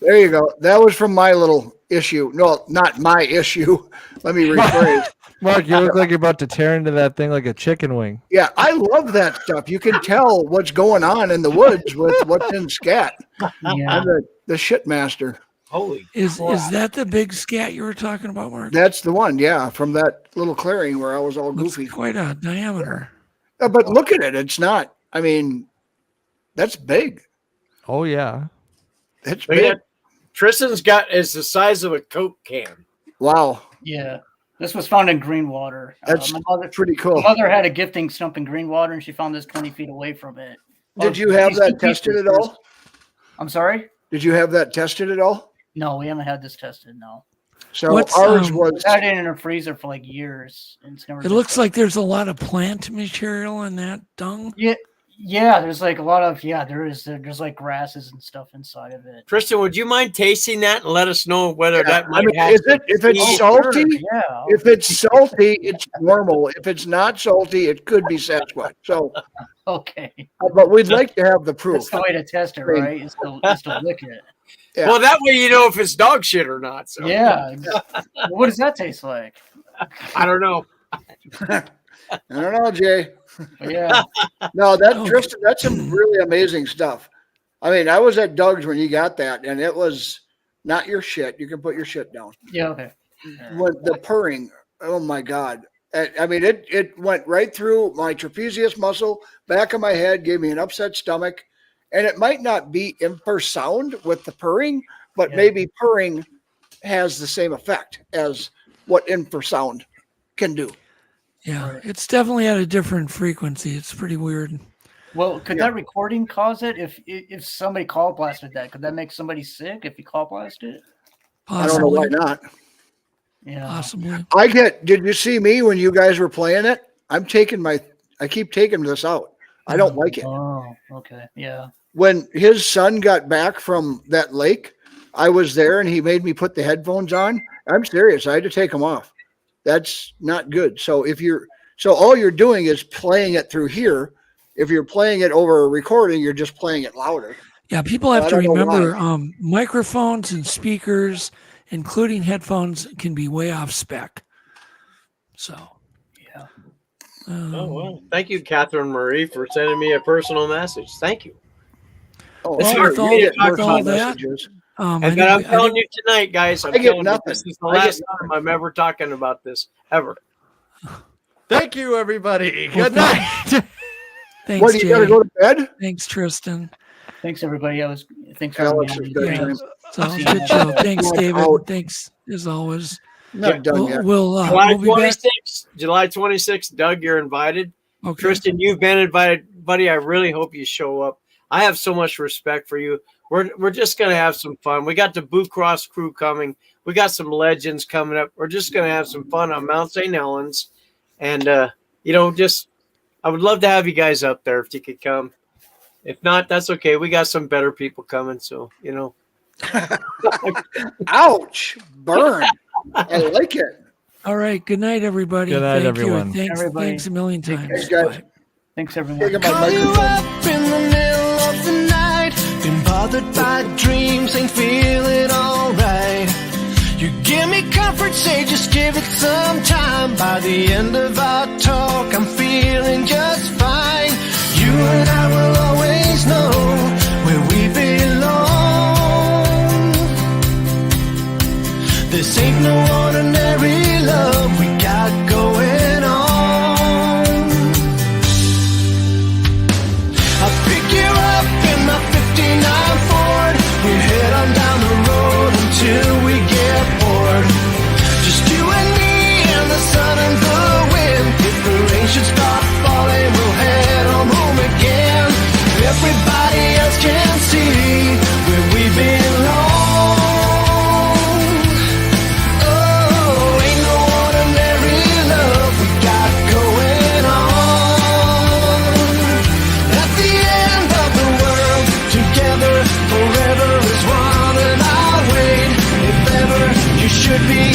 There you go. That was from my little issue. No, not my issue. Let me rephrase. Mark, you look like you're about to tear into that thing like a chicken wing. Yeah, I love that stuff. You can tell what's going on in the woods with what's in scat. Yeah. I'm the shit master. Holy Is that the big scat you were talking about, Mark? That's the one, yeah, from that little clearing where I was all goofy. It's quite a diameter. But look at it. It's not. I mean, that's big. Oh, yeah. That's big. Tristan's is the size of a Coke can. Wow. Yeah. This was found in Greenwater. That's pretty cool. My mother had a gifting stump in Greenwater, and she found this 20 feet away from it. Did you have that tested at all? I'm sorry? Did you have that tested at all? No, we haven't had this tested, no. So ours was... I had it in a freezer for like years. And it's never it looks like there's a lot of plant material in that dung. Yeah, there's like a lot of, there's like grasses and stuff inside of it. Tristan, would you mind tasting that and let us know whether that might if it's salty, if it's salty, it's normal. If it's not salty, it could be Sasquatch. So, okay. But we'd like to have the proof. That's the way to test it, right? Is to lick it. Yeah. Well, that way you know if it's dog shit or not. So. Yeah. What does that taste like? I don't know. I don't know, Jay. Yeah. No, Tristan, that's some really amazing stuff. I mean, I was at Doug's when you got that, and it was not your shit. You can put your shit down. Yeah, okay. When the purring, oh my God. I mean, it went right through my trapezius muscle, back of my head, gave me an upset stomach. And it might not be infrasound with the purring, but maybe purring has the same effect as what infrasound can do. Yeah, it's definitely at a different frequency. It's pretty weird. Well, could that recording cause it? If somebody call blasted that, could that make somebody sick if you call blast it? Possibly. I don't know why not. Yeah, possibly. Did you see me when you guys were playing it? I keep taking this out. I don't like it. Oh, okay. Yeah. When his son got back from that lake, I was there and he made me put the headphones on. I'm serious. I had to take them off. That's not good. So all you're doing is playing it through here, If you're playing it over a recording, you're just playing it louder. Yeah, people have I to don't know remember microphones and speakers, including headphones, can be way off spec. So, Yeah. Oh, well. Thank you, Catherine Marie, for sending me a personal message. Thank you. Oh, It's well, hard with for all, me to get talk with about all this. that, messages. I And think- I'm I telling think- you tonight, guys, I'm I get telling you, nothing. this is the I get last time I'm ever talking about this, ever. Thank you, everybody. Well, Good night. Thanks, What, you got to Jay. go to bed? Thanks, Tristan. Thanks, everybody. Thanks for having me Alex on. is You good. guys. Yeah. time. So it was a good show. Thanks, Going David. out. Thanks as always. Not done yet. We'll July be back. 26th. July 26th. Doug, you're invited. Okay. Tristan, you've been invited, buddy. I really hope you show up. I have so much respect for you. We're just gonna have some fun. We got the Boot Cross crew coming. We got some legends coming up. We're just gonna have some fun on Mount St. Helens, and just I would love to have you guys up there if you could come. If not, that's okay. We got some better people coming, so Ouch! Burn. I like it. All right. Good night, everybody. Good night, Thank everyone. you. Thanks, Everybody. thanks a million times. Thanks, guys. Bye. Thanks, everyone. Taking my Call you microphone. up in the middle of the night. Been bothered by dreams, ain't feeling alright. You give me comfort, say just give it some time. By the end of our talk, I'm feeling just fine. You and I will always know where we belong. This ain't no ordinary love we got going on. I'll pick you up in my 59 Ford. We head on down the road until we get bored. Just you and me and the sun and the wind. If the rain should start falling, we'll head on home again. Everybody else can see where we belong. Oh, ain't no ordinary love we got going on. At the end of the world, together forever is one, and I'll wait if ever you should be